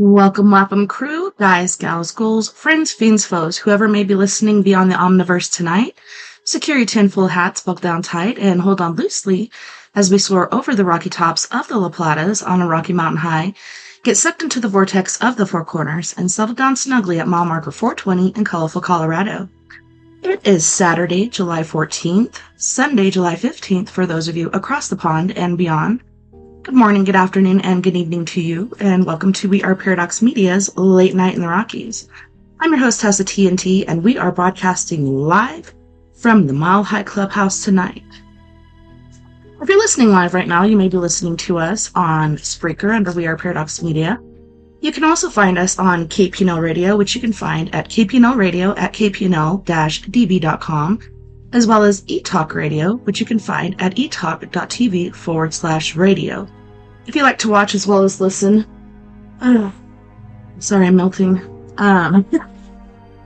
Welcome, crew, guys, gals, ghouls, friends, fiends, foes, whoever may be listening beyond the Omniverse tonight. Secure your tinfoil hats, buckle down tight, and hold on loosely as we soar over the rocky tops of the La Platas on a rocky mountain high, get sucked into the vortex of the Four Corners, and settle down snugly at mile marker 420 in colorful Colorado. It is Saturday, July 14th, Sunday, July 15th for those of you across the pond and beyond. Good morning, good afternoon, and good evening to you, and welcome to We Are Paradox Media's Late Night in the Rockies. I'm your host, TessaTNT, and we are broadcasting live from the Mile High Clubhouse tonight. If you're listening live right now, you may be listening to us on Spreaker under We Are Paradox Media. You can also find us on KPNL Radio, which you can find at kpnlradio at kpnl-db.com, as well as eTalk Radio, which you can find at etalk.tv/radio. If you like to watch as well as listen, sorry, I'm melting.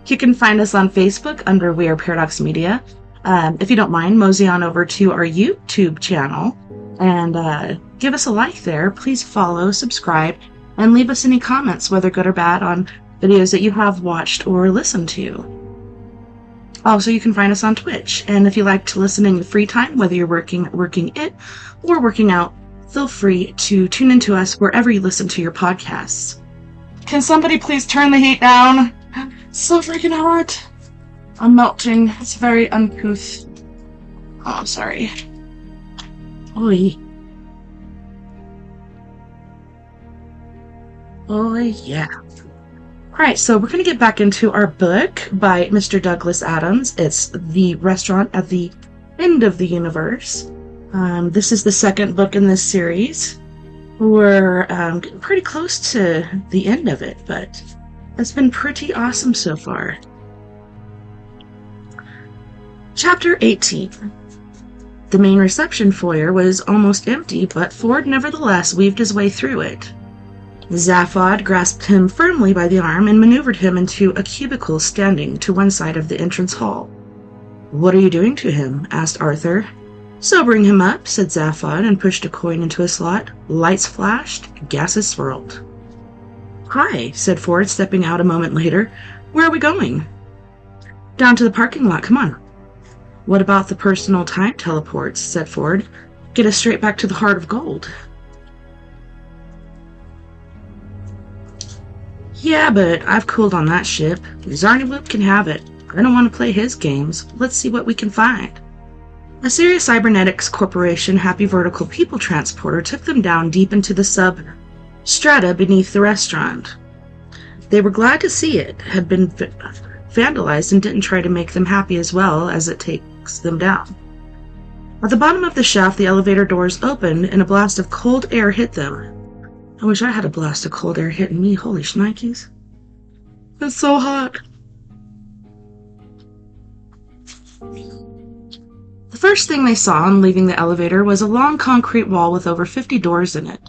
You can find us on Facebook under We Are Paradox Media. If you don't mind, mosey on over to our YouTube channel and give us a like there. Please follow, subscribe, and leave us any comments, whether good or bad, on videos that you have watched or listened to. Also, you can find us on Twitch, and if you like to listen in your free time, whether you're working it, or working out, feel free to tune into us wherever you listen to your podcasts. Can somebody please turn the heat down? It's so freaking hot. I'm melting. It's very uncouth. Oh, I'm sorry. Oi. Oh, yeah. Alright, so we're going to get back into our book by Mr. Douglas Adams. It's The Restaurant at the End of the Universe. This is the second book in this series. We're getting pretty close to the end of it, but it's been pretty awesome so far. Chapter 18. The main reception foyer was almost empty, but Ford nevertheless weaved his way through it. Zaphod grasped him firmly by the arm and maneuvered him into a cubicle standing to one side of the entrance hall. "What are you doing to him?" asked Arthur. "Sobering him up," said Zaphod, and pushed a coin into a slot. Lights flashed, gases swirled. "Hi," said Ford, stepping out a moment later. "Where are we going?" "Down to the parking lot, come on." "What about the personal time teleports?" said Ford. "Get us straight back to the Heart of Gold." "Yeah, but I've cooled on that ship. Zarnywhoop can have it. I don't want to play his games. Let's see what we can find." A Sirius Cybernetics Corporation Happy Vertical People Transporter took them down deep into the substrata beneath the restaurant. They were glad to see it had been vandalized and didn't try to make them happy as well as it takes them down. At the bottom of the shaft, the elevator doors opened and a blast of cold air hit them. I wish I had a blast of cold air hitting me. Holy shnikes. It's so hot. The first thing they saw on leaving the elevator was a long concrete wall with over 50 doors in it,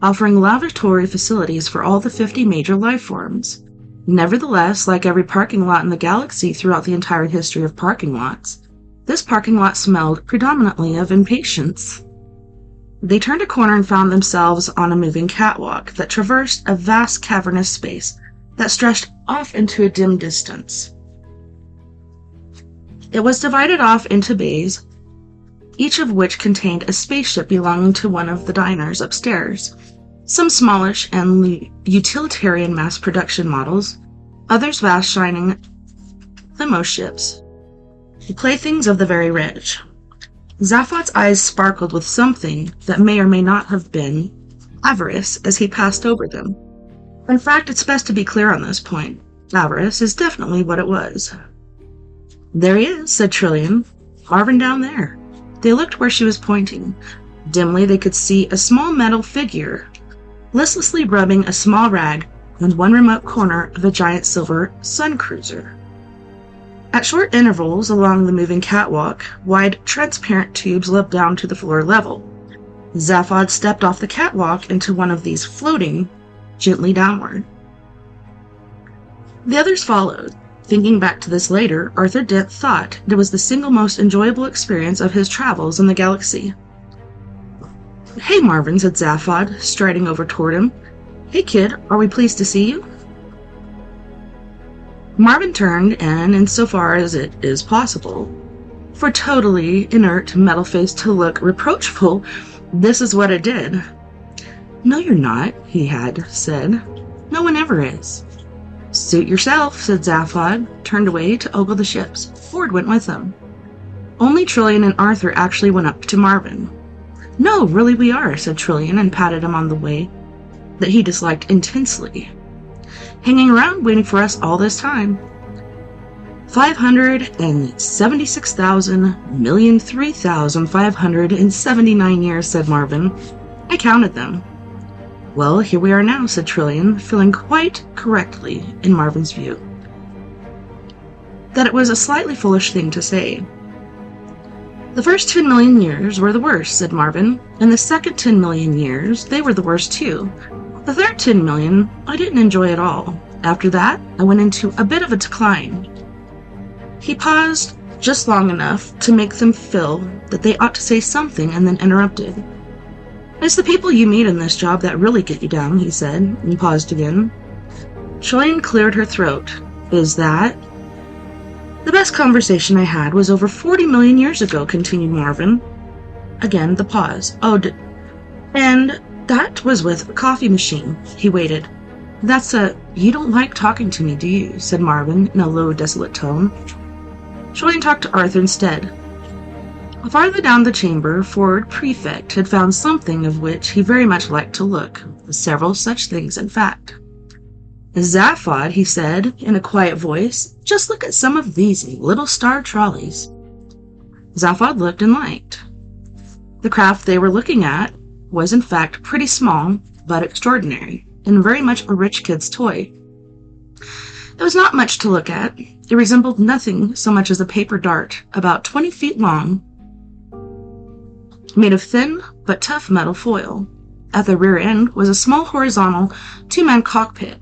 offering laboratory facilities for all the 50 major life forms. Nevertheless, like every parking lot in the galaxy throughout the entire history of parking lots, this parking lot smelled predominantly of impatience. They turned a corner and found themselves on a moving catwalk that traversed a vast cavernous space that stretched off into a dim distance. It was divided off into bays, each of which contained a spaceship belonging to one of the diners upstairs. Some smallish and utilitarian mass production models, others vast shining limo ships, the playthings of the very rich. Zaphod's eyes sparkled with something that may or may not have been avarice as he passed over them. In fact, it's best to be clear on this point. Avarice is definitely what it was. "There he is," said Trillian. "Marvin down there." They looked where she was pointing. Dimly they could see a small metal figure, listlessly rubbing a small rag in one remote corner of a giant silver sun cruiser. At short intervals along the moving catwalk, wide, transparent tubes led down to the floor level. Zaphod stepped off the catwalk into one of these, floating gently downward. The others followed. Thinking back to this later, Arthur Dent thought it was the single most enjoyable experience of his travels in the galaxy. "Hey, Marvin," said Zaphod, striding over toward him. "Hey kid, are we pleased to see you?" Marvin turned, and insofar as it is possible for totally inert metal face to look reproachful, this is what it did. "No, you're not," he had said. "No one ever is." "Suit yourself," said Zaphod, turned away to ogle the ships. Ford went with him. Only Trillian and Arthur actually went up to Marvin. "No, really we are," said Trillian, and patted him on the way that he disliked intensely. "Hanging around waiting for us all this time." 576,000,003,579 years, said Marvin. "I counted them." "Well, here we are now," said Trillian, feeling quite correctly, in Marvin's view, that it was a slightly foolish thing to say. "The first 10 million years were the worst," said Marvin, "and the second 10 million years, they were the worst too. The third 10 million, I didn't enjoy at all. After that, I went into a bit of a decline." He paused just long enough to make them feel that they ought to say something and then interrupted. "It's the people you meet in this job that really get you down," he said, and paused again. Trillian cleared her throat. "Is that?" "The best conversation I had was over 40 million years ago," continued Marvin. Again, the pause. And that was with a coffee machine." He waited. "You don't like talking to me, do you?" said Marvin in a low, desolate tone. Trillian talked to Arthur instead. Farther down the chamber, Ford Prefect had found something of which he very much liked to look. Several such things, in fact. "Zaphod," he said in a quiet voice, "just look at some of these little star trolleys." Zaphod looked and liked. The craft they were looking at was in fact pretty small, but extraordinary, and very much a rich kid's toy. It was not much to look at. It resembled nothing so much as a paper dart, about 20 feet long, made of thin but tough metal foil. At the rear end was a small horizontal two-man cockpit.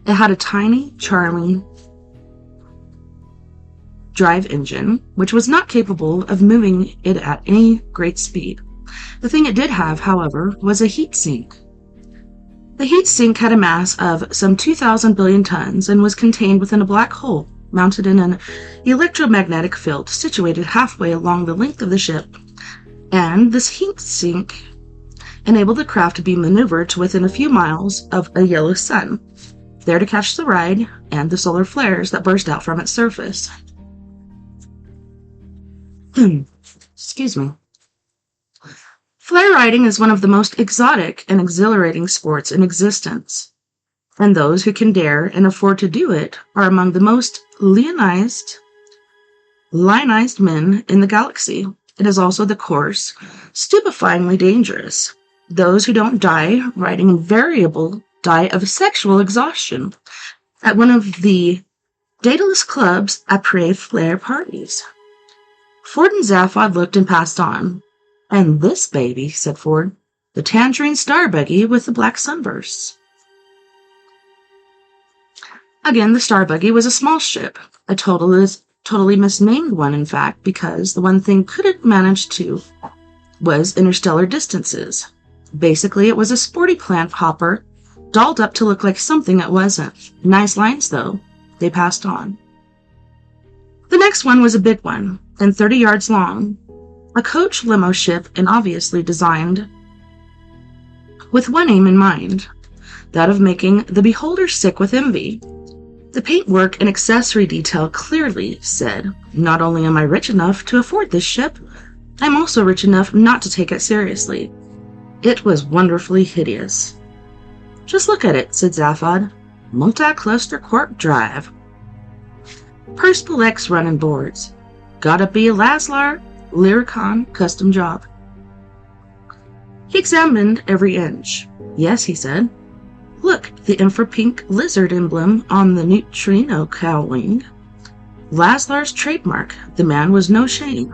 It had a tiny, charming drive engine, which was not capable of moving it at any great speed. The thing it did have, however, was a heat sink. The heat sink had a mass of some 2,000 billion tons and was contained within a black hole mounted in an electromagnetic field situated halfway along the length of the ship, and this heat sink enabled the craft to be maneuvered to within a few miles of a yellow sun, there to catch the ride and the solar flares that burst out from its surface. Excuse me. Flare riding is one of the most exotic and exhilarating sports in existence, and those who can dare and afford to do it are among the most lionized men in the galaxy. It is also, the course, stupefyingly dangerous. Those who don't die riding invariably die of sexual exhaustion at one of the Daedalus Club's après flare parties. Ford and Zaphod looked and passed on. "And this baby," said Ford, "the tangerine star buggy with the black sunbursts." Again, the star buggy was a small ship, a totally misnamed one, in fact, because the one thing couldn't manage to was interstellar distances. Basically, it was a sporty plant hopper, dolled up to look like something it wasn't. Nice lines, though. They passed on. The next one was a big one, and 30 yards long. A coach limo ship, and obviously designed with one aim in mind, that of making the beholder sick with envy. The paintwork and accessory detail clearly said, "Not only am I rich enough to afford this ship, I'm also rich enough not to take it seriously." It was wonderfully hideous. "Just look at it," said Zaphod. "Multi-cluster quark drive. Perspal X running boards. Gotta be a Laslar Lyricon custom job." He examined every inch. "Yes," he said. "Look, the infra-pink lizard emblem on the neutrino cowling. Laslar's trademark. The man was no shame."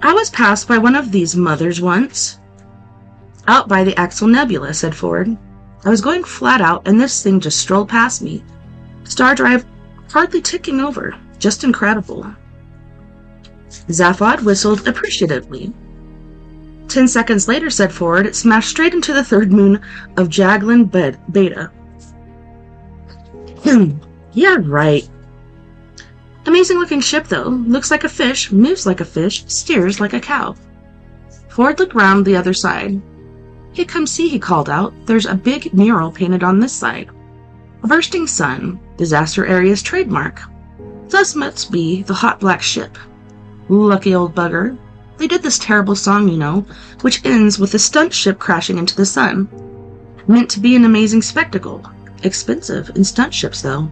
"I was passed by one of these mothers once, out by the Axel Nebula," said Ford. "I was going flat out, and this thing just strolled past me. Star drive hardly ticking over. Just incredible." Zaphod whistled appreciatively. 10 seconds later, said Ford, it smashed straight into the third moon of Jaglin Beta. Yeah, right. Amazing looking ship, though. Looks like a fish, moves like a fish, steers like a cow. Ford looked round the other side. Hey, come see, he called out. There's a big mural painted on this side. A bursting sun, disaster area's trademark. Thus must be the hot black ship. Lucky old bugger. They did this terrible song, you know, which ends with the stunt ship crashing into the sun. Meant to be an amazing spectacle. Expensive in stunt ships, though.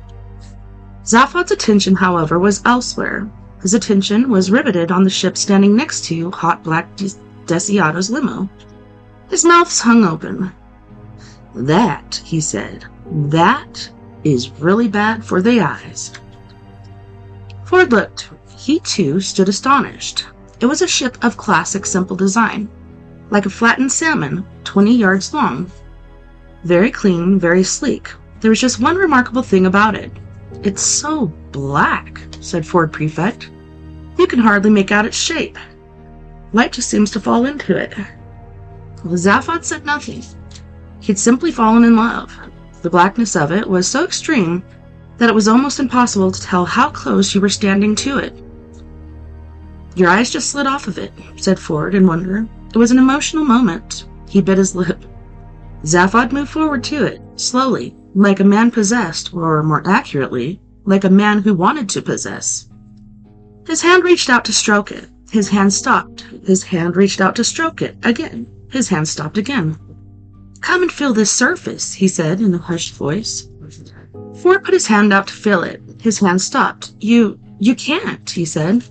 Zaphod's attention, however, was elsewhere. His attention was riveted on the ship standing next to hot black Desiato's limo. His mouth hung open. That, he said, that is really bad for the eyes. Ford looked. He, too, stood astonished. It was a ship of classic, simple design, like a flattened salmon, 20 yards long. Very clean, very sleek. There was just one remarkable thing about it. It's so black, said Ford Prefect. You can hardly make out its shape. Light just seems to fall into it. Well, Zaphod said nothing. He'd simply fallen in love. The blackness of it was so extreme that it was almost impossible to tell how close you were standing to it. Your eyes just slid off of it, said Ford in wonder. It was an emotional moment. He bit his lip. Zaphod moved forward to it, slowly, like a man possessed, or more accurately, like a man who wanted to possess. His hand reached out to stroke it. His hand stopped. His hand reached out to stroke it again. His hand stopped again. Come and feel this surface, he said in a hushed voice. Ford put his hand out to feel it. His hand stopped. You can't, he said.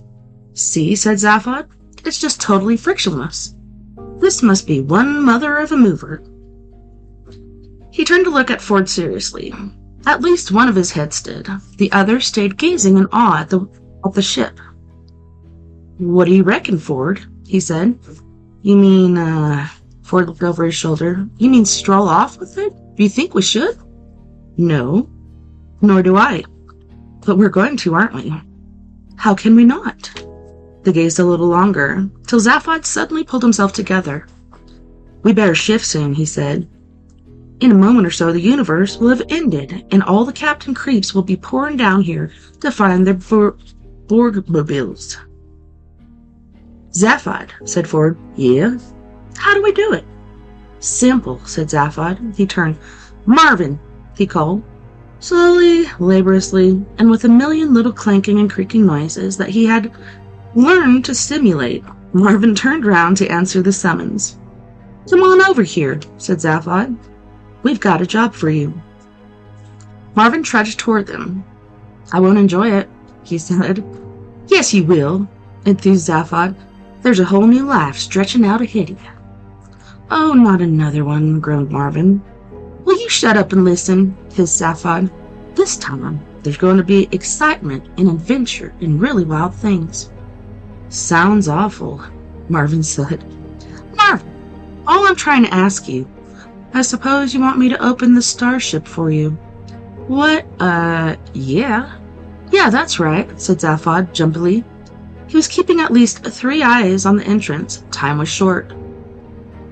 See, said Zaphod. It's just totally frictionless. This must be one mother of a mover. He turned to look at Ford seriously. At least one of his heads did. The other stayed gazing in awe at the ship. What do you reckon, Ford? He said. You mean, Ford looked over his shoulder. You mean stroll off with it? Do you think we should? No. Nor do I. But we're going to, aren't we? How can we not? They gazed a little longer, till Zaphod suddenly pulled himself together. We better shift soon, he said. In a moment or so, the universe will have ended, and all the Captain Creeps will be pouring down here to find their Borgmobiles. Zaphod, said Ford. Yeah? How do we do it? Simple, said Zaphod. He turned. Marvin, he called. Slowly, laboriously, and with a million little clanking and creaking noises that he had learned to simulate, Marvin turned round to answer the summons. Come on over here, said Zaphod. We've got a job for you. Marvin trudged toward them. I won't enjoy it, he said. Yes, you will, enthused Zaphod. There's a whole new life stretching out ahead of you. Oh, not another one, groaned Marvin. Will you shut up and listen, hissed Zaphod. This time, there's going to be excitement and adventure and really wild things. Sounds awful, Marvin said. Marvin, all I'm trying to ask you, I suppose you want me to open the starship for you. What, yeah. Yeah, that's right, said Zaphod, jumpily. He was keeping at least 3 eyes on the entrance. Time was short.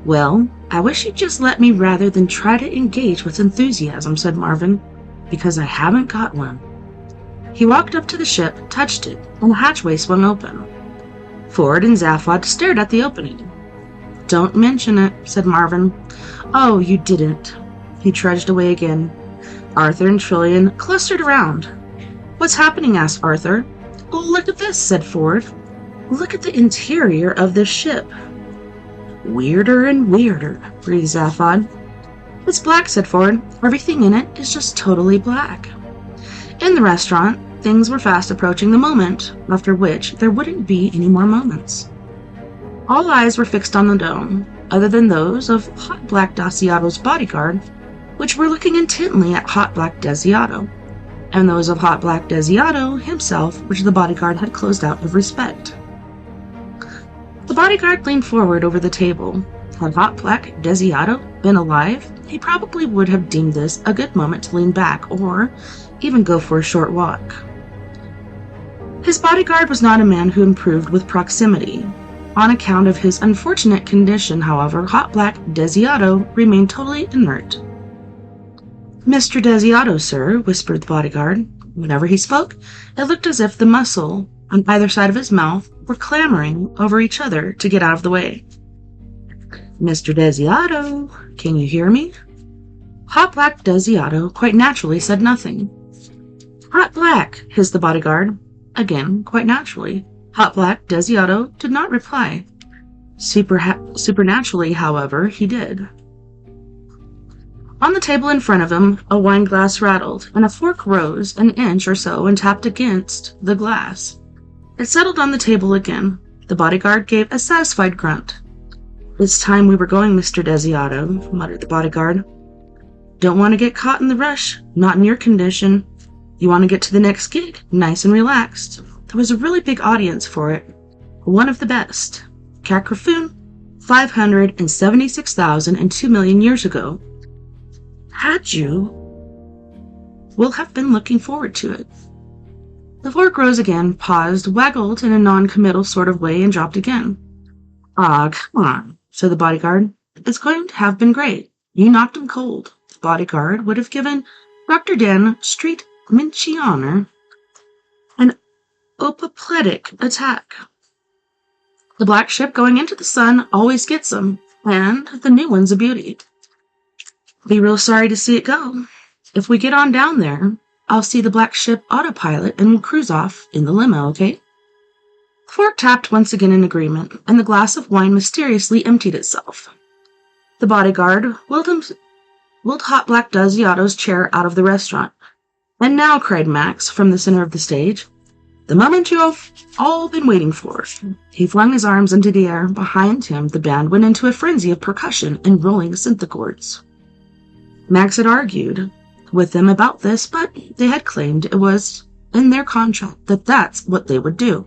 Well, I wish you'd just let me rather than try to engage with enthusiasm, said Marvin, because I haven't got one. He walked up to the ship, touched it, and the hatchway swung open. Ford and Zaphod stared at the opening. Don't mention it, said Marvin. Oh, you didn't. He trudged away again. Arthur and Trillian clustered around. What's happening? Asked Arthur. Oh, look at this, said Ford. Look at the interior of this ship. Weirder and weirder, breathed Zaphod. It's black, said Ford. Everything in it is just totally black. In the restaurant, things were fast approaching the moment, after which there wouldn't be any more moments. All eyes were fixed on the dome, other than those of Hot Black Desiato's bodyguard, which were looking intently at Hot Black Desiato, and those of Hot Black Desiato himself, which the bodyguard had closed out of respect. The bodyguard leaned forward over the table. Had Hot Black Desiato been alive, he probably would have deemed this a good moment to lean back or even go for a short walk. His bodyguard was not a man who improved with proximity. On account of his unfortunate condition, however, Hot Black Desiato remained totally inert. "Mr. Desiato, sir," whispered the bodyguard. Whenever he spoke, it looked as if the muscle on either side of his mouth were clamoring over each other to get out of the way. "Mr. Desiato, can you hear me?" Hot Black Desiato quite naturally said nothing. "Hot Black," hissed the bodyguard. Again, quite naturally, Hot Black Desiato did not reply. Supernaturally, however, he did. On the table in front of him, a wine glass rattled, and a fork rose an inch or so and tapped against the glass. It settled on the table again. The bodyguard gave a satisfied grunt. "It's time we were going, Mr. Desiato," muttered the bodyguard. "Don't want to get caught in the rush, not in your condition. You want to get to the next gig, nice and relaxed. There was a really big audience for it. One of the best. Kakrafoon, 576,002 million years ago. Had you, we'll have been looking forward to it." The fork rose again, paused, waggled in a non-committal sort of way, and dropped again. "Ah, come on," said the bodyguard. "It's going to have been great. You knocked him cold." The bodyguard would have given Dr. Dan Street Mincianer an apoplectic attack. The black ship going into the sun always gets 'em, and the new one's a beauty. Be real sorry to see it go. If we get on down there, I'll see the black ship autopilot and we'll cruise off in the limo, okay? The fork tapped once again in agreement, and the glass of wine mysteriously emptied itself. The bodyguard wheeled Hot Black Desiato's chair out of the restaurant. "And now," cried Max from the center of the stage, "the moment you've all been waiting for." He flung his arms into the air. Behind him, the band went into a frenzy of percussion and rolling synth-chords. Max had argued with them about this, but they had claimed it was in their contract that that's what they would do.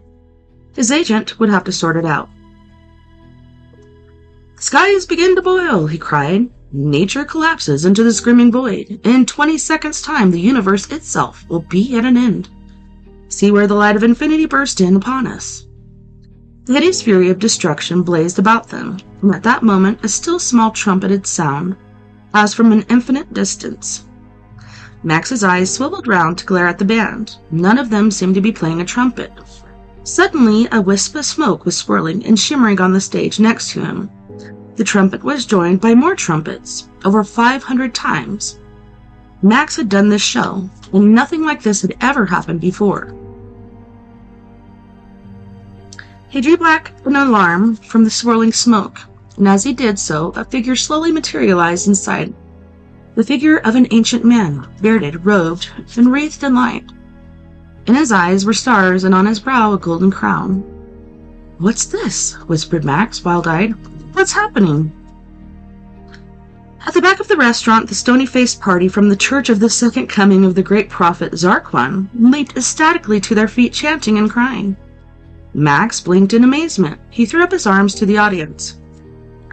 His agent would have to sort it out. "The skies begin to boil," he cried. "Nature collapses into the screaming void. In 20 seconds' time, the universe itself will be at an end. See where the light of infinity burst in upon us." The hideous fury of destruction blazed about them, and at that moment a still small trumpeted sound, as from an infinite distance. Max's eyes swiveled round to glare at the band. None of them seemed to be playing a trumpet. Suddenly, a wisp of smoke was swirling and shimmering on the stage next to him. The trumpet was joined by more trumpets, over 500 times. Max had done this show, and nothing like this had ever happened before. He drew back an alarm from the swirling smoke, and as he did so, a figure slowly materialized inside. The figure of an ancient man, bearded, robed, and wreathed in light. In his eyes were stars, and on his brow a golden crown. "What's this?" whispered Max, wild-eyed. "What's happening?" At the back of the restaurant, the stony-faced party from the Church of the Second Coming of the Great Prophet Zarquan leaped ecstatically to their feet, chanting and crying. Max blinked in amazement. He threw up his arms to the audience.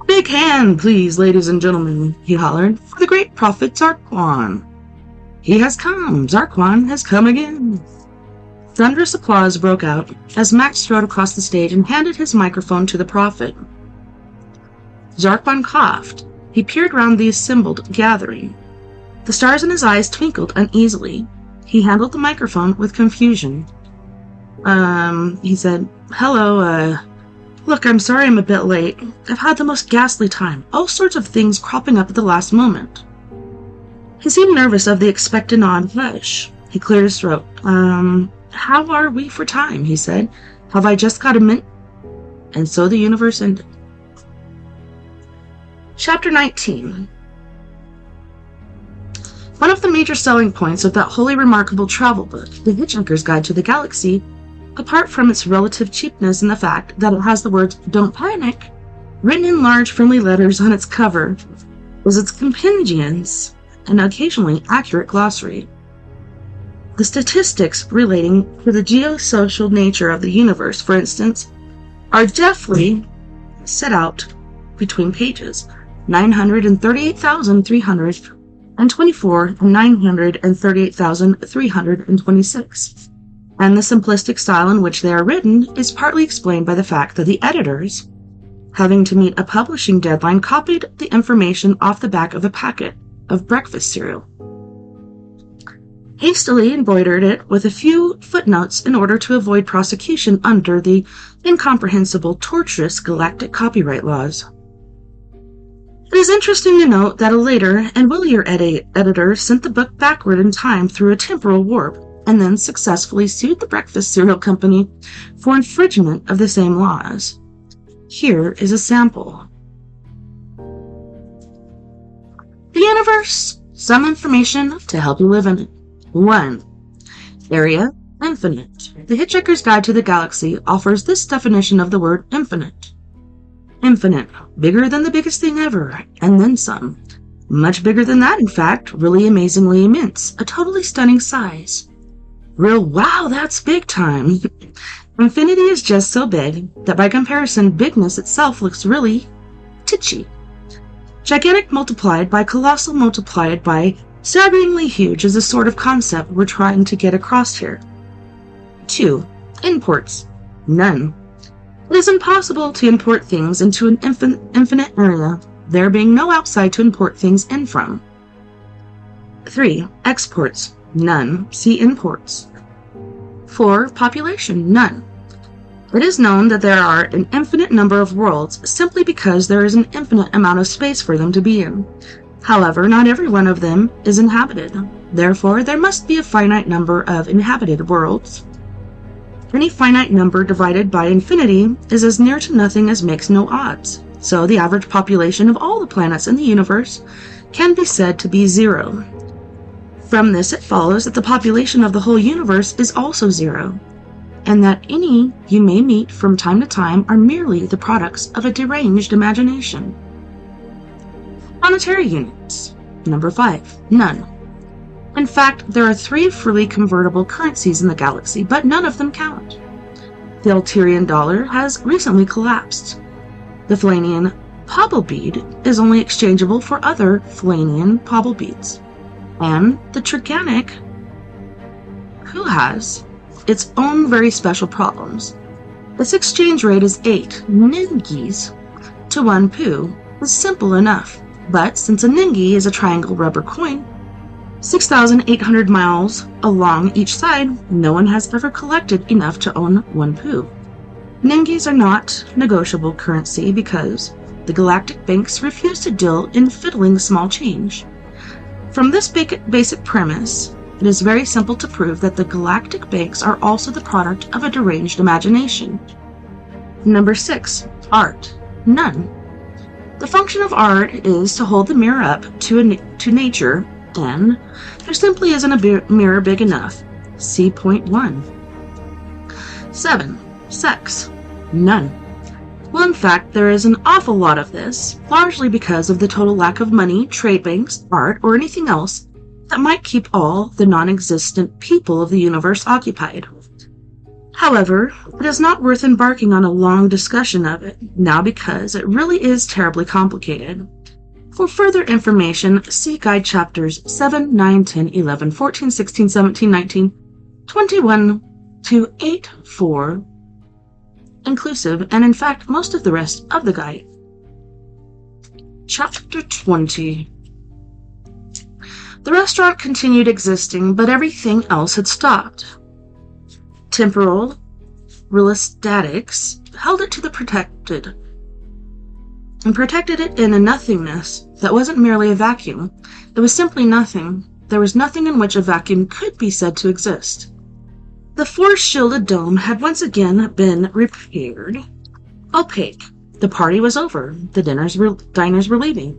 "A big hand, please, ladies and gentlemen," he hollered, "for the Great Prophet Zarquan. He has come. Zarquan has come again." Thunderous applause broke out as Max strode across the stage and handed his microphone to the prophet. Zarquan coughed. He peered round the assembled gathering. The stars in his eyes twinkled uneasily. He handled the microphone with confusion. He said, "Hello, look, I'm sorry I'm a bit late. I've had the most ghastly time. All sorts of things cropping up at the last moment." He seemed nervous of the expected odd hush. He cleared his throat. How are we for time?" he said. "Have I just got a minute?" And so the universe ended. Chapter 19. One of the major selling points of that wholly remarkable travel book, The Hitchhiker's Guide to the Galaxy, apart from its relative cheapness and the fact that it has the words "Don't Panic" written in large friendly letters on its cover, is its compendiums and occasionally accurate glossary. The statistics relating to the geosocial nature of the universe, for instance, are deftly set out between pages 938,324 and 938,326, and the simplistic style in which they are written is partly explained by the fact that the editors, having to meet a publishing deadline, copied the information off the back of a packet of breakfast cereal, hastily embroidered it with a few footnotes in order to avoid prosecution under the incomprehensible, tortuous galactic copyright laws. It is interesting to note that a later and willier editor sent the book backward in time through a temporal warp and then successfully sued the breakfast cereal company for infringement of the same laws. Here is a sample. The universe. Some information to help you live in it. 1. Area. Infinite. The Hitchhiker's Guide to the Galaxy offers this definition of the word infinite. Infinite, bigger than the biggest thing ever, and then some. Much bigger than that, in fact, really amazingly immense, a totally stunning size. Real wow, that's big time. Infinity is just so big that by comparison, bigness itself looks really titchy. Gigantic multiplied by colossal multiplied by staggeringly huge is the sort of concept we're trying to get across here. 2. Imports. None. It is impossible to import things into an infinite area, there being no outside to import things in from. 3. Exports. None. See imports. 4. Population. None. It is known that there are an infinite number of worlds simply because there is an infinite amount of space for them to be in. However, not every one of them is inhabited. Therefore, there must be a finite number of inhabited worlds. Any finite number divided by infinity is as near to nothing as makes no odds. So the average population of all the planets in the universe can be said to be 0. From this it follows that the population of the whole universe is also 0, and that any you may meet from time to time are merely the products of a deranged imagination. Monetary units. Number 5. None. In fact, there are 3 freely convertible currencies in the galaxy, but none of them count. The Alterian dollar has recently collapsed. The Flanian pobble bead is only exchangeable for other Flanian pobble beads. And the Triganic, who has its own very special problems. Its exchange rate is 8 ningis to 1 poo, is simple enough, but since a ningi is a triangle rubber coin, 6,800 miles along each side, no one has ever collected enough to own 1 poo. Ningis are not negotiable currency because the galactic banks refuse to deal in fiddling small change. From this basic premise, it is very simple to prove that the galactic banks are also the product of a deranged imagination. Number 6. Art. None. The function of art is to hold the mirror up to nature, and there simply isn't a mirror big enough. See point 1. 7. Sex. None. Well, in fact, there is an awful lot of this, largely because of the total lack of money, trade banks, art, or anything else that might keep all the non-existent people of the universe occupied. However, it is not worth embarking on a long discussion of it, now because it really is terribly complicated. For further information, see Guide Chapters 7, 9, 10, 11, 14, 16, 17, 19, 21 to 8, 4, inclusive, and in fact most of the rest of the guide. Chapter 20. The restaurant continued existing, but everything else had stopped. Temporal relistatics held it to the protected, and protected it in a nothingness that wasn't merely a vacuum. It was simply nothing. There was nothing in which a vacuum could be said to exist. The force-shielded dome had once again been repaired. Opaque. The party was over. The diners were leaving.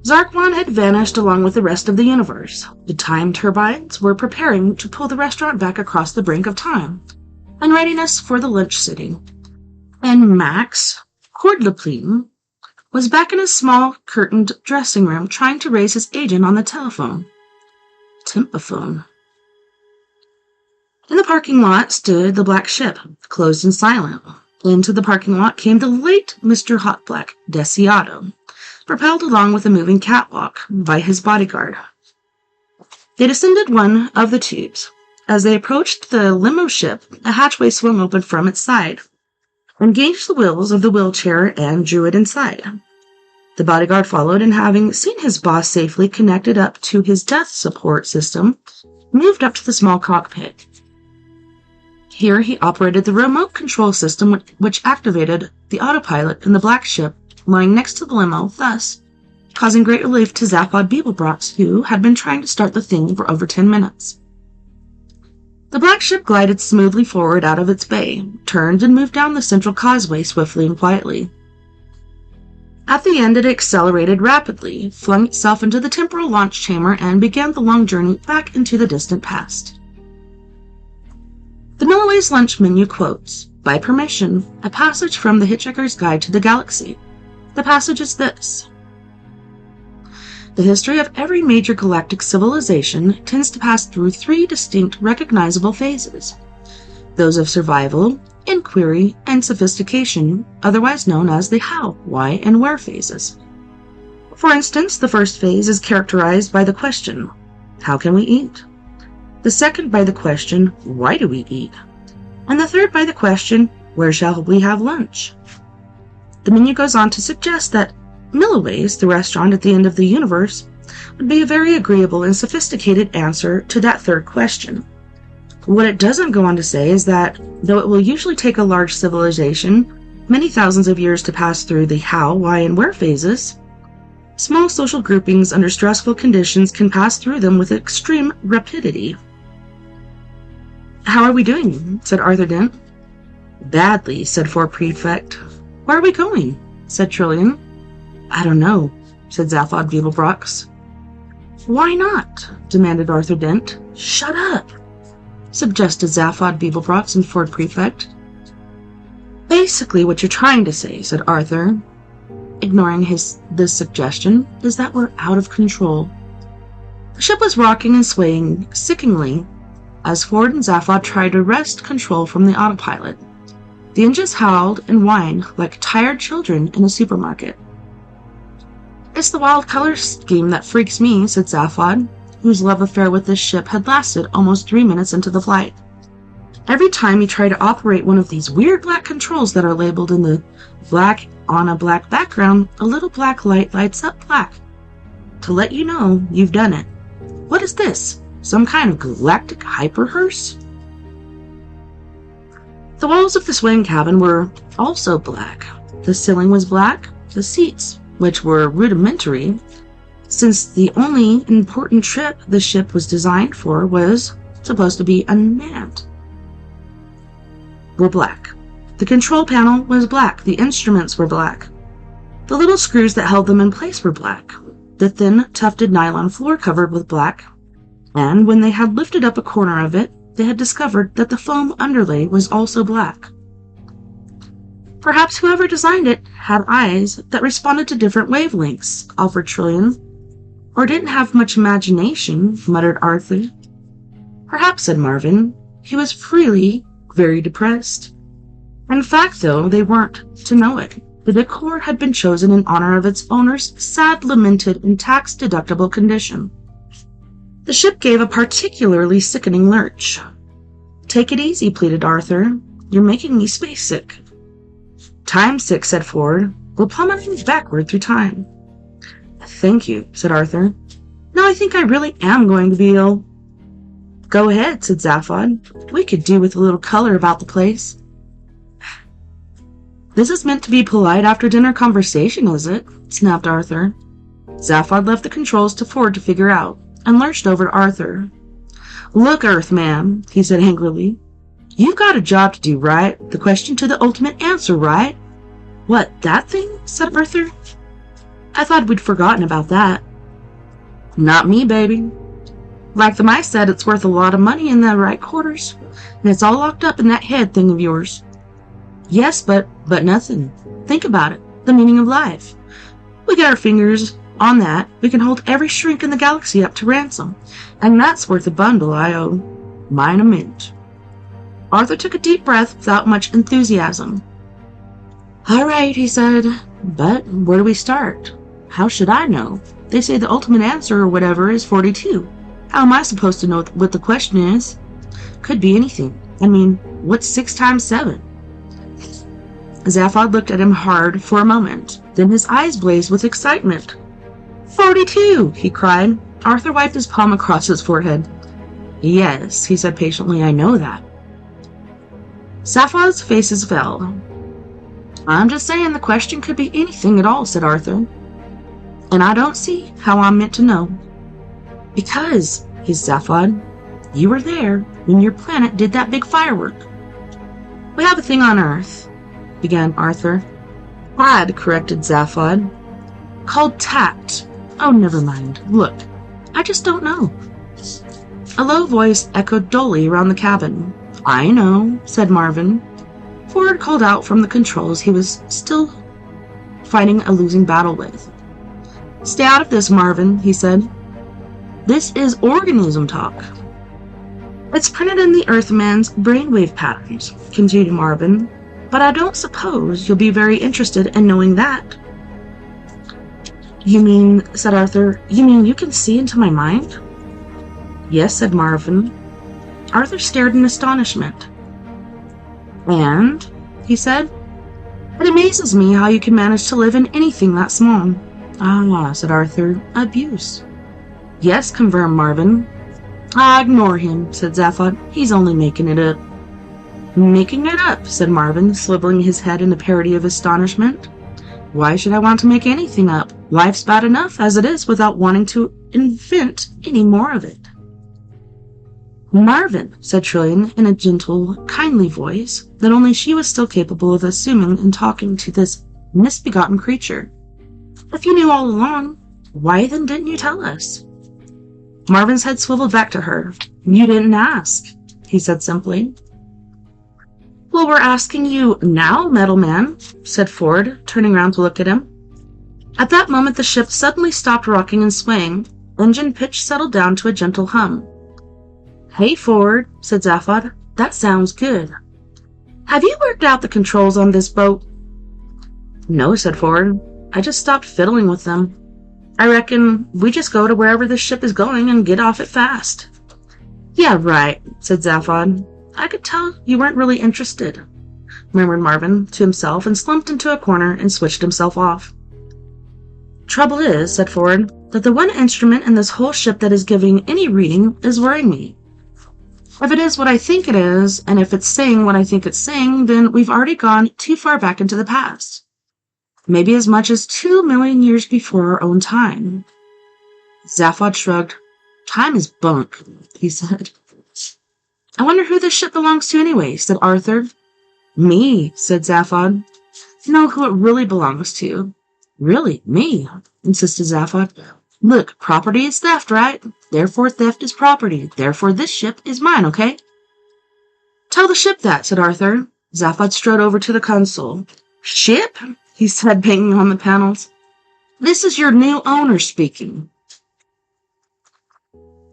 Zarquan had vanished along with the rest of the universe. The time turbines were preparing to pull the restaurant back across the brink of time, in readiness for the lunch sitting. And Max Cordlepine was back in his small, curtained dressing room trying to raise his agent on the telephone. Tempophone. In the parking lot stood the black ship, closed and silent. Into the parking lot came the late Mr. Hotblack Desiato, propelled along with a moving catwalk by his bodyguard. They descended one of the tubes. As they approached the limo ship, a hatchway swung open from its side, engaged the wheels of the wheelchair, and drew it inside. The bodyguard followed, and having seen his boss safely connected up to his death support system, moved up to the small cockpit. Here he operated the remote control system which activated the autopilot in the black ship lying next to the limo, thus causing great relief to Zaphod Beeblebrox, who had been trying to start the thing for over 10 minutes. The black ship glided smoothly forward out of its bay, turned, and moved down the central causeway swiftly and quietly. At the end, it accelerated rapidly, flung itself into the temporal launch chamber, and began the long journey back into the distant past. The Milloway's lunch menu quotes, by permission, a passage from The Hitchhiker's Guide to the Galaxy. The passage is this: the history of every major galactic civilization tends to pass through 3 distinct recognizable phases: those of survival, inquiry, and sophistication, otherwise known as the how, why, and where phases. For instance, the first phase is characterized by the question, how can we eat? The second by the question, why do we eat? And the third by the question, where shall we have lunch? The menu goes on to suggest that Milloway's, the restaurant at the end of the universe, would be a very agreeable and sophisticated answer to that third question. What it doesn't go on to say is that, though it will usually take a large civilization many thousands of years to pass through the how, why, and where phases, small social groupings under stressful conditions can pass through them with extreme rapidity. "How are we doing?" said Arthur Dent. "Badly," said Ford Prefect. "Where are we going?" said Trillian. "I don't know," said Zaphod Beeblebrox. "Why not?" demanded Arthur Dent. "Shut up," suggested Zaphod Beeblebrox and Ford Prefect. "Basically what you're trying to say," said Arthur, ignoring this suggestion, "is that we're out of control." The ship was rocking and swaying sickeningly as Ford and Zaphod tried to wrest control from the autopilot. The engines howled and whined like tired children in a supermarket. "It's the wild color scheme that freaks me," said Zaphod, whose love affair with this ship had lasted almost 3 minutes into the flight. "Every time you try to operate one of these weird black controls that are labeled in the black on a black background, a little black light lights up black to let you know you've done it. What is this? Some kind of galactic hyper-hearse?" The walls of the swing cabin were also black. The ceiling was black. The seats, which were rudimentary, since the only important trip the ship was designed for was supposed to be unmanned, were black. The control panel was black. The instruments were black. The little screws that held them in place were black. The thin, tufted nylon floor covered with black, and when they had lifted up a corner of it, they had discovered that the foam underlay was also black. "Perhaps whoever designed it had eyes that responded to different wavelengths," offered Trillian. "Or didn't have much imagination," muttered Arthur. "Perhaps," said Marvin. He was really very depressed. In fact, though, they weren't to know it. The decor had been chosen in honor of its owner's sad, lamented, and tax-deductible condition. The ship gave a particularly sickening lurch. "Take it easy," pleaded Arthur. "You're making me space sick." "Time sick," said Ford. "We're plummeting backward through time." "Thank you," said Arthur. "Now I think I really am going to be ill." "Go ahead," said Zaphod. "We could do with a little color about the place." "This is meant to be polite after-dinner conversation, is it?" snapped Arthur. Zaphod left the controls to Ford to figure out, and lurched over to Arthur. "Look, Earthman," he said angrily. "You've got a job to do, right? The question to the ultimate answer, right?" "What, that thing?" said Arthur. "I thought we'd forgotten about that." "Not me, baby. Like the mice said, it's worth a lot of money in the right quarters, and it's all locked up in that head thing of yours." "Yes, but nothing. Think about it. The meaning of life. We get our fingers on that, we can hold every shrink in the galaxy up to ransom, and that's worth a bundle I owe mine a mint." Arthur took a deep breath without much enthusiasm. "All right," he said, "but where do we start? How should I know? They say the ultimate answer or whatever is 42. How am I supposed to know what the question is? Could be anything. I mean, what's 6 times 7? Zaphod looked at him hard for a moment. Then his eyes blazed with excitement. 42! He cried. Arthur wiped his palm across his forehead. Yes, he said patiently, I know that. Zaphod's faces fell. I'm just saying the question could be anything at all, said Arthur. And I don't see how I'm meant to know. Because, hissed Zaphod, you were there when your planet did that big firework. We have a thing on Earth, began Arthur. Had, corrected Zaphod. Called tact. Oh, never mind. Look, I just don't know. A low voice echoed dully around the cabin. I know, said Marvin. Ford called out from the controls he was still fighting a losing battle with. Stay out of this, Marvin, he said. This is organism talk. It's printed in the Earthman's brainwave patterns, continued Marvin, but I don't suppose you'll be very interested in knowing that. You mean, said Arthur, you mean you can see into my mind? Yes, said Marvin. Arthur stared in astonishment. And, he said, it amazes me how you can manage to live in anything that small. Ah, said Arthur, abuse. Yes, confirmed Marvin. Ignore him, said Zaphod. He's only making it up. Making it up, said Marvin, swiveling his head in a parody of astonishment. Why should I want to make anything up? Life's bad enough as it is without wanting to invent any more of it. Marvin, said Trillian in a gentle, kindly voice that only she was still capable of assuming in talking to this misbegotten creature. If you knew all along, why then didn't you tell us? Marvin's head swiveled back to her. You didn't ask, he said simply. Well, we're asking you now, Metal Man, said Ford, turning round to look at him. At that moment the ship suddenly stopped rocking and swaying. Engine pitch settled down to a gentle hum. Hey, Ford, said Zaphod. That sounds good. Have you worked out the controls on this boat? No, said Ford. I just stopped fiddling with them. I reckon we just go to wherever the ship is going and get off it fast. Yeah, right, said Zaphod. I could tell you weren't really interested, murmured Marvin to himself and slumped into a corner and switched himself off. Trouble is, said Ford, that the one instrument in this whole ship that is giving any reading is worrying me. If it is what I think it is, and if it's saying what I think it's saying, then we've already gone too far back into the past. Maybe as much as 2 million years before our own time. Zaphod shrugged. Time is bunk, he said. I wonder who this ship belongs to anyway, said Arthur. Me, said Zaphod. Know who it really belongs to. Really, me, insisted Zaphod. Look, property is theft, right? Therefore theft is property. Therefore this ship is mine, okay? Tell the ship that, said Arthur. Zaphod strode over to the console. Ship? He said, banging on the panels. This is your new owner speaking.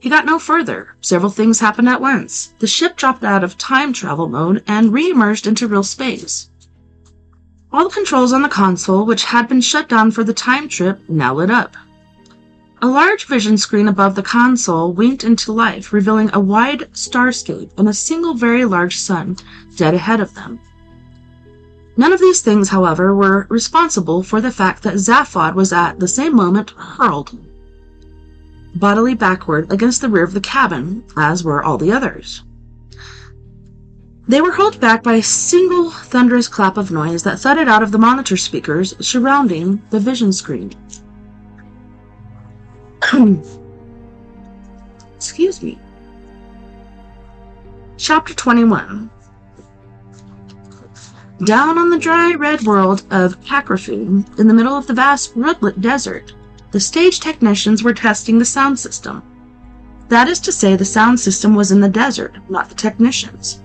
He got no further. Several things happened at once. The ship dropped out of time travel mode and re-emerged into real space. All the controls on the console, which had been shut down for the time trip, now lit up. A large vision screen above the console winked into life, revealing a wide starscape and a single very large sun dead ahead of them. None of these things, however, were responsible for the fact that Zaphod was at the same moment hurled bodily backward against the rear of the cabin, as were all the others. They were hurled back by a single thunderous clap of noise that thudded out of the monitor speakers surrounding the vision screen. Excuse me. Chapter 21. Down on the dry red world of Kakrafu, in the middle of the vast Rudlet Desert, the stage technicians were testing the sound system. That is to say, the sound system was in the desert, not the technicians.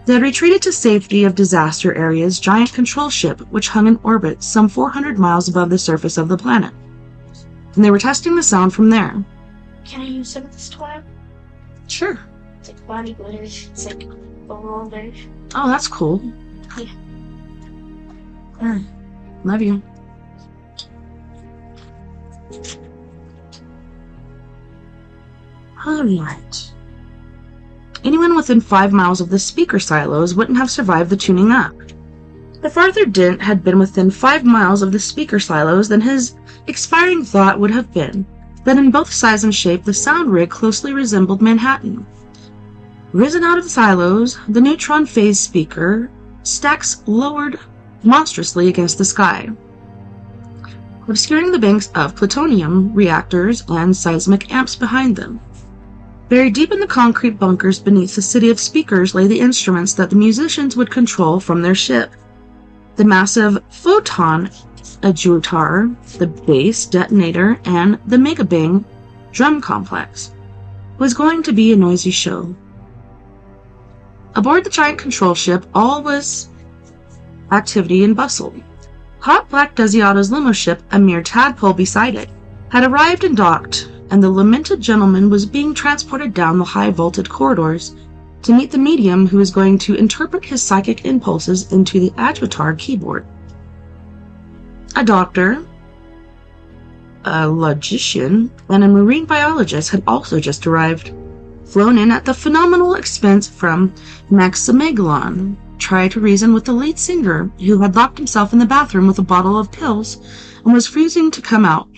They had retreated to safety of Disaster Area's giant control ship, which hung in orbit some 400 miles above the surface of the planet. And they were testing the sound from there. Can I use some of this toy? Sure. It's like body glitter. It's like folowed. Oh, that's cool. Yeah. Love you. Alright. Anyone anyone within 5 miles of the speaker silos wouldn't have survived the tuning up. If Arthur Dent had been within 5 miles of the speaker silos, then his expiring thought would have been that in both size and shape the sound rig closely resembled Manhattan. Risen out of the silos, the neutron phase speaker stacks lowered monstrously against the sky, obscuring the banks of plutonium reactors and seismic amps behind them. Buried deep in the concrete bunkers beneath the city of speakers lay the instruments that the musicians would control from their ship. The massive photon adjutor, the bass detonator, and the megabang drum complex. It was going to be a noisy show. Aboard the giant control ship, all was activity and bustle. Hot Black Desiato's limo ship, a mere tadpole beside it, had arrived and docked, and the lamented gentleman was being transported down the high-vaulted corridors to meet the medium who was going to interpret his psychic impulses into the adjutor keyboard. A doctor, a logician, and a marine biologist had also just arrived, flown in at the phenomenal expense from Maximegalon, try to reason with the lead singer, who had locked himself in the bathroom with a bottle of pills and was refusing to come out,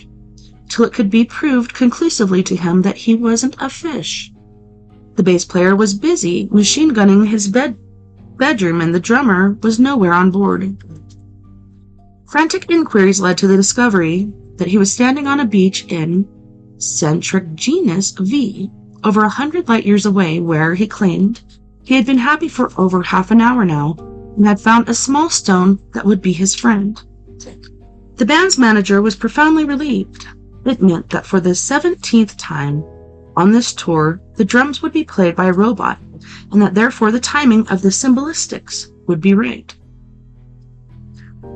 till it could be proved conclusively to him that he wasn't a fish. The bass player was busy machine gunning his bedroom, and the drummer was nowhere on board. Frantic inquiries led to the discovery that he was standing on a beach in Centric Genus V, over 100 light-years away, where, he claimed, he had been happy for over half an hour now, and had found a small stone that would be his friend. The band's manager was profoundly relieved. It meant that for the 17th time on this tour, the drums would be played by a robot, and that therefore the timing of the symbolistics would be right.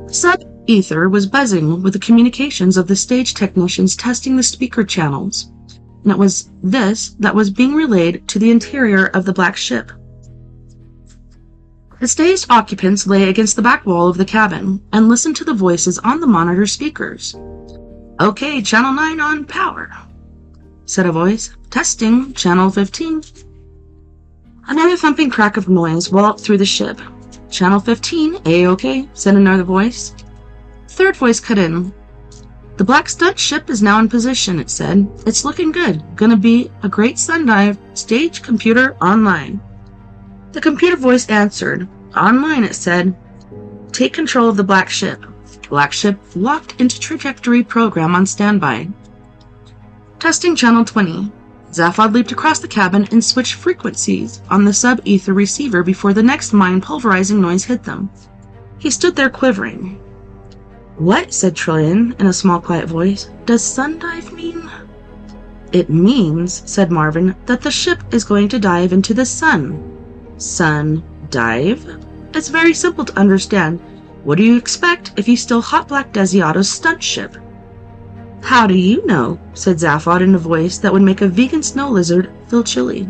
Sub-ether was buzzing with the communications of the stage technicians testing the speaker channels, and it was this that was being relayed to the interior of the black ship. The stage occupants lay against the back wall of the cabin and listened to the voices on the monitor speakers. "Okay, Channel 9 on power," said a voice. "Testing, Channel 15. Another thumping crack of noise walloped through the ship. "Channel 15, A-OK," said another voice. Third voice cut in. "The black stunt ship is now in position," it said. "It's looking good. Gonna be a great sun dive. Stage computer online." The computer voice answered. "Online," it said. "Take control of the black ship." Black ship locked into trajectory program on standby. Testing Channel 20. Zaphod leaped across the cabin and switched frequencies on the sub-ether receiver before the next mind-pulverizing noise hit them. He stood there quivering. "What?" said Trillian in a small, quiet voice. "Does sundive mean?" "It means," said Marvin, "that the ship is going to dive into the sun." "Sun dive?" "It's very simple to understand. What do you expect if you steal Hot Black Desiato's stunt ship?" "How do you know," said Zaphod in a voice that would make a vegan snow lizard feel chilly,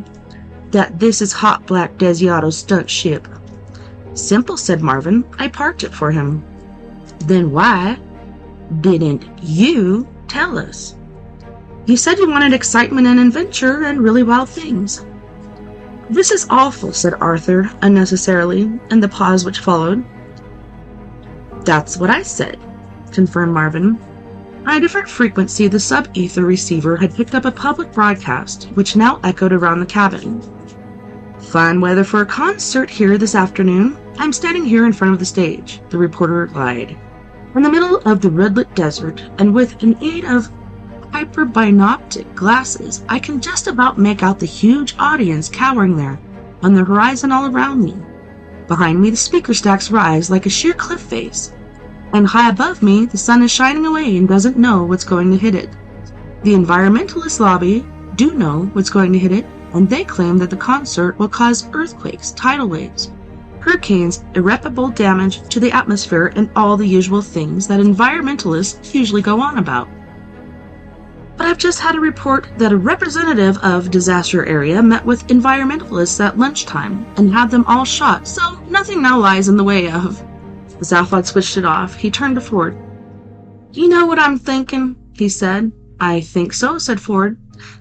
"that this is Hot Black Desiato's stunt ship?" "Simple," said Marvin. "I parked it for him." "Then why didn't you tell us?" "You said you wanted excitement and adventure and really wild things." "This is awful," said Arthur unnecessarily, in the pause which followed. "That's what I said," confirmed Marvin. On a different frequency, the sub-ether receiver had picked up a public broadcast, which now echoed around the cabin. "Fine weather for a concert here this afternoon. I'm standing here in front of the stage," the reporter lied. "In the middle of the red-lit desert, and with an aid of hyperbinoptic glasses, I can just about make out the huge audience cowering there, on the horizon all around me. Behind me, the speaker stacks rise like a sheer cliff face, and high above me, the sun is shining away and doesn't know what's going to hit it. The environmentalist lobby do know what's going to hit it, and they claim that the concert will cause earthquakes, tidal waves, hurricanes, irreparable damage to the atmosphere, and all the usual things that environmentalists usually go on about. But I've just had a report that a representative of disaster area met with environmentalists at lunchtime and had them all shot, so nothing now lies in the way of..." Zaphod switched it off. He turned to Ford. "You know what I'm thinking?" he said. "I think so," said Ford.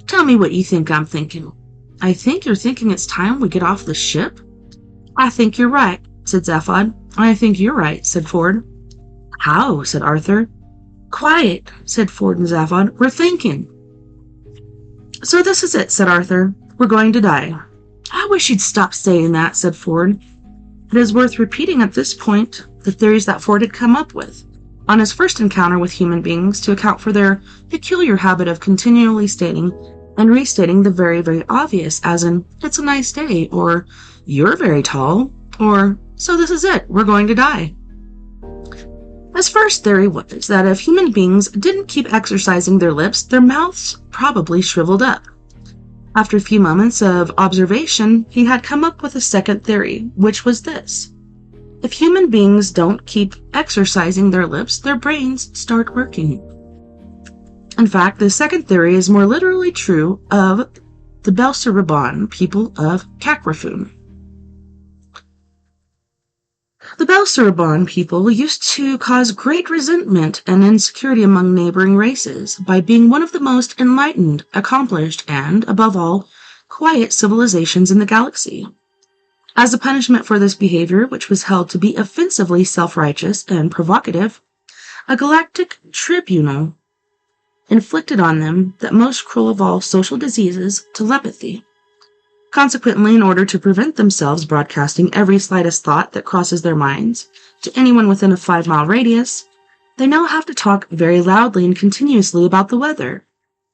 "Tell me what you think I'm thinking." I think you're thinking it's time we get off the ship? I think you're right, said Zaphod. I think you're right, said Ford. How? Said Arthur. Quiet, said Ford and Zaphod. We're thinking. So this is it, said Arthur. We're going to die. I wish you'd stop saying that, said Ford. It is worth repeating at this point the theories that Ford had come up with on his first encounter with human beings to account for their peculiar habit of continually stating and restating the very, very obvious, as in, it's a nice day, or you're very tall, or so this is it, we're going to die. His first theory was that if human beings didn't keep exercising their lips, their mouths probably shriveled up. After a few moments of observation, he had come up with a second theory, which was this. If human beings don't keep exercising their lips, their brains start working. In fact, the second theory is more literally true of the Belserabon people of Kakrafun. The Belserabon people used to cause great resentment and insecurity among neighboring races by being one of the most enlightened, accomplished, and, above all, quiet civilizations in the galaxy. As a punishment for this behavior, which was held to be offensively self-righteous and provocative, a galactic tribunal inflicted on them that most cruel of all social diseases, telepathy. Consequently, in order to prevent themselves broadcasting every slightest thought that crosses their minds to anyone within a 5-mile radius, they now have to talk very loudly and continuously about the weather,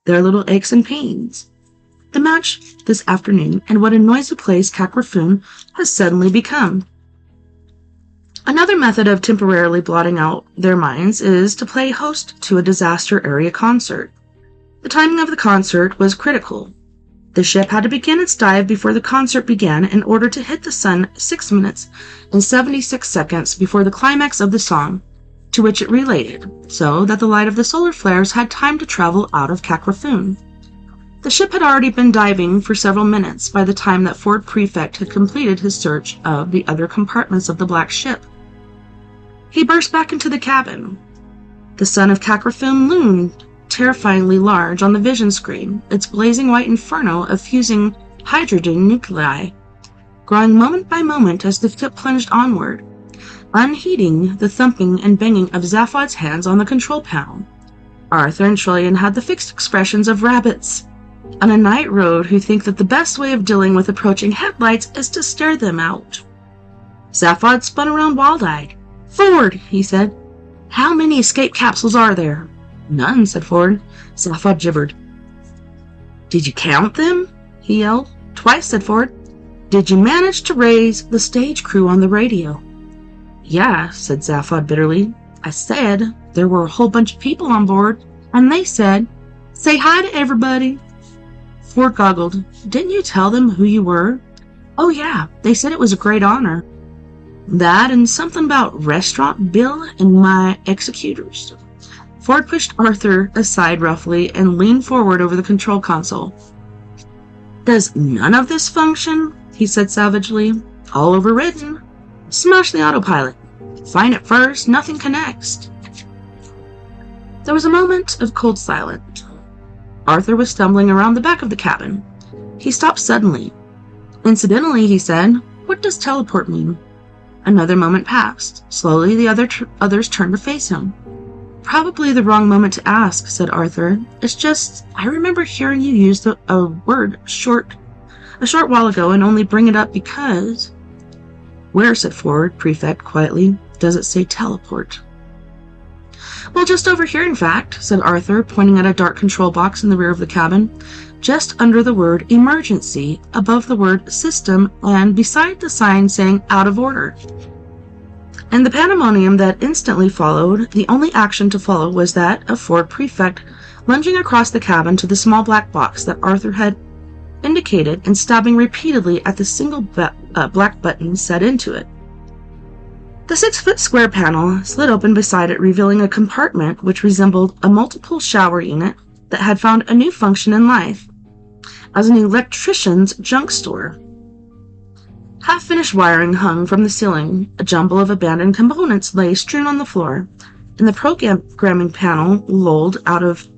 their little aches and pains, the match this afternoon, and what a noisy place Kakrafun has suddenly become. Another method of temporarily blotting out their minds is to play host to a disaster area concert. The timing of the concert was critical. The ship had to begin its dive before the concert began in order to hit the sun 6 minutes and 76 seconds before the climax of the song, to which it related, so that the light of the solar flares had time to travel out of Kakrafun. The ship had already been diving for several minutes by the time that Ford Prefect had completed his search of the other compartments of the black ship. He burst back into the cabin. The sun of Kakrafun loomed terrifyingly large on the vision screen, its blazing white inferno of fusing hydrogen nuclei, growing moment by moment as the ship plunged onward, unheeding the thumping and banging of Zaphod's hands on the control panel. Arthur and Trillian had the fixed expressions of rabbits on a night road who think that the best way of dealing with approaching headlights is to stare them out. Zaphod spun around wild-eyed. "Ford," he said, "how many escape capsules are there?" "None," said Ford. Zaphod gibbered. "Did you count them?" he yelled. "Twice," said Ford. "Did you manage to raise the stage crew on the radio?" "Yeah," said Zaphod bitterly. "I said there were a whole bunch of people on board, and they said, 'Say hi to everybody.'" Ford goggled. "Didn't you tell them who you were?" "Oh, yeah. They said it was a great honor. That and something about restaurant bill and my executors." Ford pushed Arthur aside roughly and leaned forward over the control console. "Does none of this function?" he said savagely. "All overridden. Smash the autopilot. Find it first, nothing connects." There was a moment of cold silence. Arthur was stumbling around the back of the cabin. He stopped suddenly. "Incidentally," he said, "what does teleport mean?" Another moment passed. Slowly the others turned to face him. "Probably the wrong moment to ask," said Arthur. "It's just, I remember hearing you use a word a short while ago and only bring it up because—" "Where," said Ford Prefect quietly, "does it say teleport?" "Well, just over here, in fact," said Arthur, pointing at a dark control box in the rear of the cabin, just under the word emergency, above the word system, and beside the sign saying out of order. In the pandemonium that instantly followed, the only action to follow was that of Ford Prefect lunging across the cabin to the small black box that Arthur had indicated and stabbing repeatedly at the single black button set into it. The 6-foot square panel slid open beside it, revealing a compartment which resembled a multiple shower unit that had found a new function in life as an electrician's junk store. Half-finished wiring hung from the ceiling. A jumble of abandoned components lay strewn on the floor, and the programming panel lolled out of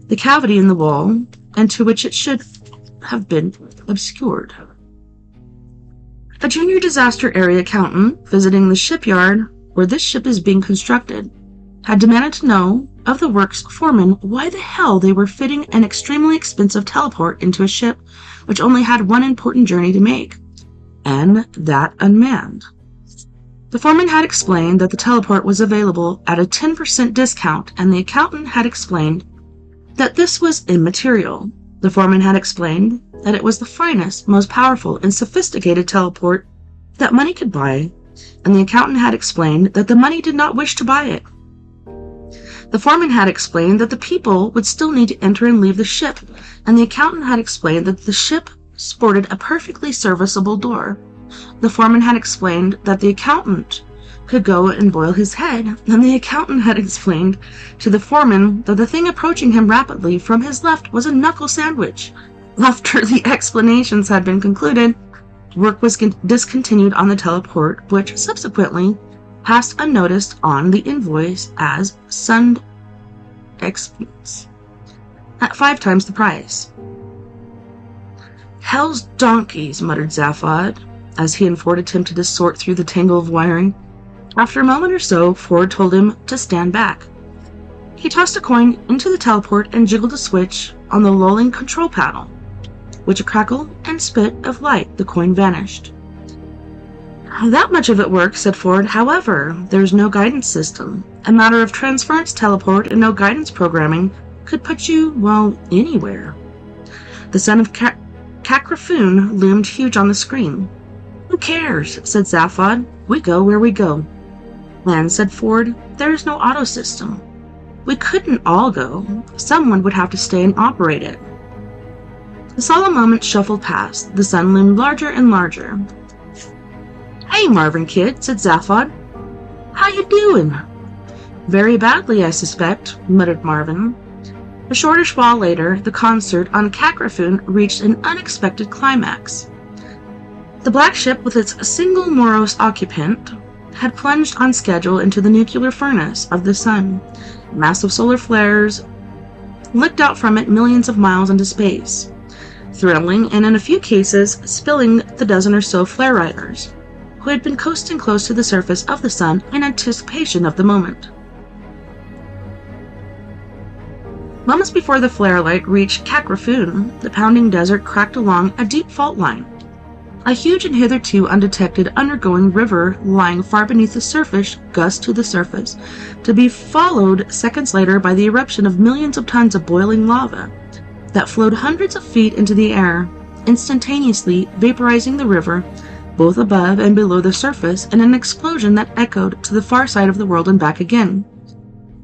the cavity in the wall, and to which it should have been obscured. A junior disaster area accountant visiting the shipyard where this ship is being constructed had demanded to know of the works foreman why the hell they were fitting an extremely expensive teleport into a ship which only had one important journey to make, and that unmanned. The foreman had explained that the teleport was available at a 10% discount, and the accountant had explained that this was immaterial. The foreman had explained that it was the finest, most powerful, and sophisticated teleport that money could buy, and the accountant had explained that the money did not wish to buy it. The foreman had explained that the people would still need to enter and leave the ship, and the accountant had explained that the ship sported a perfectly serviceable door. The foreman had explained that the accountant could go and boil his head, and the accountant had explained to the foreman that the thing approaching him rapidly from his left was a knuckle sandwich. After the explanations had been concluded, work was discontinued on the teleport, which subsequently passed unnoticed on the invoice as Sun expense at 5 times the price. "Hell's donkeys," muttered Zaphod, as he and Ford attempted to sort through the tangle of wiring. After a moment or so, Ford told him to stand back. He tossed a coin into the teleport and jiggled a switch on the lolling control panel. With a crackle and spit of light, the coin vanished. "That much of it works," said Ford. "However, there's no guidance system. A matter of transference teleport and no guidance programming could put you, well, anywhere." The son of Kakrafoon loomed huge on the screen. "Who cares?" said Zaphod. "We go where we go." "And," said Ford, "there is no auto system. We couldn't all go. Someone would have to stay and operate it." The solemn moments shuffled past. The sun loomed larger and larger. "Hey, Marvin, kid," said Zaphod. "How you doing?" "Very badly, I suspect," muttered Marvin. A shortish while later, the concert on Kakrafoon reached an unexpected climax. The black ship, with its single morose occupant, had plunged on schedule into the nuclear furnace of the sun. Massive solar flares licked out from it millions of miles into space, thrilling and in a few cases spilling the dozen or so flare riders, who had been coasting close to the surface of the sun in anticipation of the moment. Moments before the flare light reached Kakrafoon, the pounding desert cracked along a deep fault line. A huge and hitherto undetected undergoing river lying far beneath the surface gushed to the surface, to be followed seconds later by the eruption of millions of tons of boiling lava that flowed hundreds of feet into the air, instantaneously vaporizing the river both above and below the surface in an explosion that echoed to the far side of the world and back again.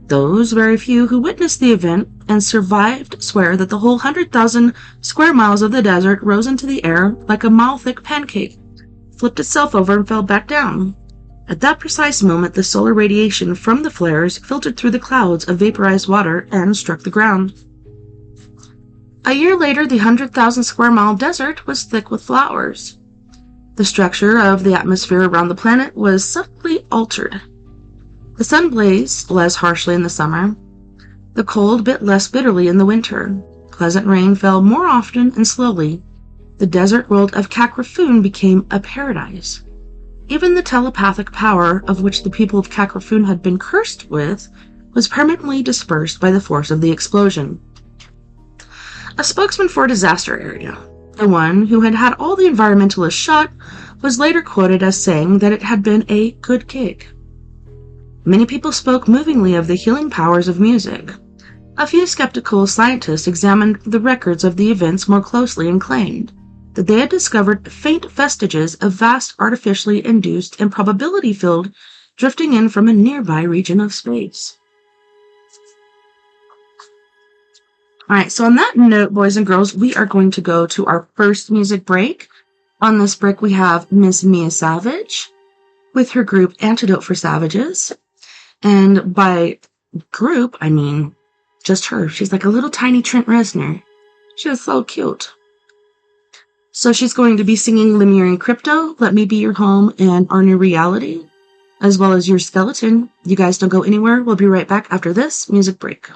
Those very few who witnessed the event and survived swear that the whole 100,000 square miles of the desert rose into the air like a mile-thick pancake, flipped itself over and fell back down. At that precise moment, the solar radiation from the flares filtered through the clouds of vaporized water and struck the ground. A year later, the 100,000 square mile desert was thick with flowers. The structure of the atmosphere around the planet was subtly altered. The sun blazed less harshly in the summer. The cold bit less bitterly in the winter. Pleasant rain fell more often and slowly. The desert world of Kakrafoon became a paradise. Even the telepathic power of which the people of Kakrafoon had been cursed with was permanently dispersed by the force of the explosion. A spokesman for a disaster area, the one who had had all the environmentalists shot, was later quoted as saying that it had been a good gig. Many people spoke movingly of the healing powers of music. A few skeptical scientists examined the records of the events more closely and claimed that they had discovered faint vestiges of vast artificially induced improbability field drifting in from a nearby region of space. Alright, so on that note, boys and girls, we are going to go to our first music break. On this break, we have Miss Mia Savage with her group Antidote for Savages. And by group, I mean just her. She's like a little tiny Trent Reznor. She is so cute. So she's going to be singing Lemurian Crypto, Let Me Be Your Home, and Our New Reality, as well as Your Skeleton. You guys don't go anywhere. We'll be right back after this music break.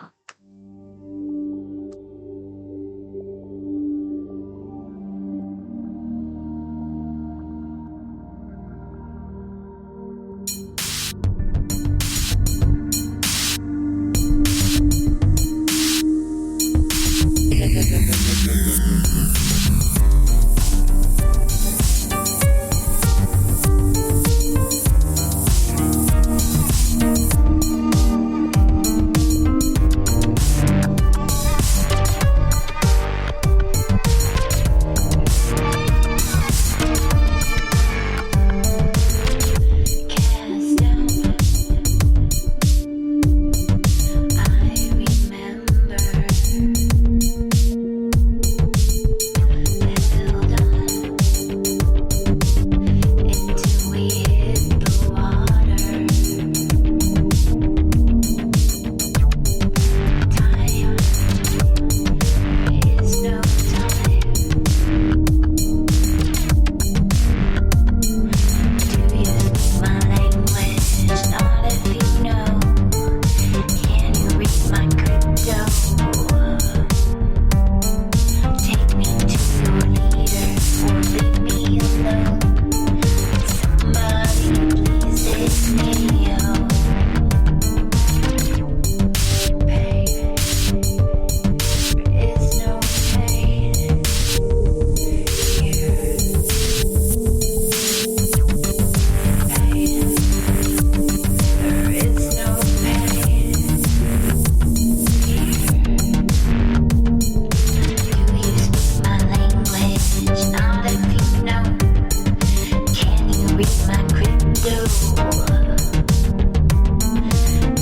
read my crypto.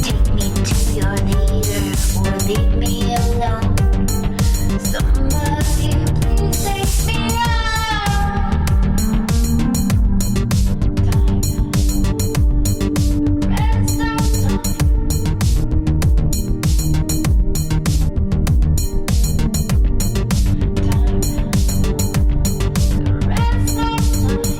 Take me to your leader or leave me alone. Somebody please take me out. Rest of time. Rest of time.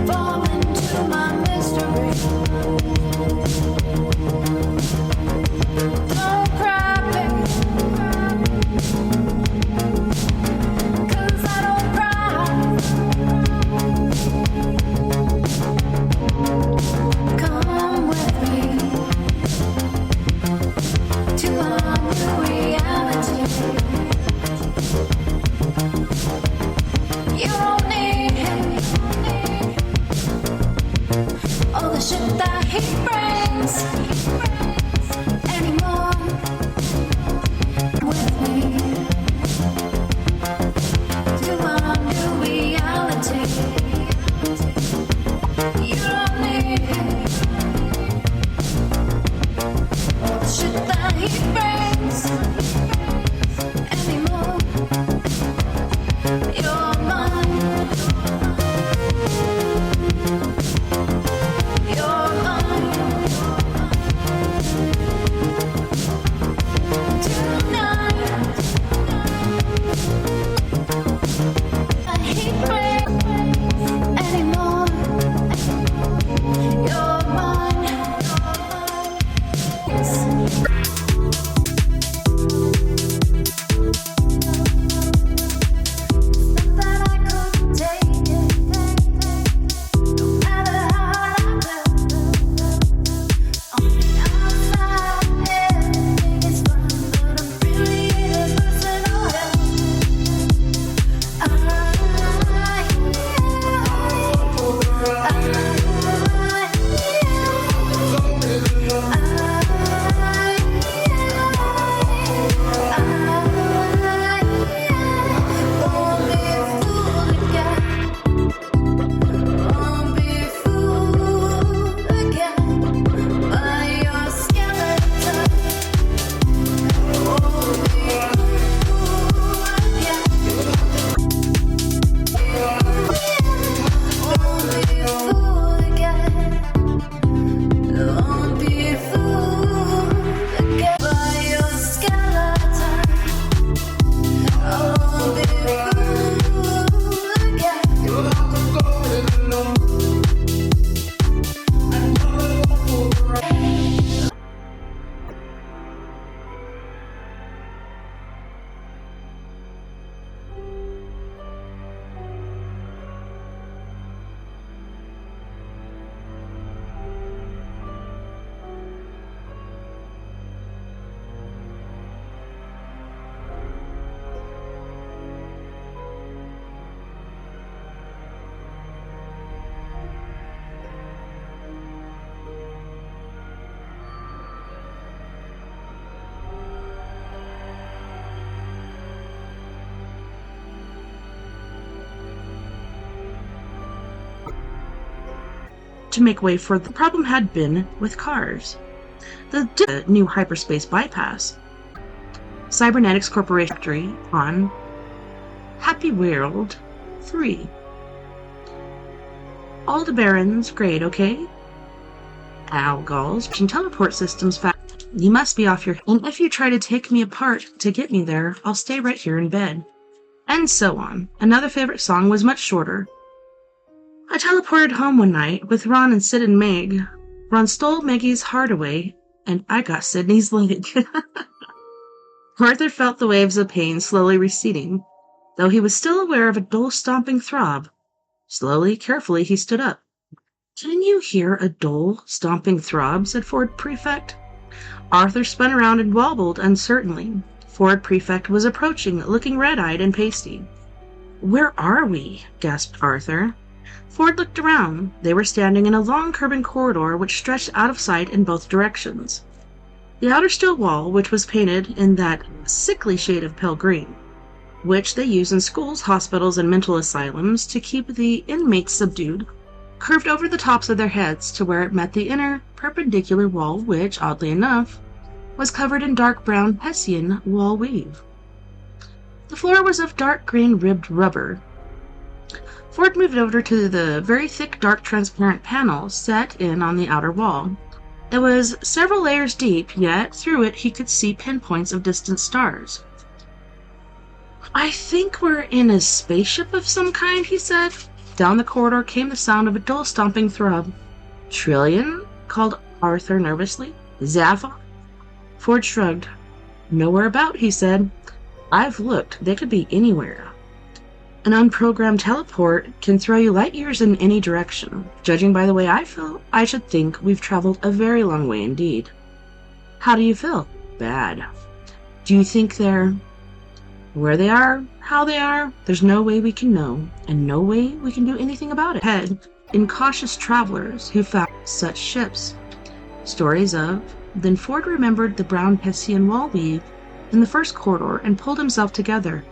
Fall into my mystery. Don't cry, baby, 'cause I don't cry. Come with me to our new reality. You don't need him. All the shit that he brings anymore. With me to our new reality. You don't need him. All the shit that he brings anymore. You're mine. You're mine. Tonight, I hate breaks anymore. You're mine. Not that I couldn't take it, no matter how I felt. On the outside, everything is fine, but I'm really in personal hell. Won't be fooled again by your skeleton. Won't be fooled again. Won't be fooled again. Won't be fooled again by your skeleton. Won't be fooled again. To make way for the problem had been with cars. The new hyperspace bypass. Cybernetics Corporation factory on Happy World 3. Aldebaran's grade, okay? Algol's teleport systems fact. You must be off your... And if you try to take me apart to get me there, I'll stay right here in bed. And so on. Another favorite song was much shorter. I teleported home one night with Ron and Sid and Meg. Ron stole Maggie's heart away, and I got Sydney's leg. Arthur felt the waves of pain slowly receding, though he was still aware of a dull stomping throb. Slowly, carefully, he stood up. Can you hear a dull stomping throb? Said Ford Prefect. Arthur spun around and wobbled uncertainly. Ford Prefect was approaching, looking red-eyed and pasty. Where are we? Gasped Arthur. Ford looked around. They were standing in a long curving corridor which stretched out of sight in both directions. The outer steel wall, which was painted in that sickly shade of pale green, which they use in schools, hospitals, and mental asylums to keep the inmates subdued, curved over the tops of their heads to where it met the inner, perpendicular wall which, oddly enough, was covered in dark brown Hessian wall weave. The floor was of dark green ribbed rubber. Ford moved over to the very thick, dark, transparent panel set in on the outer wall. It was several layers deep, yet through it he could see pinpoints of distant stars. I think we're in a spaceship of some kind, he said. Down the corridor came the sound of a dull stomping throb. Trillion? Called Arthur nervously. Zaffa? Ford shrugged. Nowhere about, he said. I've looked. They could be anywhere. An unprogrammed teleport can throw you light years in any direction. Judging by the way I feel, I should think we've traveled a very long way indeed. How do you feel? Bad. Do you think they're... Where they are, how they are, there's no way we can know, and no way we can do anything about it. Head, incautious travelers who found such ships. Stories of... Then Ford remembered the brown Hessian wall weave in the first corridor and pulled himself together.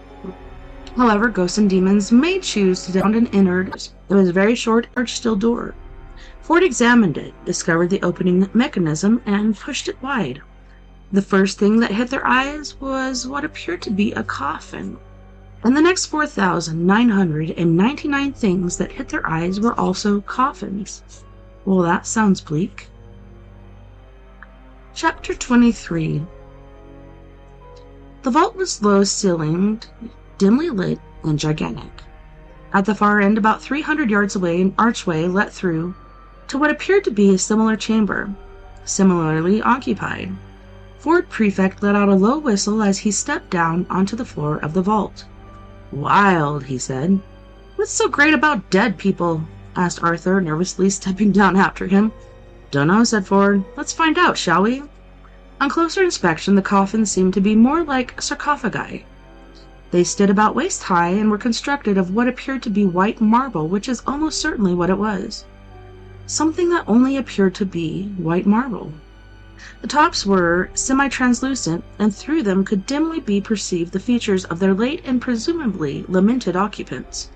However, ghosts and demons may choose to down an innard. It was a very short, arched-steel door. Ford examined it, discovered the opening mechanism, and pushed it wide. The first thing that hit their eyes was what appeared to be a coffin. And the next 4,999 things that hit their eyes were also coffins. Well, that sounds bleak. Chapter 23. The vault was low-ceilinged, dimly lit, and gigantic. At the far end, about 300 yards away, an archway led through to what appeared to be a similar chamber, similarly occupied. Ford Prefect let out a low whistle as he stepped down onto the floor of the vault. Wild, he said. What's so great about dead people? Asked Arthur, nervously stepping down after him. Dunno, said Ford. Let's find out, shall we? On closer inspection, the coffins seemed to be more like sarcophagi. They stood about waist high and were constructed of what appeared to be white marble, which is almost certainly what it was. Something that only appeared to be white marble. The tops were semi-translucent, and through them could dimly be perceived the features of their late and presumably lamented occupants.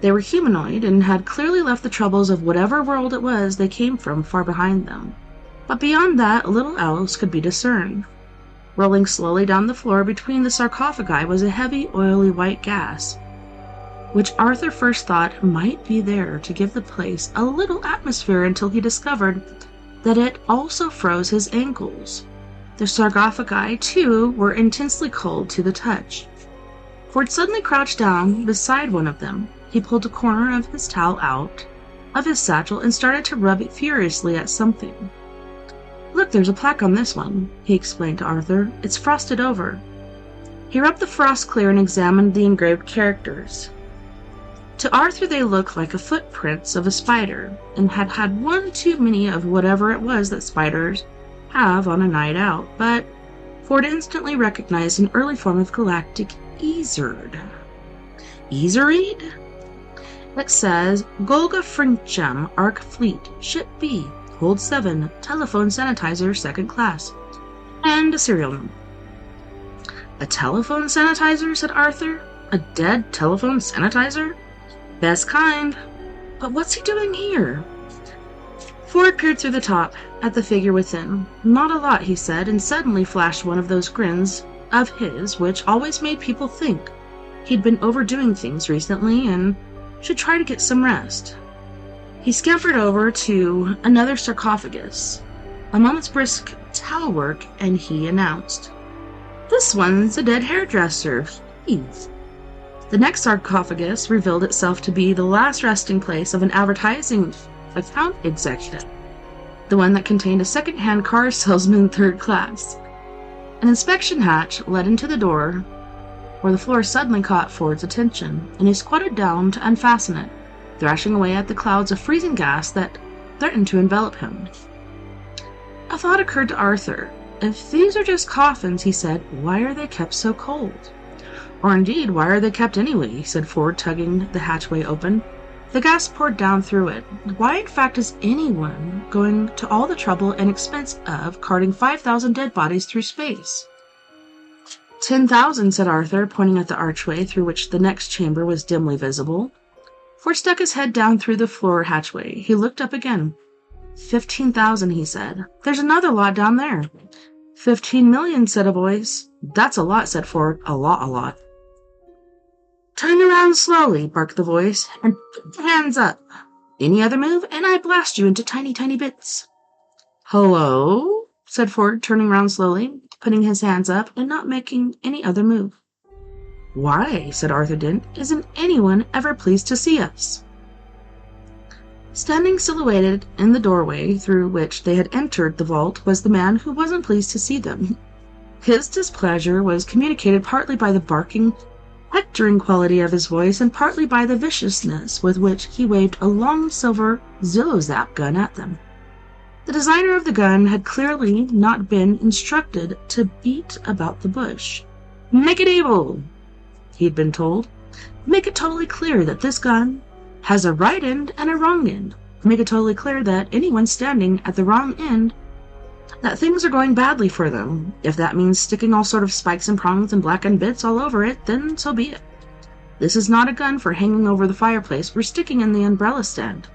They were humanoid and had clearly left the troubles of whatever world it was they came from far behind them. But beyond that, little else could be discerned. Rolling slowly down the floor between the sarcophagi was a heavy, oily white gas, which Arthur first thought might be there to give the place a little atmosphere until he discovered that it also froze his ankles. The sarcophagi, too, were intensely cold to the touch. Ford suddenly crouched down beside one of them. He pulled a corner of his towel out of his satchel and started to rub it furiously at something. Look, there's a plaque on this one, he explained to Arthur. It's frosted over. He rubbed the frost clear and examined the engraved characters. To Arthur they looked like the footprints of a spider, and had had one too many of whatever it was that spiders have on a night out, but Ford instantly recognized an early form of galactic Ezerd. Ezerd? It says, Golga Frincham, Arc Fleet, Ship B, Hold 7, Telephone Sanitizer, 2nd Class, and a serial number. A telephone sanitizer, said Arthur. A dead telephone sanitizer? Best kind. But what's he doing here? Ford peered through the top at the figure within. Not a lot, he said, and suddenly flashed one of those grins of his which always made people think he'd been overdoing things recently and should try to get some rest. He scampered over to another sarcophagus. A moment's brisk towel work, and he announced, This one's a dead hairdresser. Please. The next sarcophagus revealed itself to be the last resting place of an advertising account executive, the one that contained a second-hand car salesman 3rd class. An inspection hatch led into the door, where the floor suddenly caught Ford's attention, and he squatted down to unfasten it, thrashing away at the clouds of freezing gas that threatened to envelop him. A thought occurred to Arthur. If these are just coffins, he said, why are they kept so cold? Or indeed, why are they kept anyway? Said Ford, tugging the hatchway open. The gas poured down through it. Why, in fact, is anyone going to all the trouble and expense of carting 5,000 dead bodies through space? 10,000, said Arthur, pointing at the archway through which the next chamber was dimly visible. Ford stuck his head down through the floor hatchway. He looked up again. 15,000, he said. There's another lot down there. 15 million, said a voice. That's a lot, said Ford. A lot. Turn around slowly, barked the voice, and put your hands up. Any other move, and I blast you into tiny, tiny bits. Hello? Said Ford, turning round slowly, putting his hands up and not making any other move. "Why," said Arthur Dent, "isn't anyone ever pleased to see us?" Standing silhouetted in the doorway through which they had entered the vault was the man who wasn't pleased to see them. His displeasure was communicated partly by the barking, hectoring quality of his voice and partly by the viciousness with which he waved a long silver Zillo-Zap gun at them. The designer of the gun had clearly not been instructed to beat about the bush. "Make it able," he'd been told. "Make it totally clear that this gun has a right end and a wrong end. Make it totally clear that anyone standing at the wrong end, that things are going badly for them. If that means sticking all sort of spikes and prongs and blackened bits all over it, then so be it. This is not a gun for hanging over the fireplace or sticking in the umbrella stand.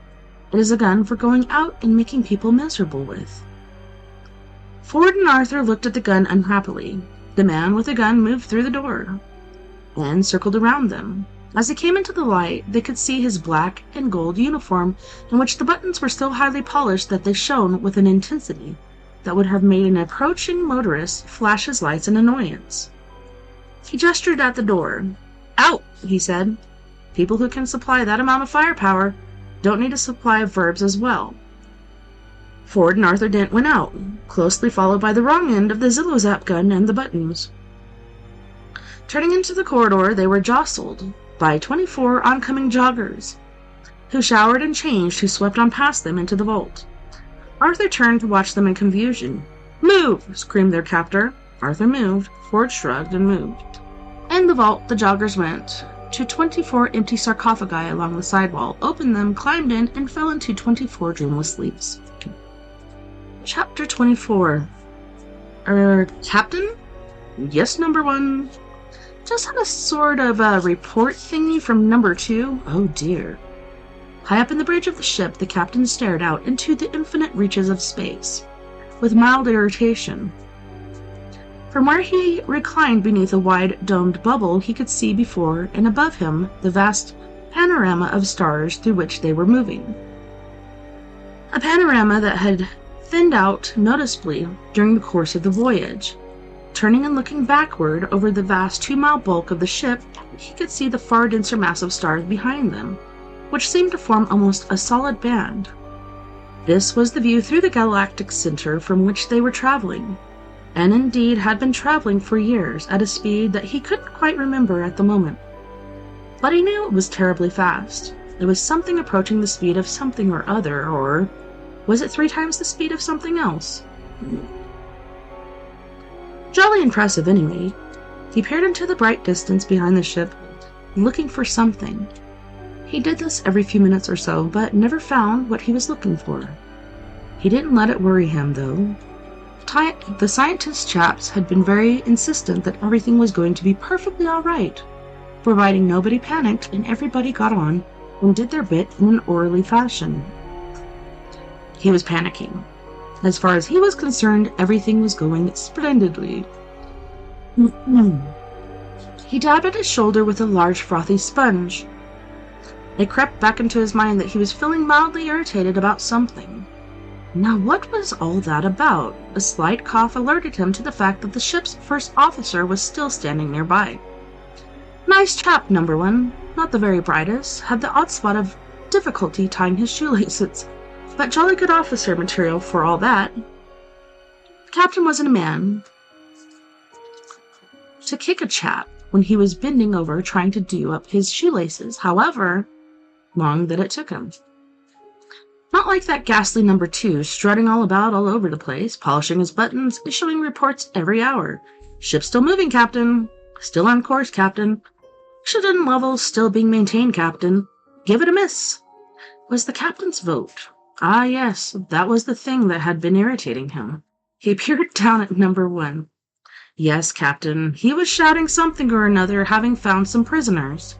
It is a gun for going out and making people miserable with." Ford and Arthur looked at the gun unhappily. The man with the gun moved through the door and circled around them. As he came into the light, they could see his black and gold uniform, in which the buttons were so highly polished that they shone with an intensity that would have made an approaching motorist flash his lights in annoyance. He gestured at the door. "Out," he said. "People who can supply that amount of firepower don't need a supply of verbs as well." Ford and Arthur Dent went out, closely followed by the wrong end of the Zillo-Zap gun and the buttons. Turning into the corridor, they were jostled by 24 oncoming joggers, who showered and changed, who swept on past them into the vault. Arthur turned to watch them in confusion. "Move!" screamed their captor. Arthur moved. Ford shrugged and moved. In the vault, the joggers went to 24 empty sarcophagi along the sidewall, opened them, climbed in, and fell into 24 dreamless sleeps. Chapter 24. Captain? Yes, number 1. Just had a sort of a report thingy from number 2. Oh dear. High up in the bridge of the ship, the captain stared out into the infinite reaches of space, with mild irritation. From where he reclined beneath a wide domed bubble, he could see before and above him the vast panorama of stars through which they were moving. A panorama that had thinned out noticeably during the course of the voyage. Turning and looking backward over the vast 2-mile bulk of the ship, he could see the far denser mass of stars behind them, which seemed to form almost a solid band. This was the view through the galactic center from which they were traveling, and indeed had been traveling for years at a speed that he couldn't quite remember at the moment. But he knew it was terribly fast. It was something approaching the speed of something or other, or was it 3 times the speed of something else? Jolly impressive, anyway. He peered into the bright distance behind the ship, looking for something. He did this every few minutes or so, but never found what he was looking for. He didn't let it worry him, though. The scientist chaps had been very insistent that everything was going to be perfectly all right, providing nobody panicked and everybody got on and did their bit in an orderly fashion. He was panicking. As far as he was concerned, everything was going splendidly. He dabbed at his shoulder with a large frothy sponge. It crept back into his mind that he was feeling mildly irritated about something. Now what was all that about? A slight cough alerted him to the fact that the ship's first officer was still standing nearby. Nice chap, number 1. Not the very brightest. Had the odd spot of difficulty tying his shoelaces, but jolly good officer material for all that. The captain wasn't a man to kick a chap when he was bending over trying to do up his shoelaces, however long that it took him. Not like that ghastly number 2, strutting all about all over the place, polishing his buttons, issuing reports every hour. Ship still moving, Captain. Still on course, Captain. Oxygen levels still being maintained, Captain. Give it a miss, was the captain's vote. Ah, yes, that was the thing that had been irritating him. He peered down at number 1. Yes, Captain, he was shouting something or another, having found some prisoners.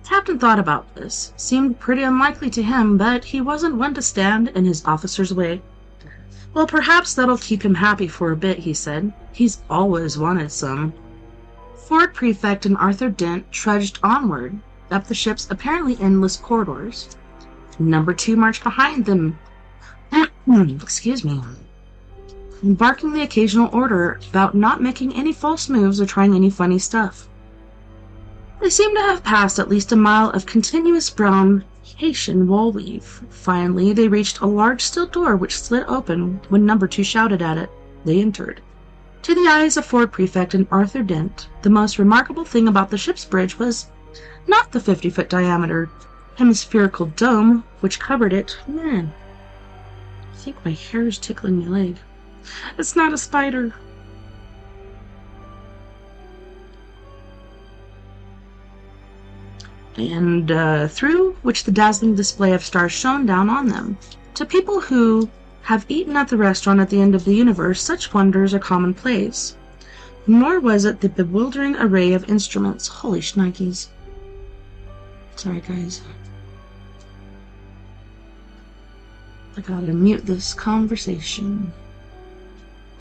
The captain thought about this. Seemed pretty unlikely to him, but he wasn't one to stand in his officer's way. Well, perhaps that'll keep him happy for a bit, he said. He's always wanted some. Ford Prefect and Arthur Dent trudged onward, up the ship's apparently endless corridors. Number 2 marched behind them. Excuse me. Barking the occasional order about not making any false moves or trying any funny stuff. They seemed to have passed at least a mile of continuous brown Haitian wall weave. Finally, they reached a large steel door which slid open when Number 2 shouted at it. They entered. To the eyes of Ford Prefect and Arthur Dent, the most remarkable thing about the ship's bridge was not the 50-foot diameter hemispherical dome which covered it. Man, I think my hair is tickling my leg. It's not a spider. And through which the dazzling display of stars shone down on them. To people who have eaten at the restaurant at the end of the universe, such wonders are commonplace. Nor was it the bewildering array of instruments. Holy shnikes. Sorry, guys. I gotta mute this conversation.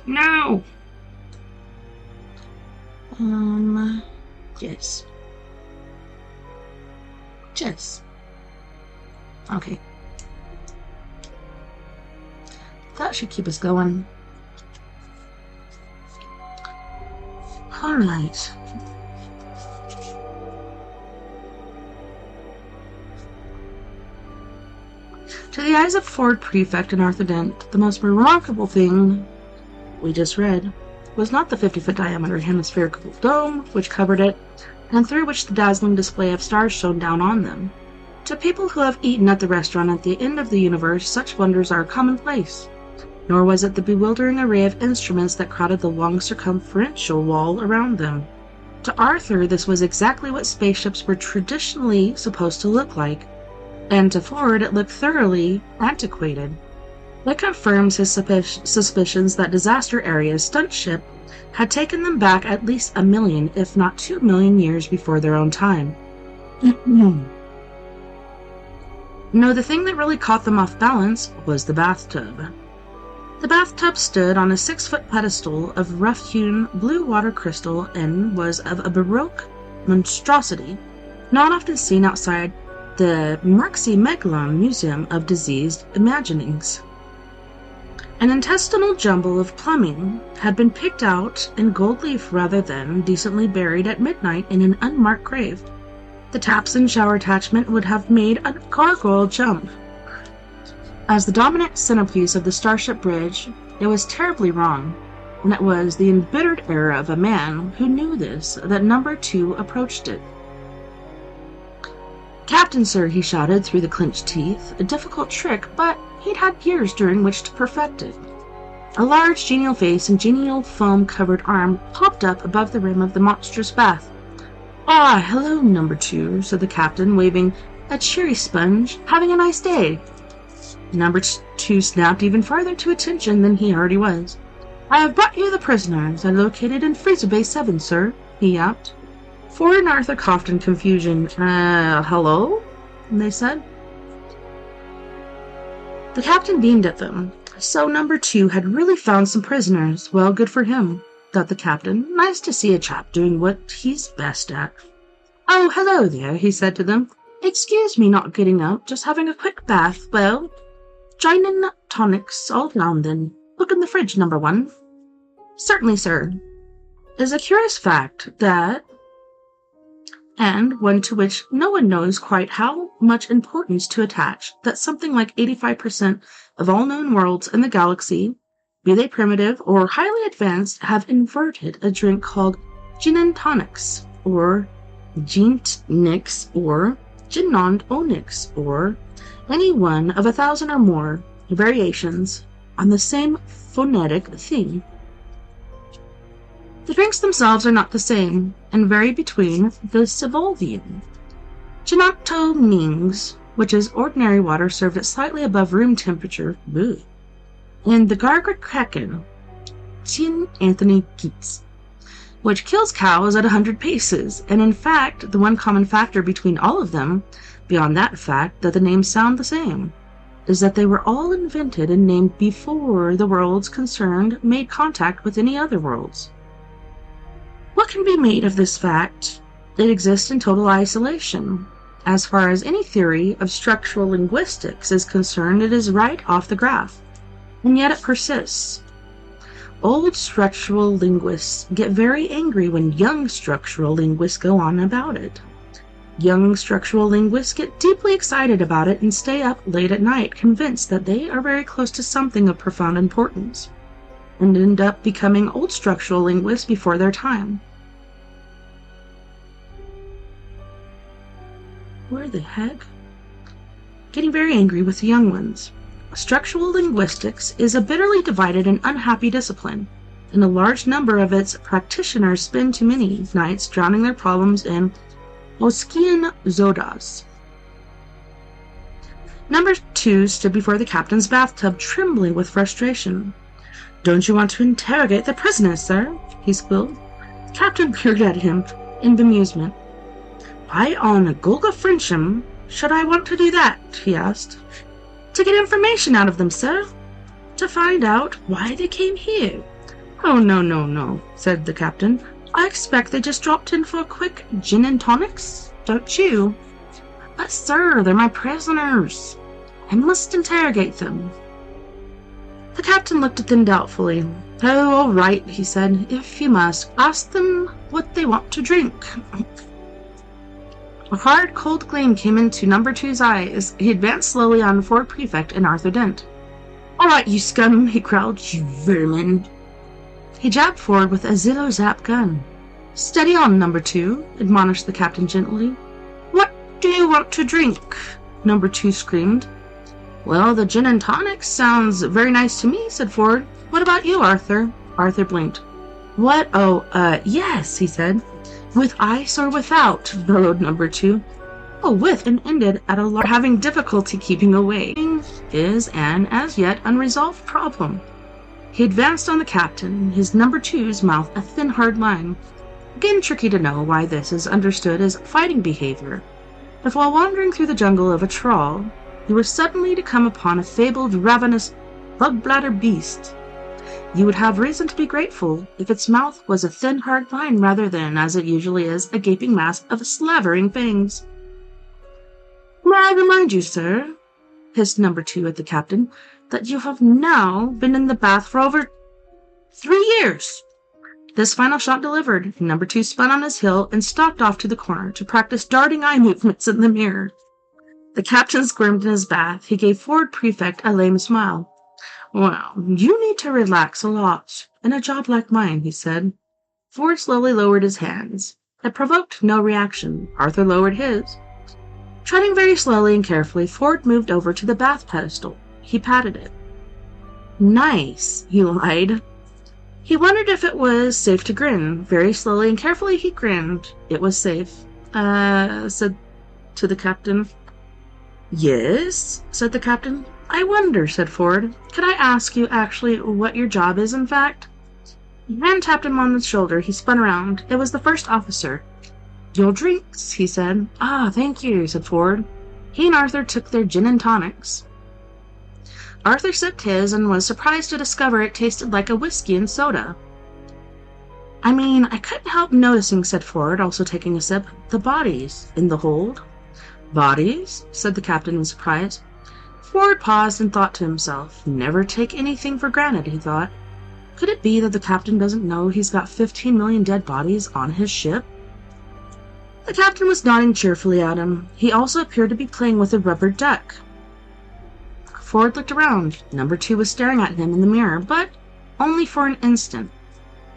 No! Yes. Yes. Okay. That should keep us going. Alright. To the eyes of Ford Prefect and Arthur Dent, the most remarkable thing we just read was not the 50-foot diameter hemispherical dome which covered it, and through which the dazzling display of stars shone down on them. To people who have eaten at the restaurant at the end of the universe, such wonders are commonplace. Nor was it the bewildering array of instruments that crowded the long circumferential wall around them. To Arthur, this was exactly what spaceships were traditionally supposed to look like, and to Ford it looked thoroughly antiquated. That confirms his suspicions that Disaster Area's stunt ship had taken them back at least 1 million, if not 2 million years before their own time. No, the thing that really caught them off balance was the bathtub. The bathtub stood on a 6-foot pedestal of rough-hewn blue water crystal and was of a Baroque monstrosity, not often seen outside the Marxi-Megalon Museum of Diseased Imaginings. An intestinal jumble of plumbing had been picked out in gold leaf rather than decently buried at midnight in an unmarked grave. The taps and shower attachment would have made a gargoyle jump. As the dominant centerpiece of the Starship Bridge, it was terribly wrong, and it was the embittered error of a man who knew this that Number 2 approached it. "Captain, sir," he shouted through the clenched teeth, a difficult trick, but he'd had years during which to perfect it. A large, genial face and genial foam-covered arm popped up above the rim of the monstrous bath. "Ah, hello, Number 2, said the captain, waving a cheery sponge. "Having a nice day?" Number 2 snapped even farther to attention than he already was. "I have brought you the prisoners. I located in Freezer Bay 7, sir," he yapped. Ford and Arthur coughed in confusion. Hello?" they said. The captain beamed at them. So Number 2 had really found some prisoners. Well, good for him, thought the captain. Nice to see a chap doing what he's best at. "Oh, hello there," he said to them. "Excuse me not getting up, just having a quick bath. Well, joinin' tonics all round then. Look in the fridge, Number 1. "Certainly, sir." It is a curious fact that, and one to which no one knows quite how much importance to attach, that something like 85% of all known worlds in the galaxy, be they primitive or highly advanced, have invented a drink called gin and tonics, or gint nix, or ginnond onyx, or any one of 1,000 or more variations on the same phonetic thing. The drinks themselves are not the same, and vary between the Sivolvian Ginocto Nings, which is ordinary water served at slightly above room temperature, and the Gargrakraken Tin Anthony Keats, which kills cows at 100 paces, and in fact, the one common factor between all of them, beyond that fact that the names sound the same, is that they were all invented and named before the worlds concerned made contact with any other worlds. What can be made of this fact? It exists in total isolation. As far as any theory of structural linguistics is concerned, it is right off the graph, and yet it persists. Old structural linguists get very angry when young structural linguists go on about it. Young structural linguists get deeply excited about it and stay up late at night, convinced that they are very close to something of profound importance, and end up becoming old structural linguists before their time. Where the heck? Getting very angry with the young ones. Structural linguistics is a bitterly divided and unhappy discipline, and a large number of its practitioners spend too many nights drowning their problems in Oskian Zodas. Number 2 stood before the captain's bathtub, trembling with frustration. "Don't you want to interrogate the prisoners, sir?" he squealed. The captain peered at him in bemusement. "Why on Golga Frencham should I want to do that?" he asked. "To get information out of them, sir. To find out why they came here." "Oh, no, said the captain. "I expect they just dropped in for a quick gin and tonics, don't you?" "But, sir, they're my prisoners. I must interrogate them." The captain looked at them doubtfully. "Oh, all right," he said. "If you must, ask them what they want to drink." A hard, cold gleam came into number 2's eyes. He advanced slowly on Ford Prefect and Arthur Dent. "All right, you scum," he growled. "You vermin." He jabbed Ford with a Zillo-Zap gun. "Steady on, number 2, admonished the captain gently. "What do you want to drink?" number 2 screamed. "Well, the gin and tonic sounds very nice to me," said Ford. "What about you, Arthur?" Arthur blinked. "What? Oh, yes," he said. "With ice or without?" bellowed number 2. "Oh, with," and ended at a having difficulty keeping away. Is an as yet unresolved problem. He advanced on the captain, his number 2's mouth a thin, hard line. Again, tricky to know why this is understood as fighting behavior. If while wandering through the jungle of a trawl, you were suddenly to come upon a fabled, ravenous, bug-bladder beast, you would have reason to be grateful if its mouth was a thin, hard line rather than, as it usually is, a gaping mass of slavering fangs. "May I remind you, sir," hissed number 2 at the captain, "that you have now been in the bath for over 3 years. This final shot delivered, number 2 spun on his heel and stalked off to the corner to practice darting eye movements in the mirror. The captain squirmed in his bath. He gave Ford Prefect a lame smile. "Well, you need to relax a lot in a job like mine," he said. Ford slowly lowered his hands. It provoked no reaction. Arthur lowered his. Treading very slowly and carefully, Ford moved over to the bath pedestal. He patted it. "Nice," he lied. He wondered if it was safe to grin. Very slowly and carefully he grinned. It was safe. Said to the captain. "Yes," said the captain. "I wonder," said Ford. "Could I ask you actually what your job is, in fact?" The hand tapped him on the shoulder. He spun around. It was the first officer. "Your drinks," he said. "Ah, thank you," said Ford. He and Arthur took their gin and tonics. Arthur sipped his and was surprised to discover it tasted like a whiskey and soda. "I mean, I couldn't help noticing," said Ford, also taking a sip, "the bodies in the hold." "Bodies?" said the captain in surprise. Ford paused and thought to himself. Never take anything for granted, he thought. Could it be that the captain doesn't know he's got 15 million dead bodies on his ship? The captain was nodding cheerfully at him. He also appeared to be playing with a rubber duck. Ford looked around. Number 2 was staring at him in the mirror, but only for an instant.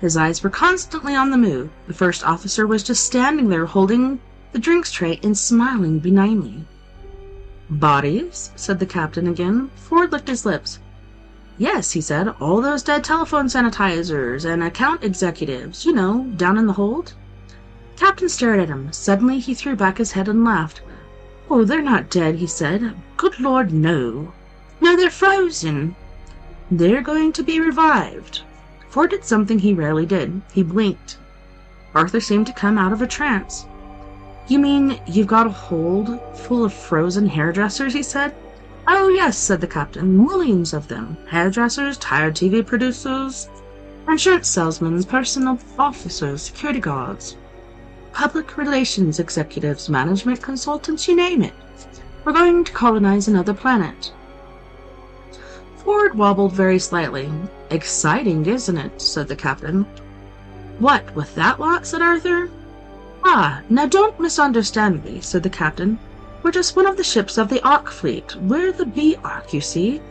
His eyes were constantly on the move. The first officer was just standing there holding the drinks tray and smiling benignly. "Bodies?" said the captain again. Ford licked his lips. "Yes," he said, "all those dead telephone sanitizers and account executives, you know, down in the hold." The captain stared at him. Suddenly he threw back his head and laughed. "Oh, they're not dead," he said. "Good Lord, no. No, they're frozen. They're going to be revived." Ford did something he rarely did. He blinked. Arthur seemed to come out of a trance. "You mean you've got a hold full of frozen hairdressers?" he said. "Oh, yes," said the captain. "Millions of them. Hairdressers, tired TV producers, insurance salesmen, personal officers, security guards, public relations executives, management consultants, you name it. We're going to colonize another planet." Ford wobbled very slightly. "Exciting, isn't it?" said the captain. "What, with that lot?" said Arthur. Ah, now don't misunderstand me, said the captain. We're just one of the ships of the Ark fleet. We're the B Ark, you see.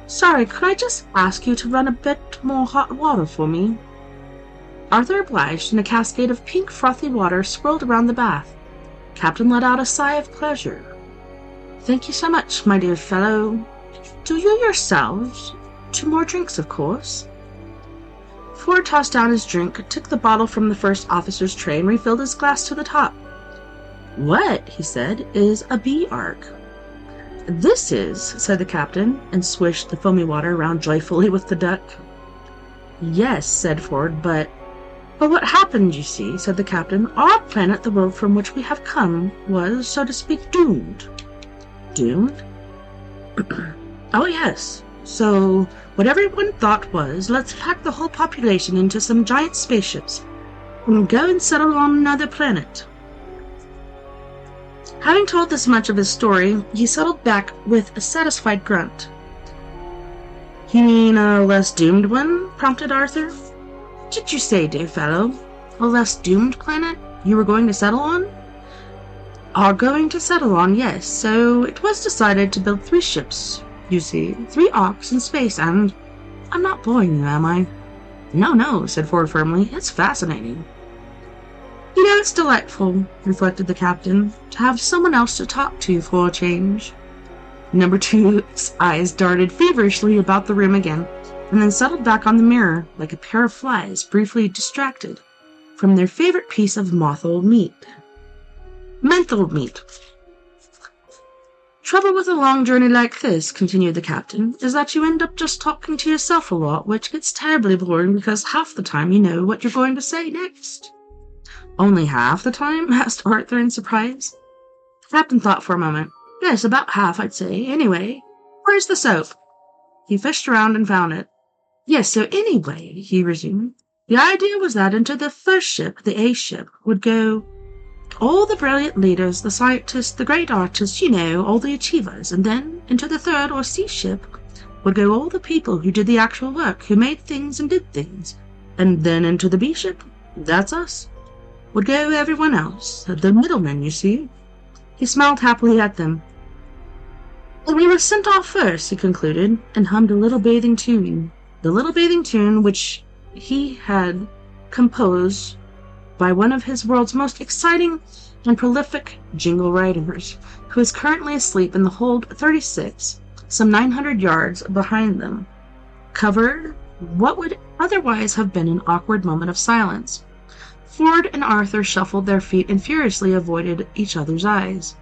Sorry, could I just ask you to run a bit more hot water for me? Arthur obliged, and a cascade of pink frothy water swirled around the bath. Captain let out a sigh of pleasure. Thank you so much, my dear fellow. Do you yourselves? 2 more drinks, of course. Ford tossed down his drink, took the bottle from the first officer's tray, and refilled his glass to the top. What, he said, is a B Ark? This is, said the captain, and swished the foamy water around joyfully with the duck. Yes, said Ford, but what happened, you see, said the captain. Our planet, the world from which we have come, was, so to speak, doomed. Doomed? Oh, yes. So, what everyone thought was, let's pack the whole population into some giant spaceships and go and settle on another planet. Having told this much of his story, he settled back with a satisfied grunt. You mean a less doomed one? Prompted Arthur. What did you say, dear fellow? A less doomed planet you were going to settle on? Are going to settle on, yes. So it was decided to build 3 ships, you see, 3 Arks in space, and I'm not boring you, am I? No, said Ford firmly. It's fascinating. You know, it's delightful, reflected the captain, to have someone else to talk to for a change. Number 2's eyes darted feverishly about the room again, and then settled back on the mirror like a pair of flies briefly distracted from their favorite piece of menthol meat. Trouble with a long journey like this, continued the captain, is that you end up just talking to yourself a lot, which gets terribly boring because half the time you know what you're going to say next. Only half the time? Asked Arthur in surprise. The captain thought for a moment. Yes, about half, I'd say. Anyway, where's the soap? He fished around and found it. Yes, so anyway, he resumed, the idea was that into the first ship, the A ship, would go all the brilliant leaders, the scientists, the great artists, you know, all the achievers, and then into the third or C ship would go all the people who did the actual work, who made things and did things, and then into the B ship, that's us, would go everyone else, the middlemen, you see. He smiled happily at them. And we were sent off first, he concluded, and hummed a little bathing tune. The little bathing tune which he had composed by one of his world's most exciting and prolific jingle writers, who is currently asleep in the hold 36, some 900 yards behind them, covered what would otherwise have been an awkward moment of silence. Ford and Arthur shuffled their feet and furiously avoided each other's eyes.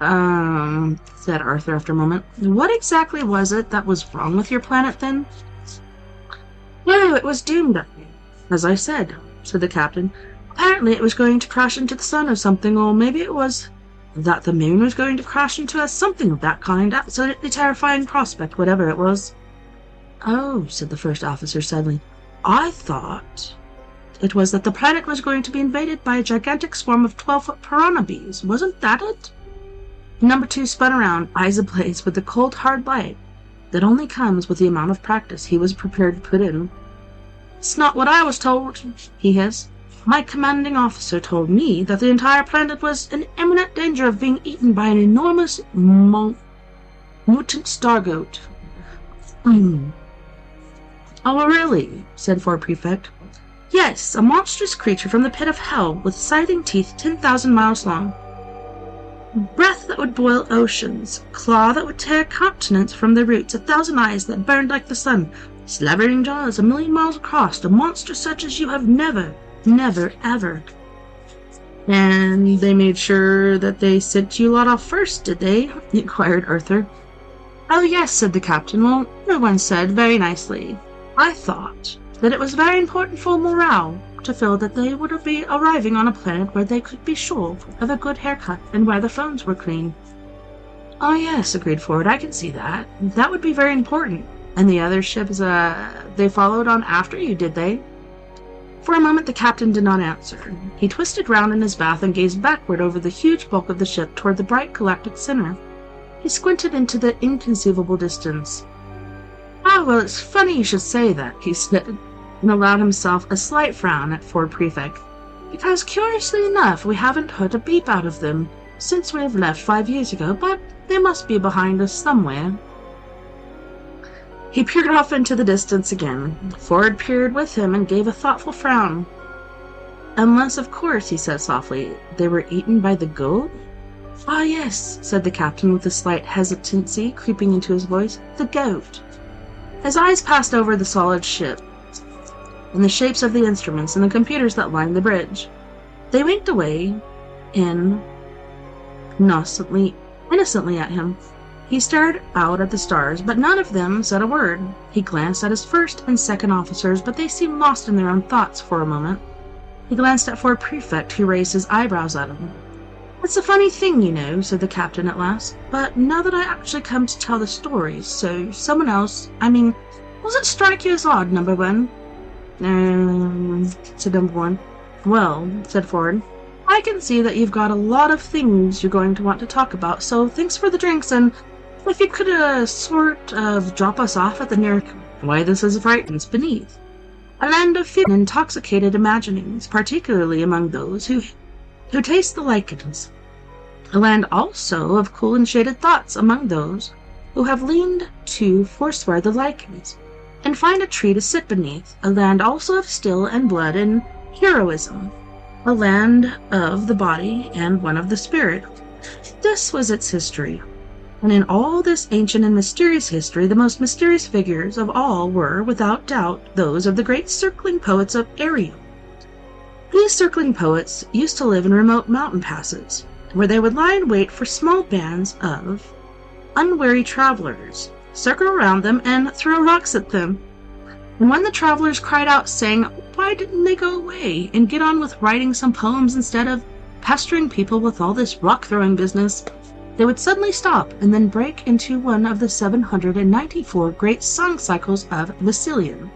Said Arthur after a moment. What exactly was it that was wrong with your planet, then? No, it was doomed, as I said, said the captain. Apparently it was going to crash into the sun or something, or maybe it was that the moon was going to crash into us, something of that kind. Absolutely terrifying prospect, whatever it was. Oh, said the first officer suddenly. I thought it was that the planet was going to be invaded by a gigantic swarm of 12-foot piranha bees. Wasn't that it? Number 2 spun around, eyes ablaze with the cold, hard light that only comes with the amount of practice he was prepared to put in. It's not what I was told, he hissed. My commanding officer told me that the entire planet was in imminent danger of being eaten by an enormous mutant stargoat. Oh, really? Said Ford Prefect. Yes, a monstrous creature from the pit of hell with scything teeth 10,000 miles long. Breath that would boil oceans, claw that would tear continents from their roots, 1,000 eyes that burned like the sun, slavering jaws 1,000,000 miles across, a monster such as you have never, ever. And they made sure that they sent you lot off first, did they? Inquired Arthur. Oh, yes, said the captain. Well, everyone said very nicely. I thought that it was very important for morale to feel that they would be arriving on a planet where they could be sure of a good haircut and where the phones were clean. Oh, yes, agreed Ford. I can see that. That would be very important. And the other ships, they followed on after you, did they? For a moment the captain did not answer. He twisted round in his bath and gazed backward over the huge bulk of the ship toward the bright galactic center. He squinted into the inconceivable distance. Ah, well, it's funny you should say that, he said, and allowed himself a slight frown at Ford Prefect. because curiously enough, we haven't heard a beep out of them since we have left 5 years ago, but they must be behind us somewhere." He peered off into the distance again. Ford peered with him and gave a thoughtful frown. "Unless, of course," he said softly, "they were eaten by the goat?" "Ah, yes," said the captain with a slight hesitancy creeping into his voice. "The goat." His eyes passed over the solid ship and the shapes of the instruments and the computers that lined the bridge. They winked away innocently at him. He stared out at the stars, but none of them said a word. He glanced at his first and second officers, but they seemed lost in their own thoughts for a moment. He glanced at Ford Prefect, who raised his eyebrows at him. "It's a funny thing, you know," said the captain at last. "But now that I actually come to tell the stories, so someone else, does it strike you as odd, number one?" Said number one. "Well," said Ford, "I can see that you've got a lot of things you're going to want to talk about, so thanks for the drinks, and if you could sort of drop us off at the near... Why, this is right beneath. A land of few intoxicated imaginings, particularly among those who taste the lichens. A land also of cool and shaded thoughts among those who have leaned to forswear the lichens, and find a tree to sit beneath. A land also of steel and blood and heroism. A land of the body and one of the spirit." This was its history. And in all this ancient and mysterious history, the most mysterious figures of all were, without doubt, those of the great circling poets of Ariel. These circling poets used to live in remote mountain passes, where they would lie in wait for small bands of unwary travelers, circle around them, and throw rocks at them. And when the travelers cried out, saying, "Why didn't they go away and get on with writing some poems instead of pestering people with all this rock-throwing business?" they would suddenly stop and then break into one of the 794 great song cycles of Vasilian.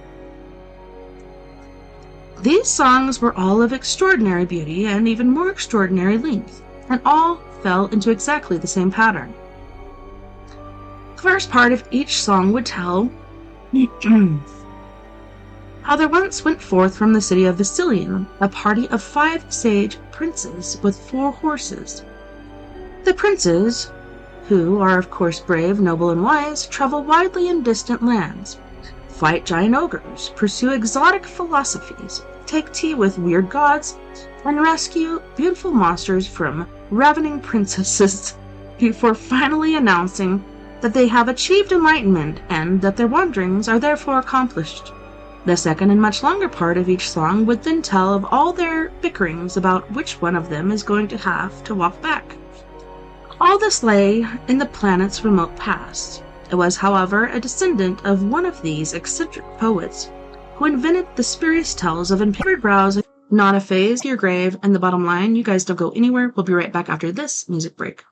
These songs were all of extraordinary beauty and even more extraordinary length, and all fell into exactly the same pattern. The first part of each song would tell how there once went forth from the city of Vasilian a party of 5 sage princes with 4 horses. The princes, who are of course brave, noble, and wise, travel widely in distant lands, fight giant ogres, pursue exotic philosophies, take tea with weird gods, and rescue beautiful monsters from ravening princesses before finally announcing that they have achieved enlightenment and that their wanderings are therefore accomplished. The second and much longer part of each song would then tell of all their bickerings about which one of them is going to have to walk back. All this lay in the planet's remote past. It was, however, a descendant of one of these eccentric poets who invented the spurious tales of impaired brows, not a phase to your grave, and the bottom line, you guys don't go anywhere. We'll be right back after this music break.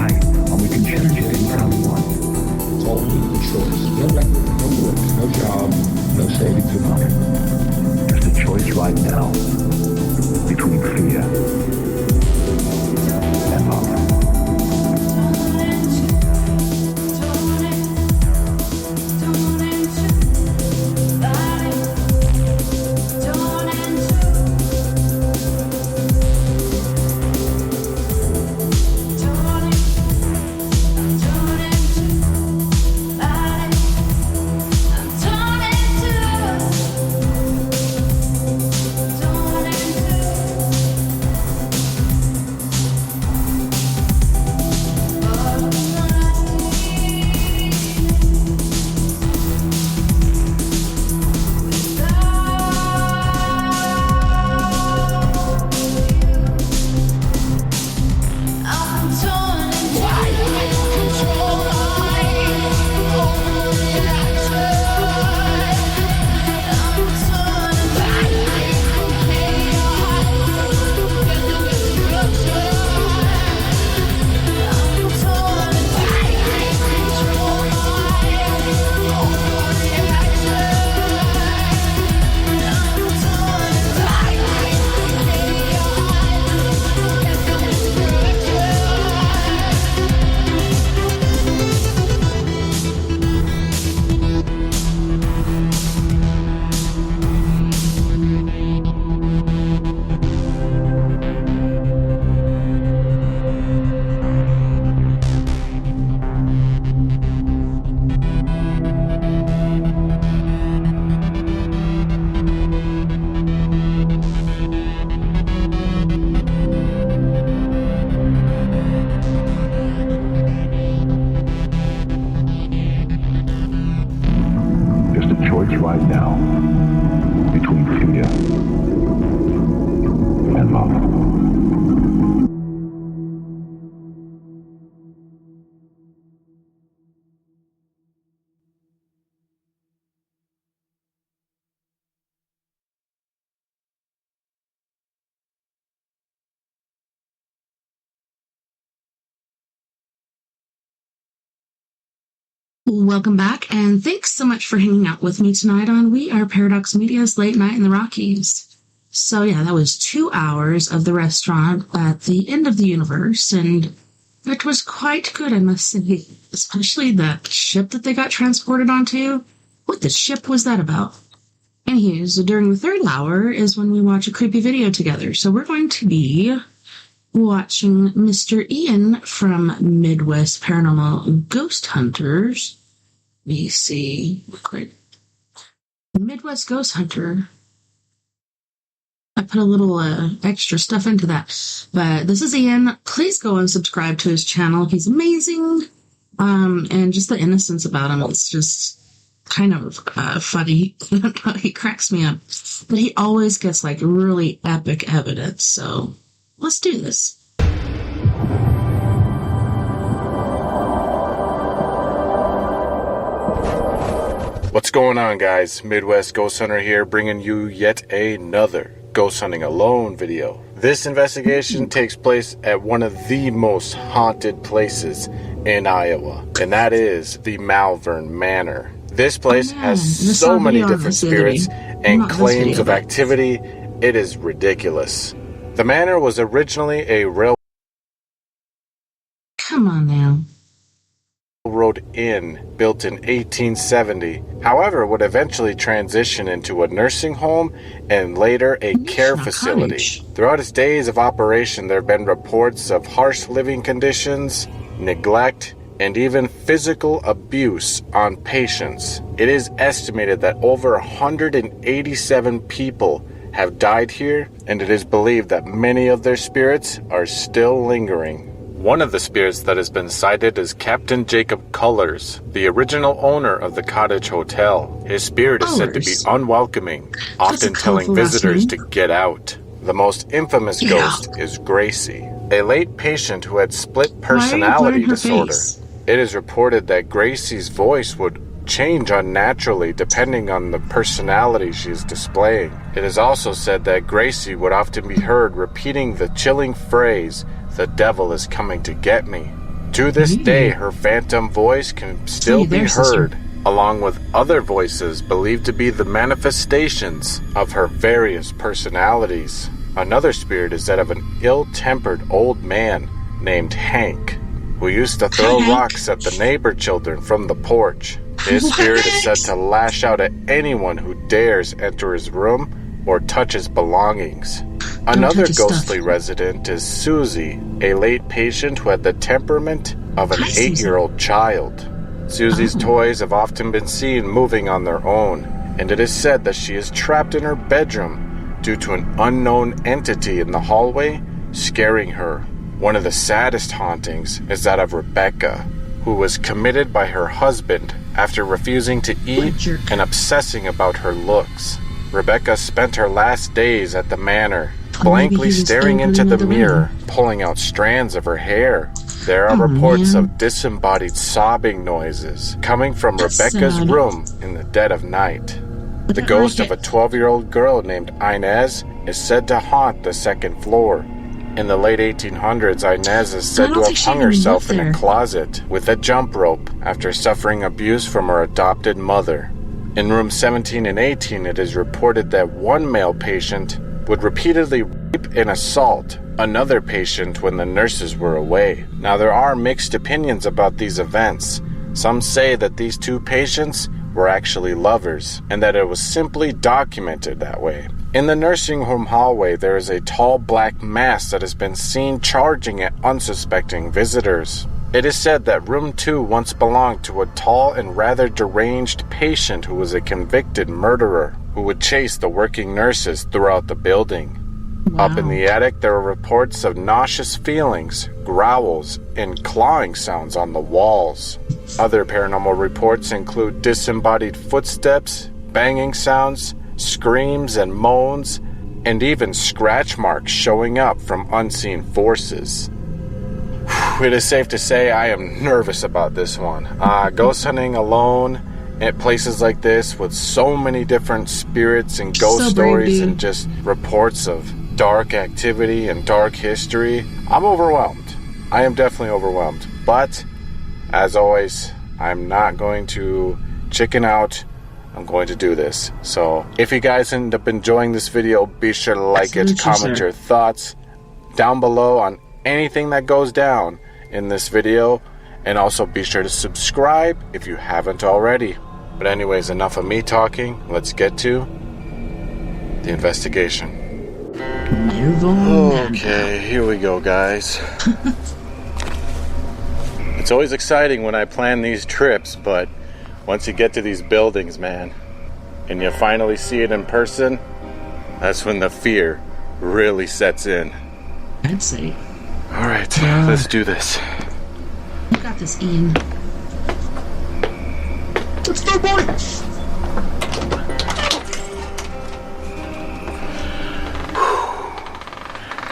life, and we can change it anytime we want. Totally the choice. No record, no work, no job, no savings or money. Just a choice right now between fear and love. Right now, between fear and love. Welcome back, and thanks so much for hanging out with me tonight on We Are Paradox Media's Late Night in the Rockies. So yeah, that was 2 hours of the restaurant at the end of the universe, and it was quite good, I must say, especially the ship that they got transported onto. What the ship was that about? Anyways, during the third hour is when we watch a creepy video together, so we're going to be watching Mr. Ian from Midwest Paranormal Ghost Hunters. Let me see. Midwest Ghost Hunter. I put a little extra stuff into that. But this is Ian. Please go and subscribe to his channel. He's amazing. And just the innocence about him, it's just kind of funny. He cracks me up. But he always gets like really epic evidence. So let's do this. What's going on, guys? Midwest Ghost Hunter here, bringing you yet another ghost hunting alone video. This investigation takes place at one of the most haunted places in Iowa, and that is the Malvern Manor. This place has so many different spirits and claims of activity, it is ridiculous. The manor was originally a railroad inn built in 1870. However, would eventually transition into a nursing home and later a care facility. Throughout its days of operation, there have been reports of harsh living conditions, neglect, and even physical abuse on patients. It is estimated that over 187 people have died here, and it is believed that many of their spirits are still lingering. One of the spirits that has been cited is Captain Jacob Cullers, the original owner of the Cottage Hotel. His spirit is said to be unwelcoming, often telling visitors to get out. The most infamous ghost is Gracie, a late patient who had split personality disorder. It is reported that Gracie's voice would change unnaturally depending on the personality she is displaying. It is also said that Gracie would often be heard repeating the chilling phrase, "The devil is coming to get me." To this day, her phantom voice can still be heard, along with other voices believed to be the manifestations of her various personalities. Another spirit is that of an ill-tempered old man named Hank, who used to throw rocks at the neighbor children from the porch. His spirit is said to lash out at anyone who dares enter his room or touch his belongings. Another ghostly resident is Susie, a late patient who had the temperament of an 8-year-old child. Susie's toys have often been seen moving on their own, and it is said that she is trapped in her bedroom due to an unknown entity in the hallway scaring her. One of the saddest hauntings is that of Rebecca, who was committed by her husband after refusing to eat and obsessing about her looks. Rebecca spent her last days at the manor, blankly staring into the mirror, pulling out strands of her hair. There are reports of disembodied sobbing noises coming from Rebecca's room in the dead of night. The ghost of a 12-year-old girl named Inez is said to haunt the second floor. In the late 1800s, Inez is said to have hung herself in a closet with a jump rope after suffering abuse from her adopted mother. In rooms 17 and 18, it is reported that one male patient would repeatedly rape and assault another patient when the nurses were away. Now, there are mixed opinions about these events. Some say that these two patients were actually lovers, and that it was simply documented that way. In the nursing home hallway, there is a tall black mass that has been seen charging at unsuspecting visitors. It is said that room 2 once belonged to a tall and rather deranged patient who was a convicted murderer who would chase the working nurses throughout the building. Wow. Up in the attic, there are reports of nauseous feelings, growls, and clawing sounds on the walls. Other paranormal reports include disembodied footsteps, banging sounds, screams and moans, and even scratch marks showing up from unseen forces. It is safe to say I am nervous about this one. Ghost hunting alone at places like this with so many different spirits and ghost stories and just reports of dark activity and dark history. I'm overwhelmed. I am definitely overwhelmed. But, as always, I'm not going to chicken out. I'm going to do this. So, if you guys end up enjoying this video, be sure to like it, comment your thoughts down below on anything that goes down in this video, and also be sure to subscribe if you haven't already. But anyways, enough of me talking. Let's get to the investigation. Okay, here we go, guys. It's always exciting when I plan these trips, but once you get to these buildings, man, and you finally see it in person, that's when the fear really sets in. I'd say. All right, let's do this. You got this, Ian. Let's go, boy!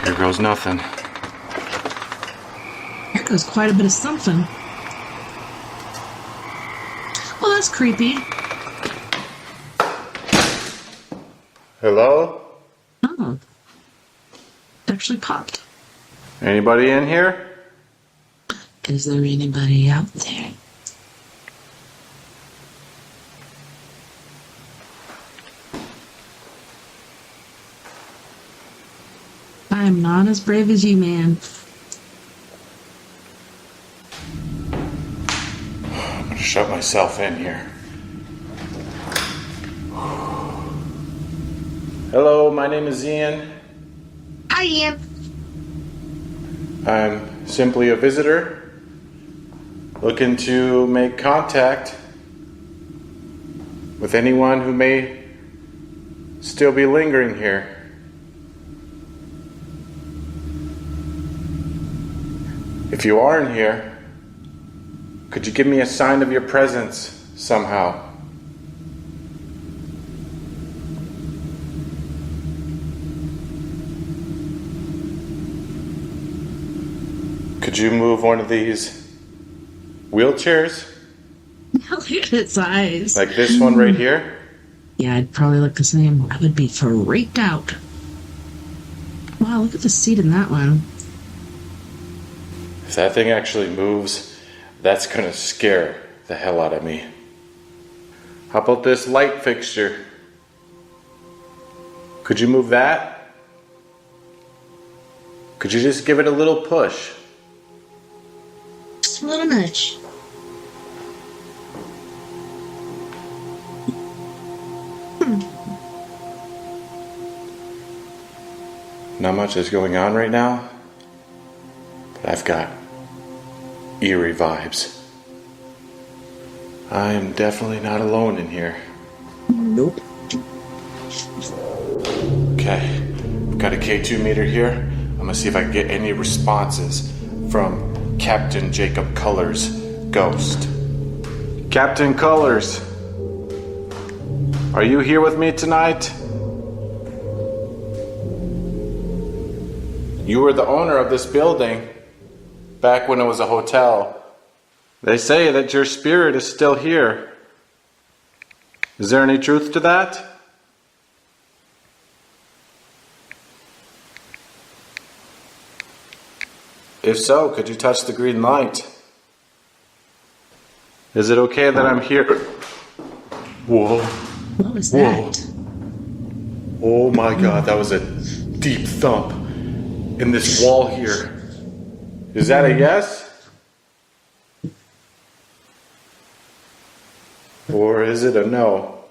Here goes nothing. Here goes quite a bit of something. Well, that's creepy. Hello? Oh. It actually popped. Anybody in here? Is there anybody out there? I'm not as brave as you, man. I'm gonna shut myself in here. Hello, my name is Ian. Hi, Ian. I'm simply a visitor looking to make contact with anyone who may still be lingering here. If you are in here, could you give me a sign of your presence somehow? Could you move one of these wheelchairs? Look at its eyes. Like this one right here? Yeah, I'd probably look the same. I would be freaked out. Wow, look at the seat in that one. If that thing actually moves, that's gonna scare the hell out of me. How about this light fixture? Could you move that? Could you just give it a little push? Just a little nudge. Not much is going on right now, but I've got eerie vibes. I am definitely not alone in here. Nope. Okay, I've got a K2 meter here. I'm gonna see if I can get any responses from Captain Jacob Colors' ghost. Captain Colors, are you here with me tonight? You were the owner of this building back when it was a hotel. They say that your spirit is still here. Is there any truth to that? If so, could you touch the green light? Is it okay that I'm here? Whoa. What was that? Oh my God, that was a deep thump in this wall here. Is that a yes? Or is it a no?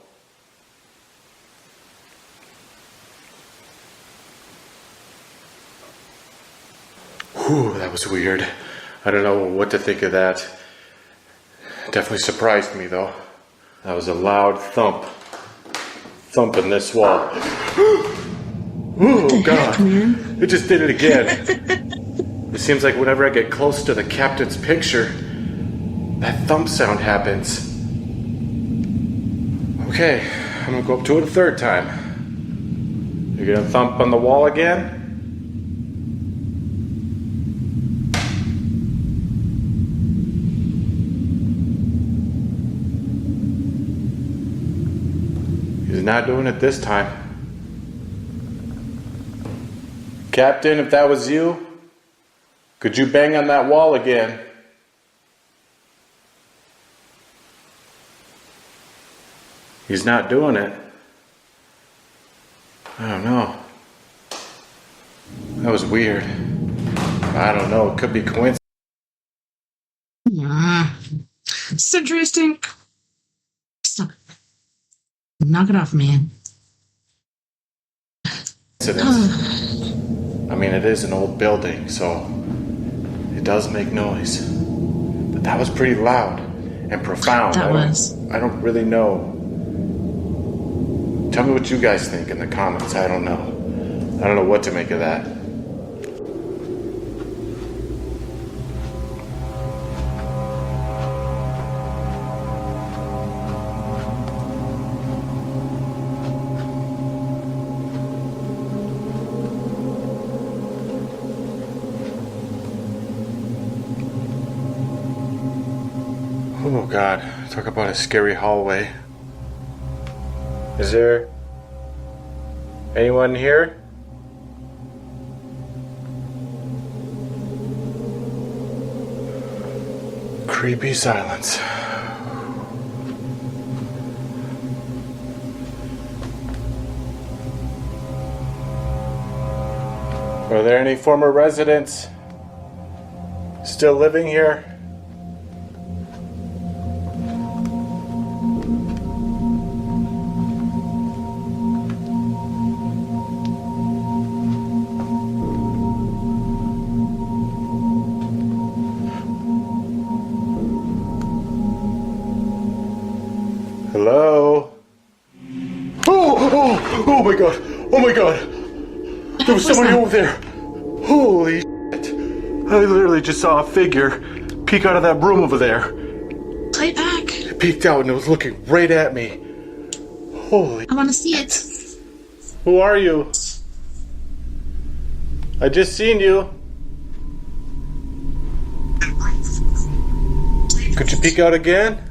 Whew, that was weird. I don't know what to think of that. Definitely surprised me though. That was a loud thump. Thump in this wall. Oh God. Heck, man? It just did it again. It seems like whenever I get close to the captain's picture, that thump sound happens. Okay, I'm gonna go up to it a third time. You're gonna thump on the wall again? He's not doing it this time. Captain, if that was you, could you bang on that wall again? He's not doing it. I don't know. That was weird. I don't know. It could be coincidence. It's interesting. Stop. Knock it off, man. I mean, it is an old building, so it does make noise. But that was pretty loud and profound. That was. I don't really know. Tell me what you guys think in the comments. I don't know. I don't know what to make of that. Oh God, talk about a scary hallway. Is there anyone here? Creepy silence. Are there any former residents still living here? Hello? Oh my God. Oh my God. There was somebody over there. Holy shit. I literally just saw a figure peek out of that room over there. Play back. It peeked out and it was looking right at me. Holy. I want to see it. Who are you? I just seen you. Could you peek out again?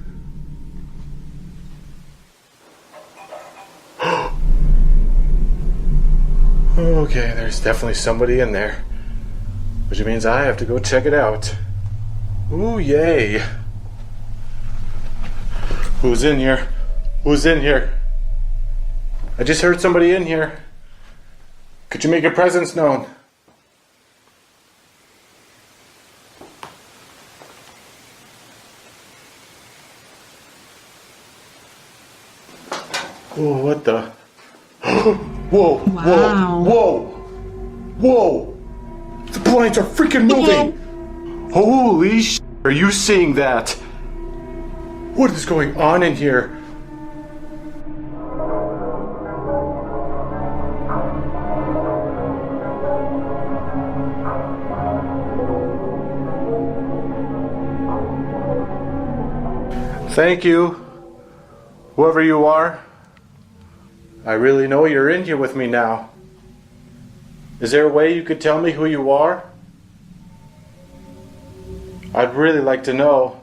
Okay, there's definitely somebody in there. which means I have to go check it out. Ooh, yay. Who's in here? Who's in here? I just heard somebody in here. Could you make your presence known? Oh, what the? Whoa, Wow. whoa, whoa, whoa! The blinds are freaking moving! Holy sh! Are you seeing that? What is going on in here? Thank you, whoever you are. I really know you're in here with me now. Is there a way you could tell me who you are? I'd really like to know.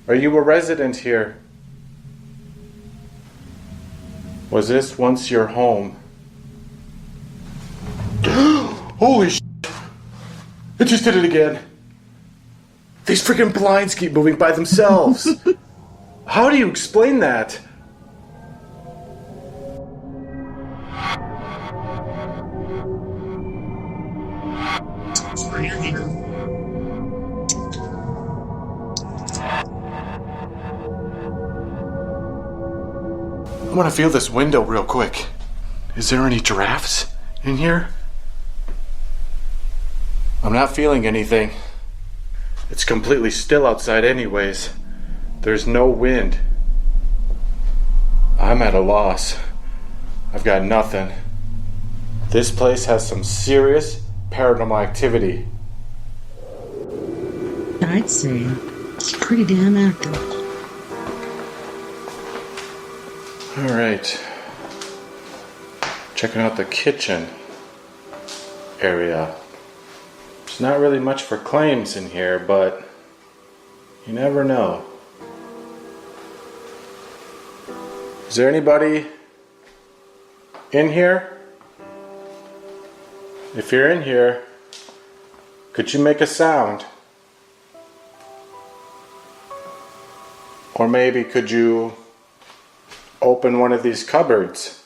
Are you a resident here? Was this once your home? Holy sh! It just did it again. These freaking blinds keep moving by themselves. How do you explain that? I want to feel this window real quick. Is there any giraffes in here? I'm not feeling anything. It's completely still outside anyways. There's no wind. I'm at a loss. I've got nothing. This place has some serious paranormal activity. I'd say it's pretty damn active. Alright. Checking out the kitchen area. There's not really much for claims in here, but you never know. Is there anybody in here? If you're in here, could you make a sound? Or maybe could you open one of these cupboards?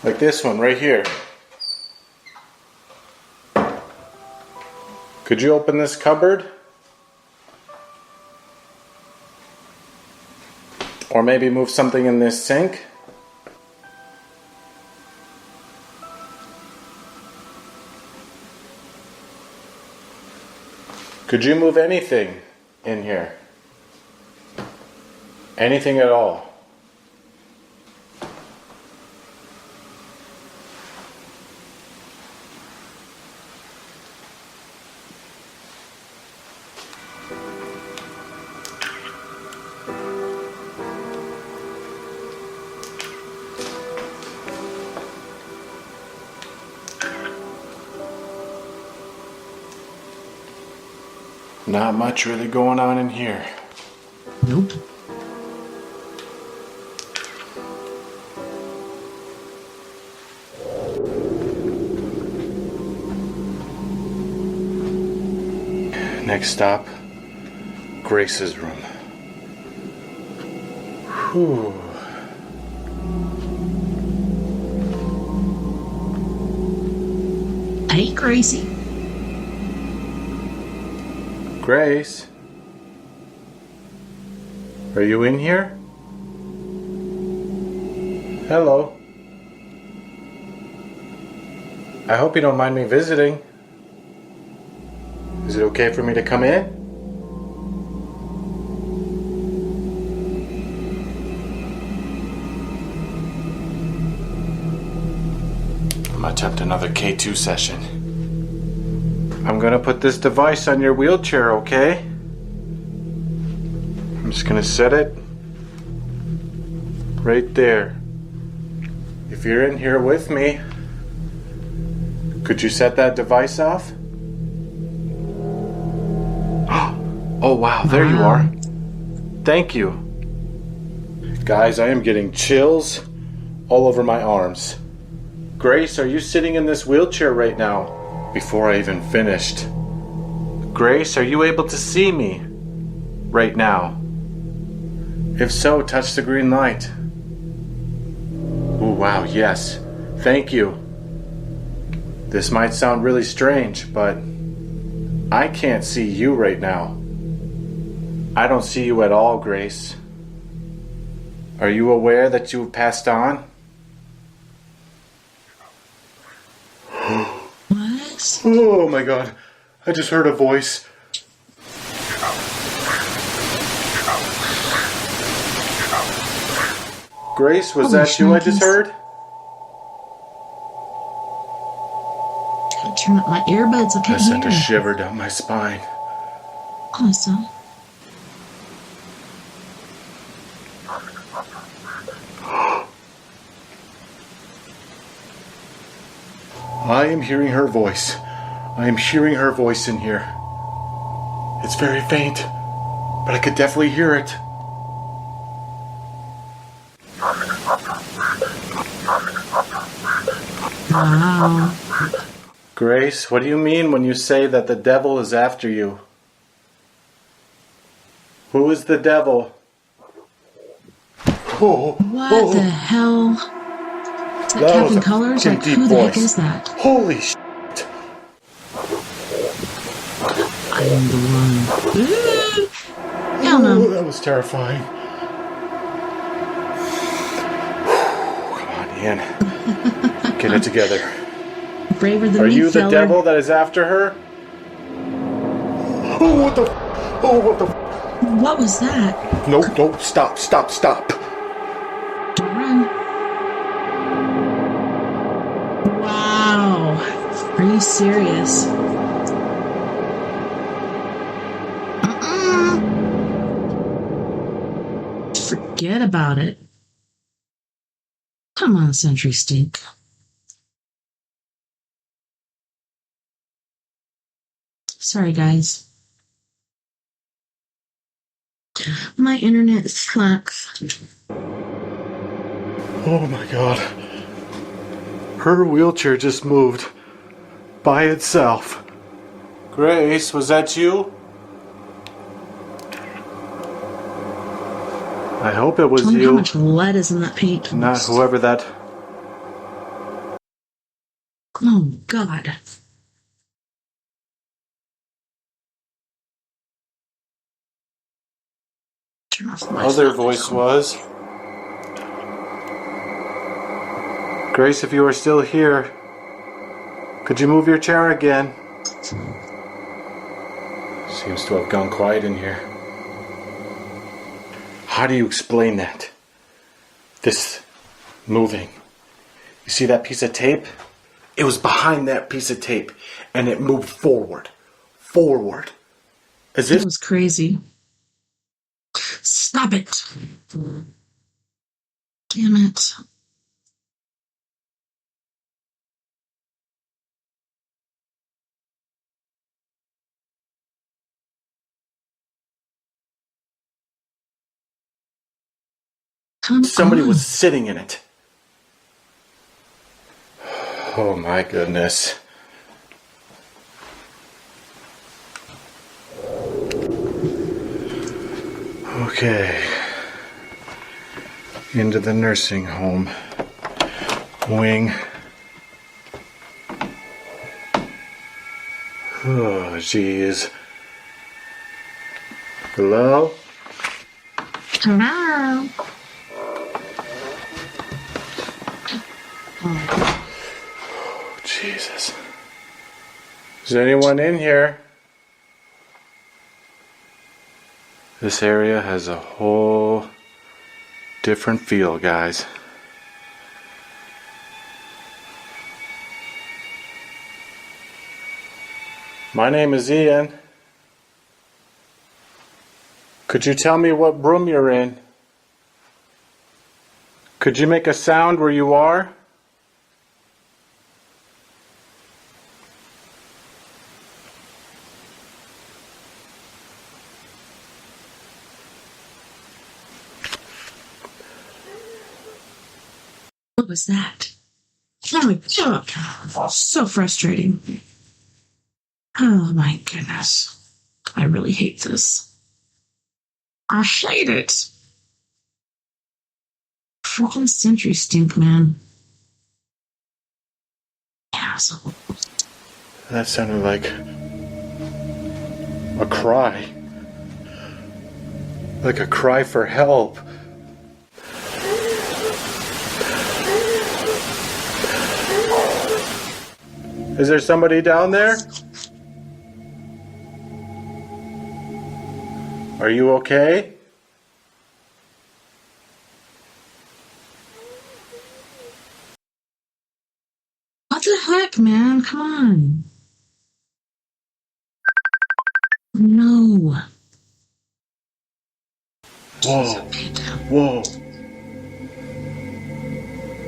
Like this one right here. Could you open this cupboard? Or maybe move something in this sink? Could you move anything in here? Anything at all? Not much really going on in here. Nope. Next stop, Grace's room. Whew. Hey, Gracie. Grace? Are you in here? Hello. I hope you don't mind me visiting. Is it okay for me to come in? I'm gonna attempt another K2 session. I'm gonna put this device on your wheelchair, okay? I'm just gonna set it right there. If you're in here with me, could you set that device off? Oh wow, there you are. Thank you. Guys, I am getting chills all over my arms. Grace, are you sitting in this wheelchair right now? Before I even finished. Grace, are you able to see me right now? If so, touch the green light. Oh, wow, yes. Thank you. This might sound really strange, but I can't see you right now. I don't see you at all, Grace. Are you aware that you have passed on? What? Oh my god, I just heard a voice. Grace, was that you I just heard? Gotta turn up my earbuds. I I can't sent a hear. shiver down my spine. Awesome. I am hearing her voice. I am hearing her voice in here. It's very faint, but I could definitely hear it. Wow. Grace, what do you mean when you say that the devil is after you? Who is the devil? Oh, What the hell? Is that That was Captain a Colors? fucking Like, deep who the heck voice. is that? Holy shit. I am the one. Ooh. Hell Oh, no. that was terrifying. Come on, Ian. Get it together. Braver than Are me, you the feller. devil that is after her? Oh, what the? Oh, what the? What was that? Nope, nope, stop. Don't run. Wow. Are you serious? Forget about it. Come on, Century Stink. Sorry, guys. My internet sucks. Oh my god. Her wheelchair just moved by itself. Grace, was that you? I hope it was Tell me how you, much lead is in that paint. not whoever that. Oh, God. Turn off the Other voice was. Grace, if you are still here, could you move your chair again? Seems to have gone quiet in here. How do you explain that? This moving. You see that piece of tape? It was behind that piece of tape, and it moved forward. Forward. As if It was crazy. Stop it. Damn it. Come somebody on. was sitting in it. Oh my goodness. Okay. Into the nursing home wing. Oh, jeez. Hello? Hello. Jesus. Is anyone in here? This area has a whole different feel, guys. My name is Ian. Could you tell me what room you're in? Could you make a sound where you are? What was that? Oh my god. So frustrating. Oh my goodness. I really hate this. I hate it. Freaking Sentry stink, man. Asshole. That sounded like a cry. Like a cry for help. Is there somebody down there? Are you okay? What the heck, man? Come on. No. Whoa. Whoa.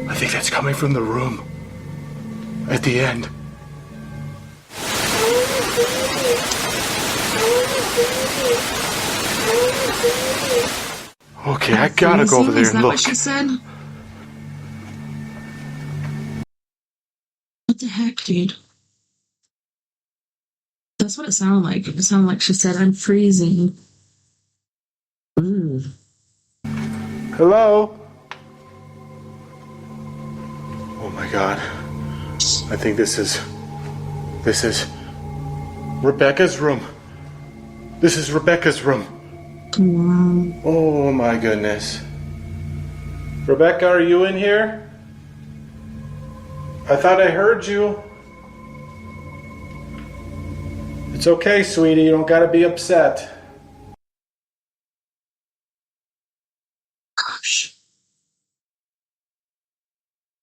I think that's coming from the room. At the end. Okay, I gotta go over there Is and that look. what she said? What the heck, dude? That's what it sounded like. It sounded like she said, I'm freezing. Ooh. Hello? Oh my god. I think this is Rebecca's room. This is Rebecca's room. Wow. Oh my goodness. Rebecca, are you in here? I thought I heard you. It's okay, sweetie. You don't gotta be upset. Gosh.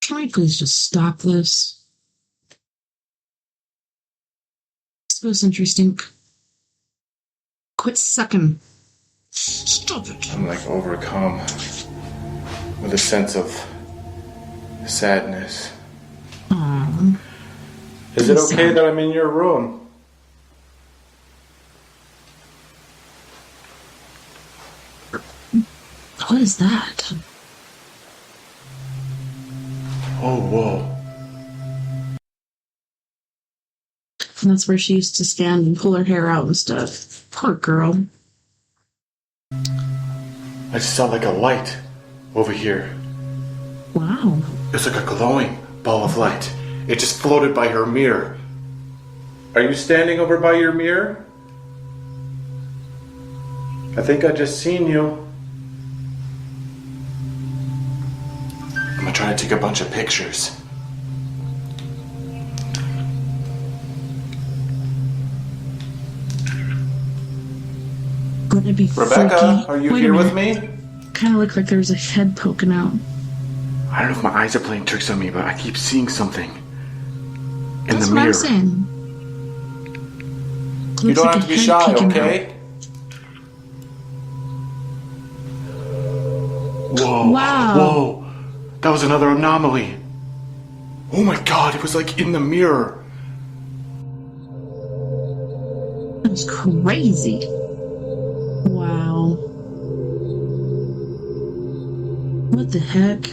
Can we please just stop this? Suppose interesting. Quit sucking. Stop it. I'm like overcome with a sense of sadness. Aww. Is it Please okay don't. that I'm in your room? What is that? Oh, whoa. And that's where she used to stand and pull her hair out and stuff. Poor girl. I just saw like a light over here. Wow. It's like a glowing ball of light. It just floated by her mirror. Are you standing over by your mirror? I think I just seen you. I'm gonna try to take a bunch of pictures. Wouldn't it be Rebecca, freaky? are you Wait a here with minute. me? Kind of looked like there was a head poking out. I don't know if my eyes are playing tricks on me, but I keep seeing something in That's the what mirror. I'm saying. You Looks don't like have a to be head shy, peeking okay? Whoa. Wow. Whoa. That was another anomaly. Oh my god, it was like in the mirror. That was crazy. Wow. What the heck?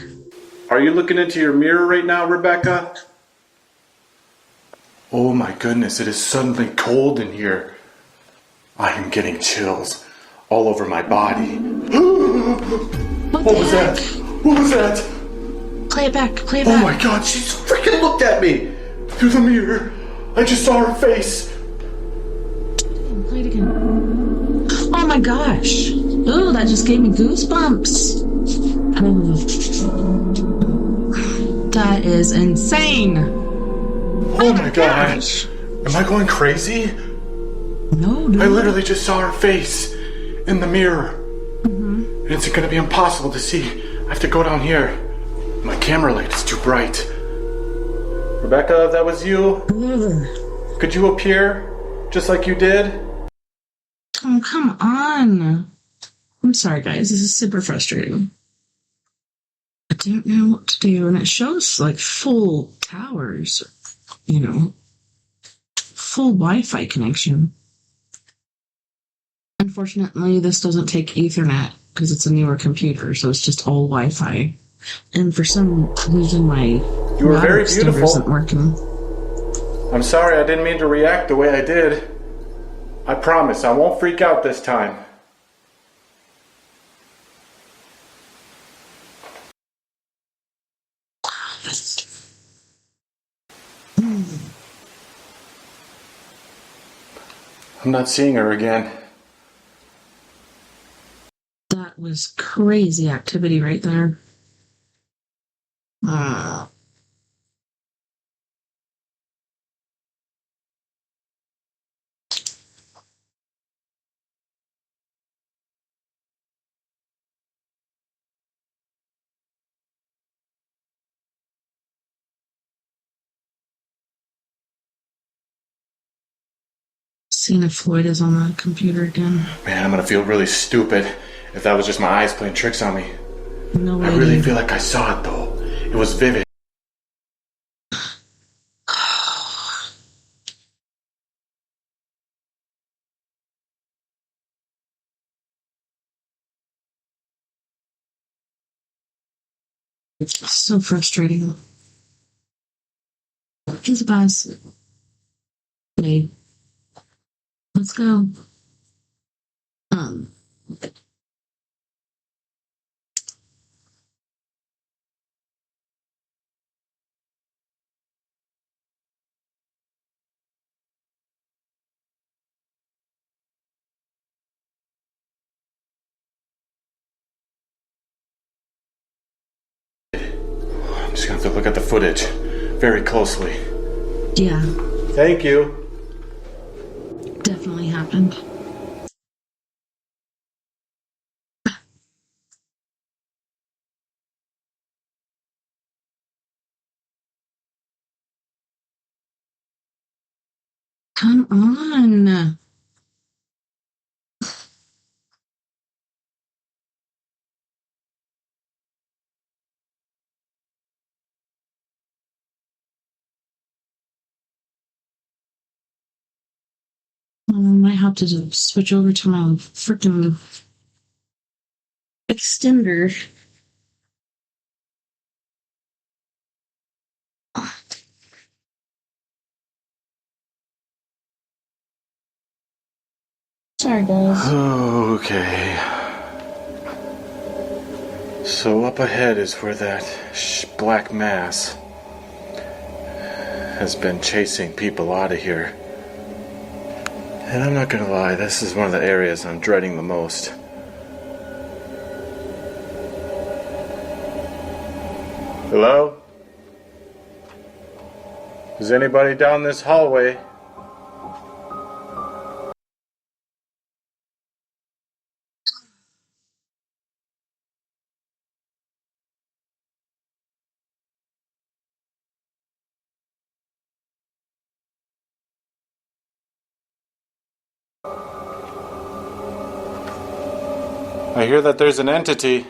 Are you looking into your mirror right now, Rebecca? Oh my goodness, it is suddenly cold in here. I am getting chills all over my body. What What the was heck? that? What was that? Play it back. Play it Oh back. my god, she freaking looked at me through the mirror. I just saw her face. Play it again. Oh my gosh. Ooh, that just gave me goosebumps. Oh. That is insane. Oh my god. Am I going crazy? No, dude. I literally just saw her face in the mirror. And it's gonna be impossible to see. I have to go down here. My camera light is too bright. Rebecca, if that was you, Ugh. could you appear just like you did? Oh, come on. I'm sorry, guys. This is super frustrating. I don't know what to do. And it shows like full towers, full Wi-Fi connection. Unfortunately, this doesn't take Ethernet because it's a newer computer, so it's just all Wi-Fi. And for some reason, my You were very extender isn't beautiful. working. I'm sorry I didn't mean to react the way I did. I promise I won't freak out this time. I'm not seeing her again. That was crazy activity right there. Seeing if Floyd is on the computer again. Man, I'm gonna feel really stupid if that was just my eyes playing tricks on me. No way. I really feel like I saw it though. It was vivid. It's so frustrating. He's a bus. Hey, let's go. I'm just gonna have to look at the footage very closely. Yeah, Thank you. definitely happened. Come on. I might have to just switch over to my freaking extender. Sorry, guys. Okay. So up ahead is where that black mass has been chasing people out of here. And I'm not gonna lie, this is one of the areas I'm dreading the most. Hello? Is anybody down this hallway? I hear that there's an entity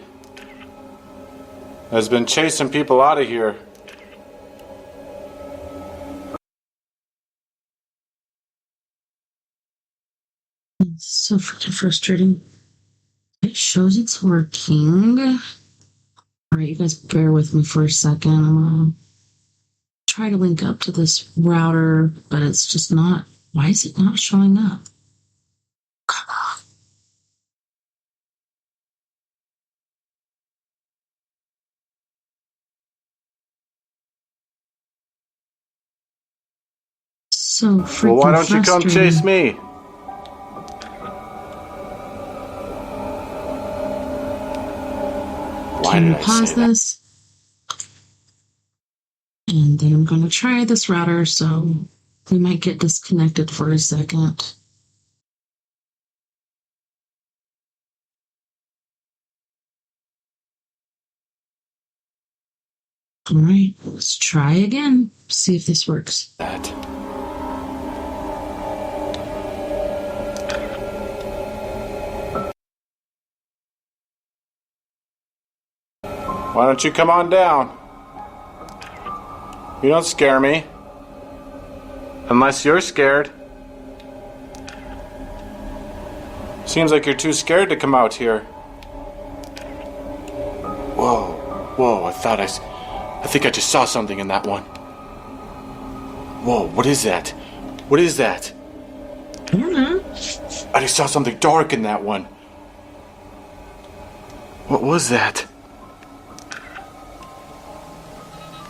that's been chasing people out of here. It's so freaking frustrating. It shows it's working. Alright, you guys bear with me for a second. I'm gonna try to link up to this router, but it's just not. Why is it not showing up? Come on. So freaking Well, why don't you come frustrating. chase me? Why Can did you I pause say that? this? And then I'm going to try this router, so we might get disconnected for a second. All right, let's try again. See if this works. Why don't you come on down? You don't scare me. Unless you're scared. Seems like you're too scared to come out here. Whoa. Whoa, I think I just saw something in that one. Whoa, what is that? What is that? I don't know. I just saw something dark in that one. What was that?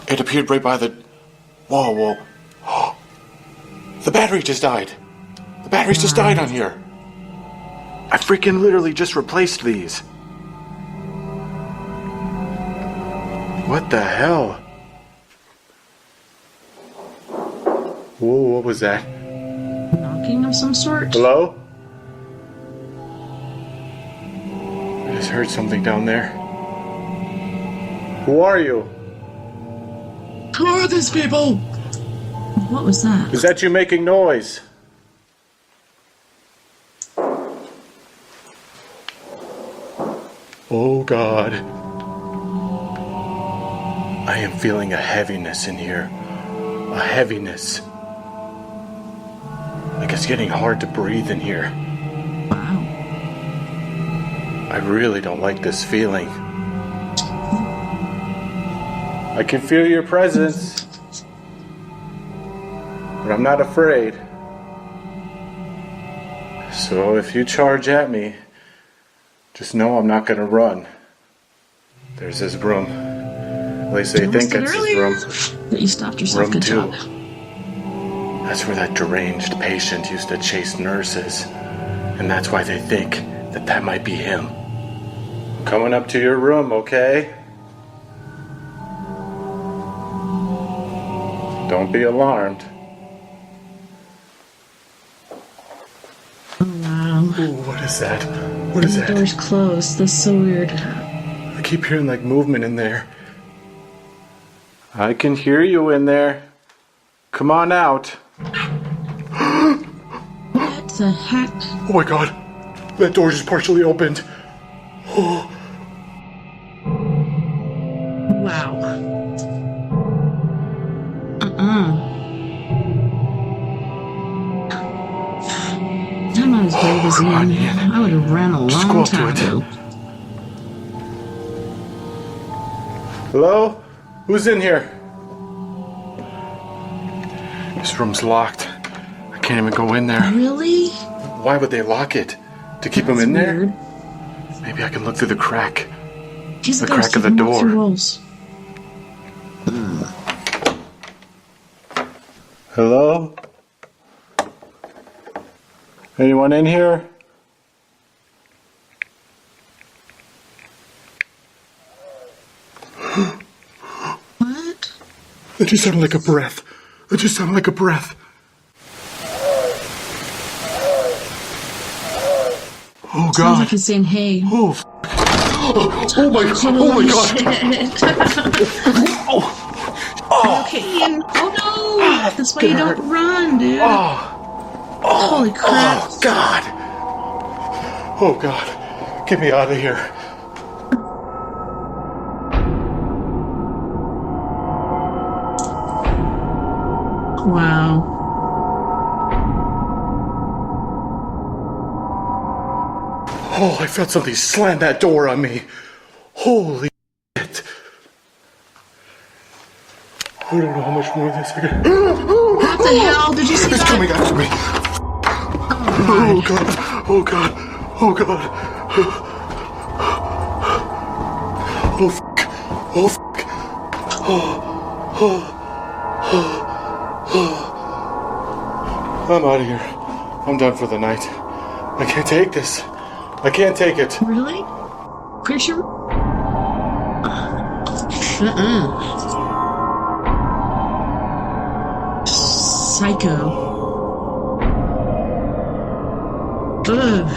It appeared right by the... Whoa. The battery just died. The batteries just died on here. I freaking literally just replaced these. What the hell? Whoa, what was that? Knocking of some sort? Hello? I just heard something down there. Who are you? Who are these people? What was that? Is that you making noise? Oh God. I am feeling a heaviness in here. A heaviness. Like it's getting hard to breathe in here. Wow. I really don't like this feeling. I can feel your presence. But I'm not afraid. So if you charge at me, just know I'm not gonna run. There's this room. At least they think it's this room. That you stopped yourself. Room Good 2. job. That's where that deranged patient used to chase nurses. And that's why they think that that might be him. I'm coming up to your room, okay? Don't be alarmed. Oh wow. Ooh, what is that? What is The that? door's closed. That's so weird. I keep hearing like movement in there. I can hear you in there. Come on out. What the heck? Oh my God. That door just partially opened. Oh. Wow. I'm not as brave as come you. on, Ian. I would have ran a Just go long up to time it. ago. Hello? Who's in here? This room's locked. I can't even go in there. Really? Why would they lock it? To keep him That's in there? weird. Maybe I can look through the crack. He's The a ghost. crack of He the can walk door. through walls. Hello? Anyone in here? What? That just sounded like a breath. That just sounded like a breath. Oh Sounds God. like he's saying, hey. Oh, oh my God. Oh my God. Okay, Ian. Oh no! That's why you don't run, dude. Holy crap. Oh God. Oh God. Get me out of here. Wow. Oh, I felt something slam that door on me. Holy shit. I don't know how much more of this I can... What the hell? Did you see It's that? coming after me. Oh God. Oh God. Oh God. Oh fuck. Oh fuck. I'm out of here. I'm done for the night. I can't take this. I can't take it. Really? Pretty sure? Psycho. Ugh.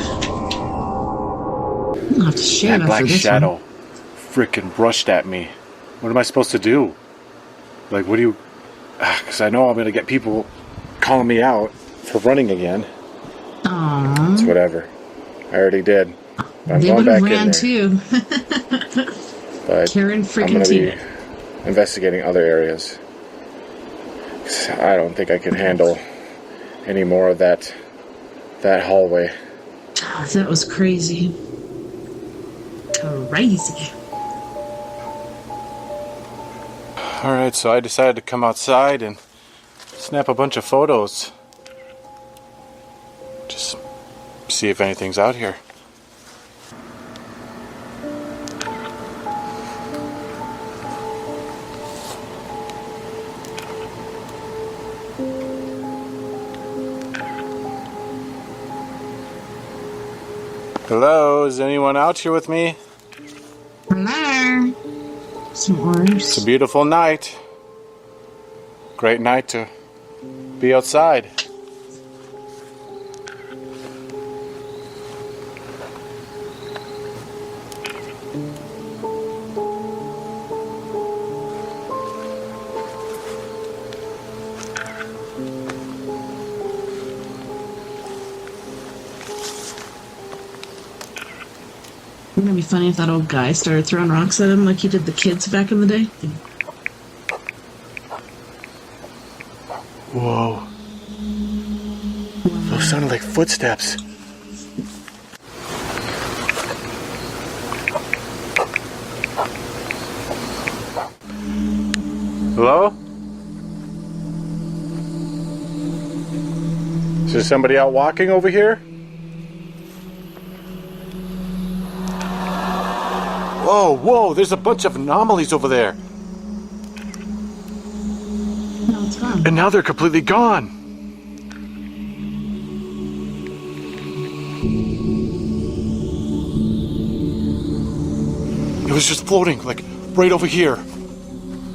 I'll have to shave That after black this shadow freaking brushed at me. What am I supposed to do? Like, what do you... Because I know I'm going to get people calling me out for running again. one. Aww. It's whatever. I already did. I'm They going would back have in ran there. too. But Karen I'm freaking going to Tina. be investigating other areas. 'Cause I don't think I can handle any more of that hallway. That was crazy. Crazy. Alright, so I decided to come outside and snap a bunch of photos. Just see if anything's out here. Hello, is anyone out here with me? Hello. Some orange. It's a beautiful night. Great night to be outside. Wouldn't it be funny if that old guy started throwing rocks at him like he did the kids back in the day? Whoa. Those sounded like footsteps. Hello? Is there somebody out walking over here? Whoa, whoa, there's a bunch of anomalies over there. No, it's gone. And now they're completely gone. It was just floating, like, right over here.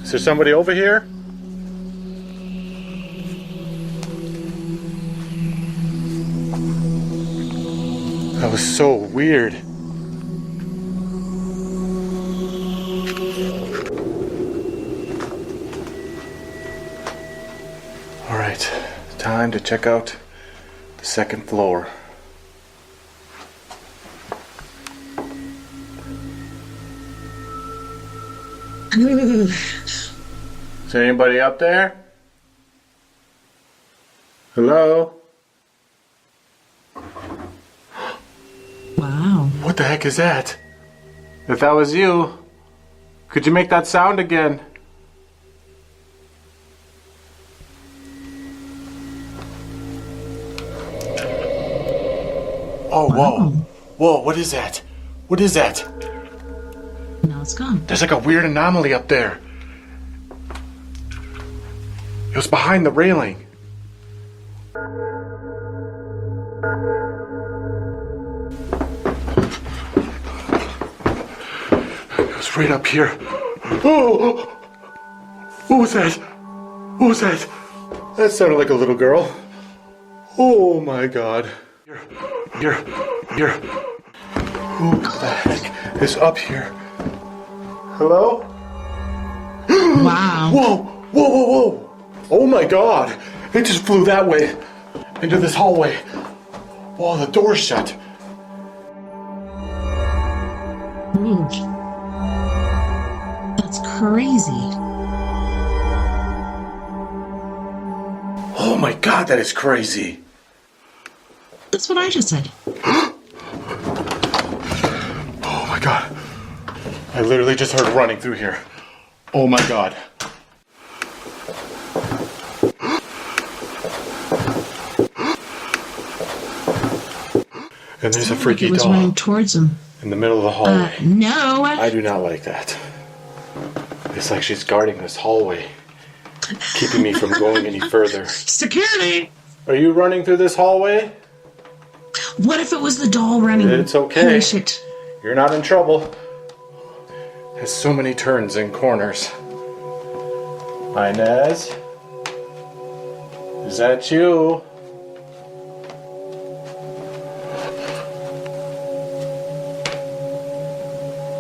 Is there somebody over here? That was so weird. Alright, time to check out the second floor. Is there anybody up there? Hello? Wow. What the heck is that? If that was you, could you make that sound again? Oh, whoa. Whoa, what is that? What is that? Now it's gone. There's like a weird anomaly up there. It was behind the railing. It was right up here. Oh! What was that? What was that? That sounded like a little girl. Oh my god. Here. Who the heck is up here? Hello? Wow. Whoa. Oh my god. It just flew that way. Into this hallway. Whoa, the door's shut. Ooh. That's crazy. Oh my god, that is crazy. That's what I just said. Oh my god. I literally just heard running through here. Oh my god. And there's a freaky It was doll running towards him. in the middle of the hallway. No. I do not like that. It's like she's guarding this hallway, keeping me from going any further. Security. Are you running through this hallway? What if it was the doll running? It's okay. Finish it. You're not in trouble. There's so many turns and corners. Inez? Is that you?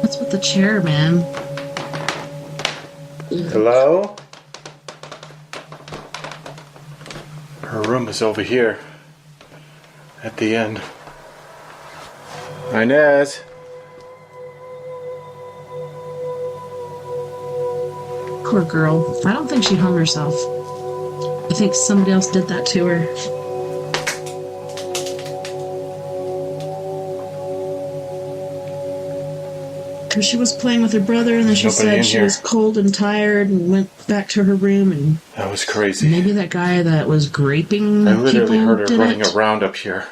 What's with the chair, man? Hello? Her room is over here. At the end. Inez? Poor girl. I don't think she hung herself. I think somebody else did that to her. Because she was playing with her brother, and then she said she was cold and tired and went back to her room. And that was crazy. Maybe that guy that was graping. I literally heard her running it. around up here,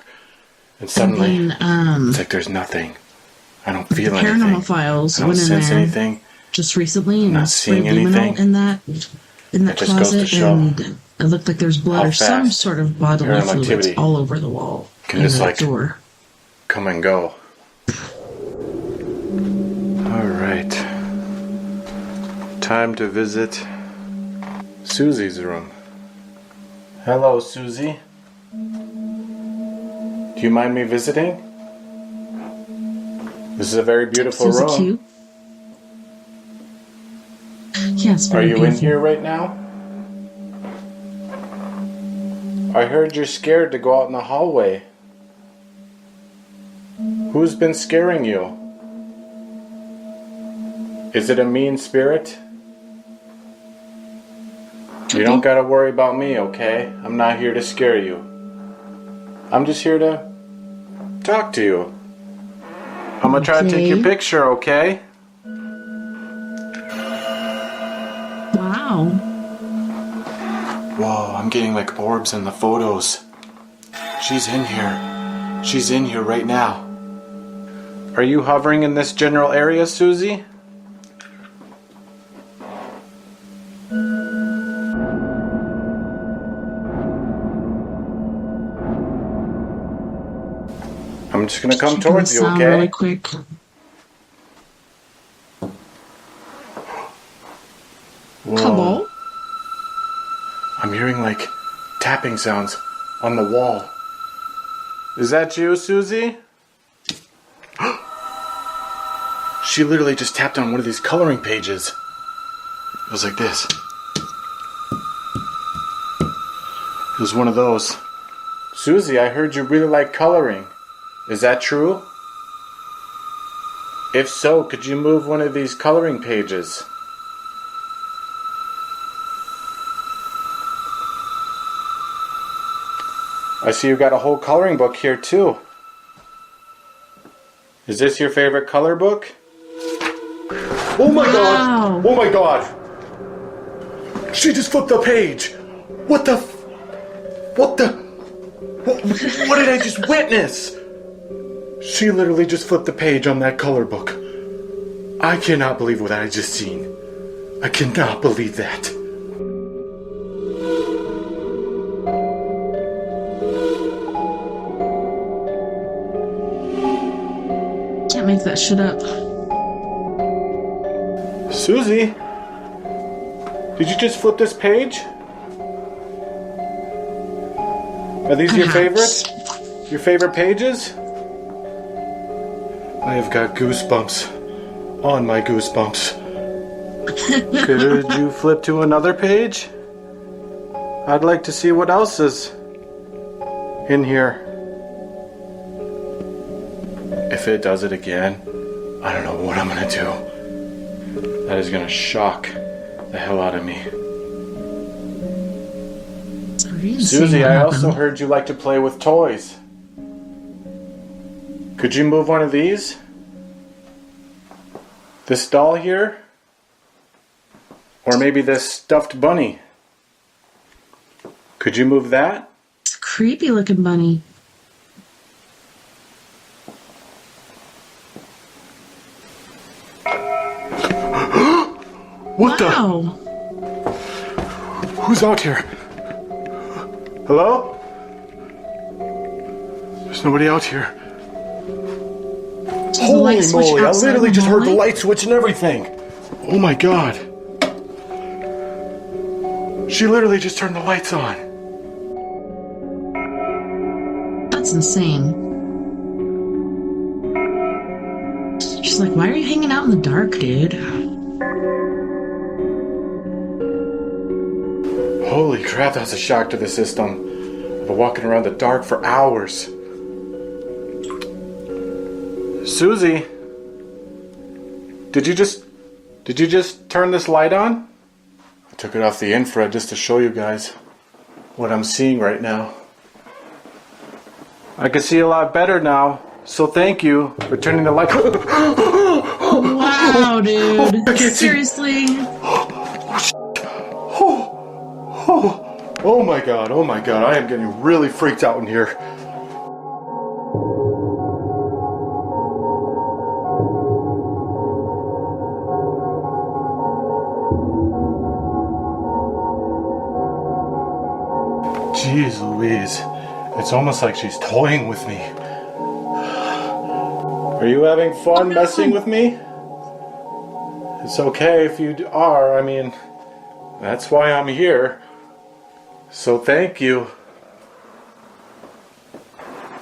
and suddenly it's like there's nothing. I don't feel anything. Paranormal Files I don't went in sense there anything. just recently, and Not seeing anything. in that closet, and it looked like there's blood or some sort of bodily fluids all over the wall. Can just like door. Come and go. All right. Time to visit Susie's room. Hello, Susie. Do you mind me visiting? This is a very beautiful room. Cute. Yes. Are you in here right now? I heard you're scared to go out in the hallway. Who's been scaring you? Is it a mean spirit? You don't gotta worry about me, okay? I'm not here to scare you. I'm just here to talk to you. I'm gonna try to take your picture, okay? Wow. Whoa, I'm getting like orbs in the photos. She's in here. She's in here right now. Are you hovering in this general area, Susie? I'm just gonna come towards you, okay? Really quick. Whoa. Hello? I'm hearing like tapping sounds on the wall. Is that you, Susie? She literally just tapped on one of these coloring pages. It was like this. It was one of those. Susie, I heard you really like coloring. Is that true? If so, could you move one of these coloring pages? I see you got a whole coloring book here too. Is this your favorite color book? Oh my god! Oh my god! She just flipped the page! What the what did I just witness? She literally just flipped the page on that color book. I cannot believe what I just seen. I cannot believe that. Can't make that shit up. Susie? Did you just flip this page? Are these your favorites? Your favorite pages? I have got goosebumps on my goosebumps. Could you flip to another page? I'd like to see what else is in here. If it does it again, I don't know what I'm gonna do. That is gonna shock the hell out of me. Susie, I also heard you like to play with toys. Could you move one of these? This doll here? Or maybe this stuffed bunny? Could you move that? It's a creepy looking bunny. What the? Who's out here? Hello? There's nobody out here. Holy moly, I literally just heard the light switch and everything. Oh my god. She literally just turned the lights on. That's insane. She's like, why are you hanging out in the dark, dude? Holy crap, that's a shock to the system. I've been walking around the dark for hours. Susie, did you just turn this light on? I took it off the infrared just to show you guys what I'm seeing right now. I can see a lot better now, so thank you for turning the light. Wow. Wow, dude. I can't see. Seriously? Oh my god, I am getting really freaked out in here. Jeez Louise, it's almost like she's toying with me. Are you having fun messing with me? It's okay if you are, I mean, that's why I'm here. So thank you.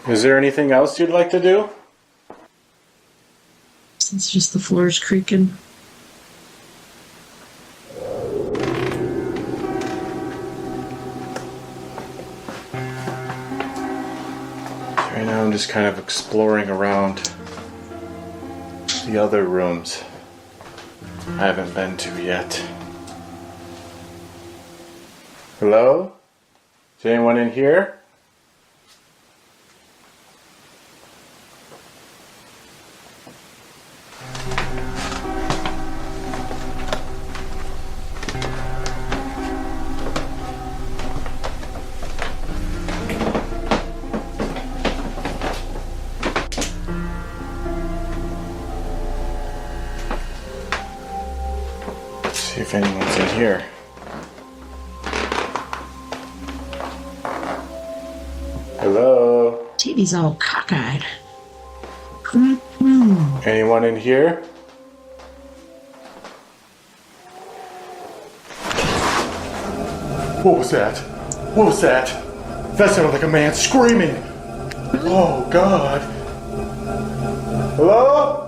Is there anything else you'd like to do? It's just the floor's creaking. Right now I'm just kind of exploring around the other rooms I haven't been to yet. Hello? Is anyone in here? Let's see if anyone's in here. Hello? TV's all cockeyed. Anyone in here? What was that? What was that? That sounded like a man screaming. Oh God. Hello?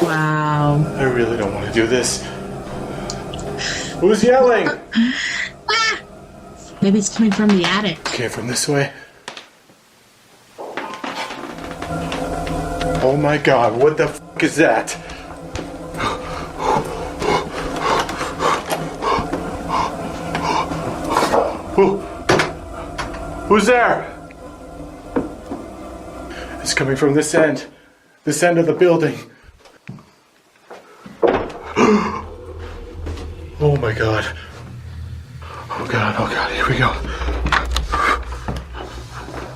Wow. I really don't want to do this. Who's yelling? Maybe it's coming from the attic. Okay, from this way. Oh my God, what the f is that? Who's there? It's coming from this end of the building. Oh my God. Oh God, here we go.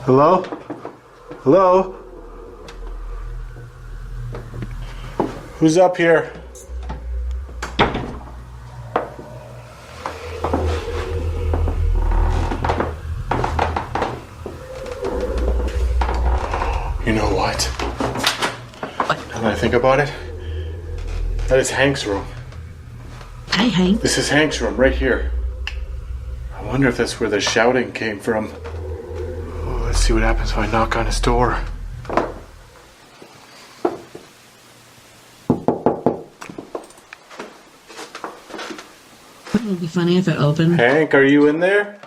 Hello? Hello? Who's up here? You know what? Now that I think about it, that is Hank's room. Hi, Hank. This is Hank's room right here. I wonder if that's where the shouting came from. Oh, let's see what happens if I knock on his door. It would be funny if it opened. Hank, are you in there?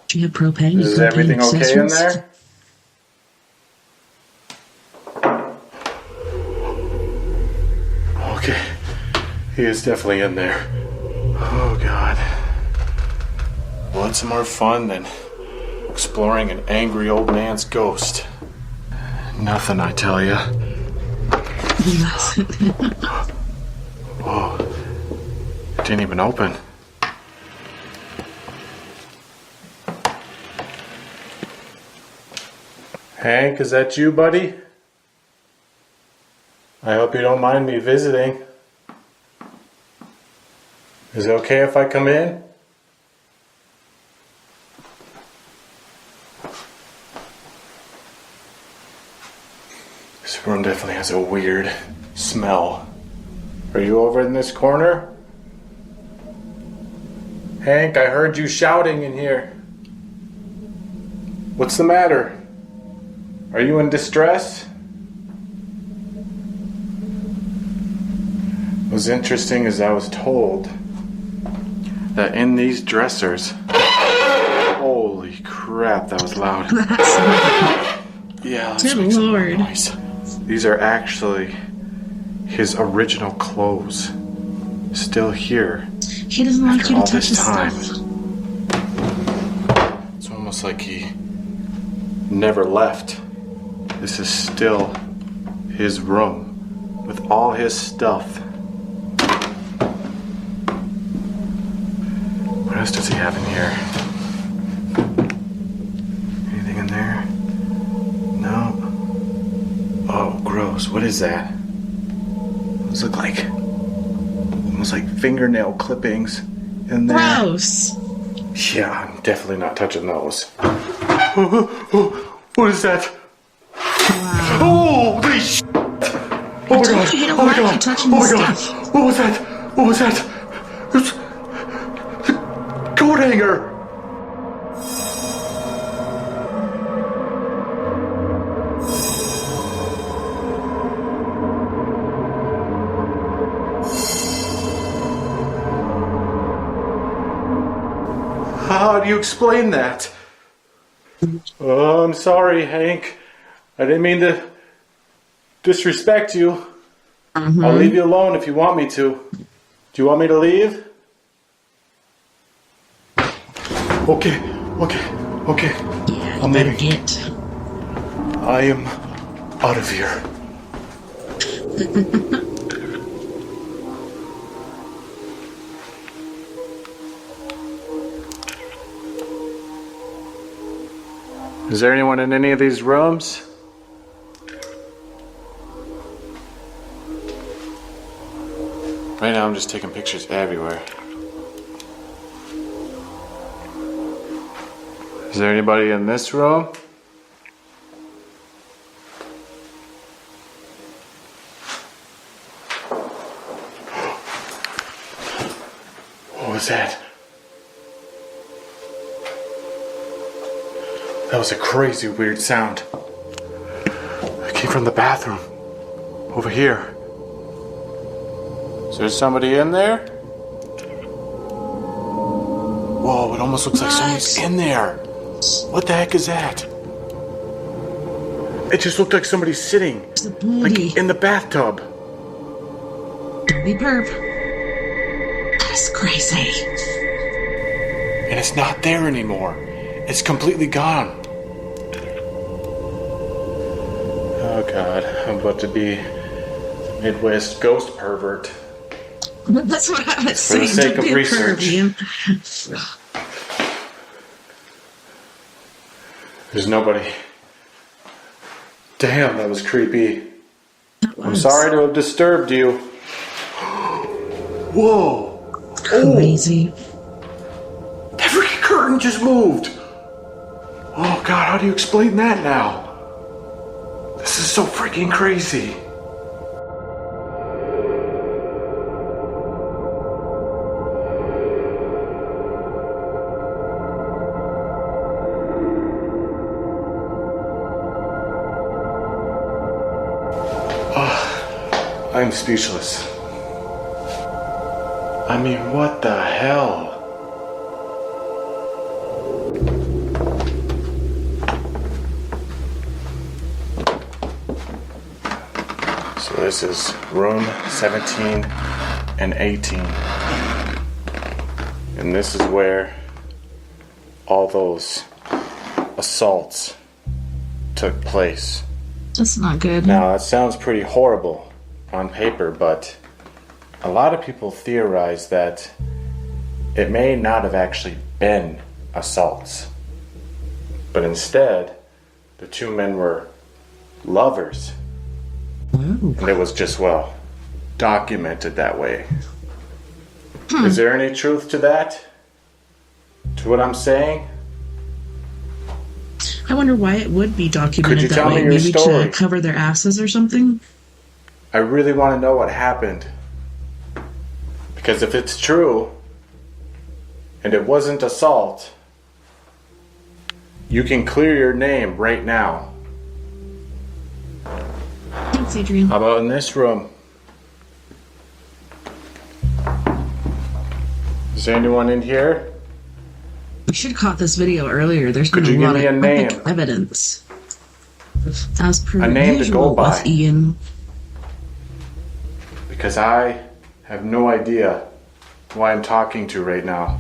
Do you have propane? Is propane everything okay in accessories? there? Okay. He is definitely in there. Oh God. What's more fun than exploring an angry old man's ghost? Nothing, I tell ya. Whoa. It didn't even open. Hank, is that you, buddy? I hope you don't mind me visiting. Is it okay if I come in? This room definitely has a weird smell. Are you over in this corner? Hank, I heard you shouting in here. What's the matter? Are you in distress? What's interesting is I was told that in these dressers, holy crap, that was loud. Yeah, let's Good make some more Lord. noise. These are actually his original clothes, still here He doesn't like after you all to touch this his time. stuff. It's almost like he never left. This is still his room with all his stuff. What else does he have in here? Anything in there? No. Oh, gross. What is that? Those look like almost like fingernail clippings in there. Gross. Yeah, I'm definitely not touching those. What is that? Wow. Holy shit! Oh my god! You don't Oh my want you god! touching Oh my this god! stuff. What was that? What was that? It was the coat hanger! How do you explain that? Oh, I'm sorry, Hank. I didn't mean to disrespect you. I'll leave you alone if you want me to. Do you want me to leave? Okay. Yeah, I'm leaving. Get. I am out of here. Is there anyone in any of these rooms? Right now I'm just taking pictures everywhere. Is there anybody in this room? What was that? That was a crazy weird sound. It came from the bathroom. Over here. Is there somebody in there? Whoa, it almost looks like somebody's in there. What the heck is that? It just looked like somebody's sitting like in the bathtub. Don't be perp. That's crazy. And it's not there anymore. It's completely gone. Oh god, I'm about to be a Midwest ghost pervert. That's what I was saying. For the sake Don't of be a research. perv, There's nobody. Damn, that was creepy. That was I'm sorry to have disturbed you. Whoa! crazy. That freaking curtain just moved! Oh god, how do you explain that now? This is so freaking crazy. I'm speechless. I mean, what the hell? So this is room 17 and 18. And this is where all those assaults took place. That's not good. Now, that sounds pretty horrible on paper, but a lot of people theorize that it may not have actually been assaults, but instead, the two men were lovers. Ooh. And it was just, well, documented that way. Is there any truth to that? To what I'm saying? I wonder why it would be documented Could you that tell way. me your Maybe story? to cover their asses or something? I really want to know what happened. Because if it's true, and it wasn't assault, you can clear your name right now. Thanks, Adrian. How about in this room? Is there anyone in here? We should have caught this video earlier. There's been Could you a give lot me of a epic name? evidence. As per A name to usual go by. with Ian. Because I have no idea who I'm talking to right now.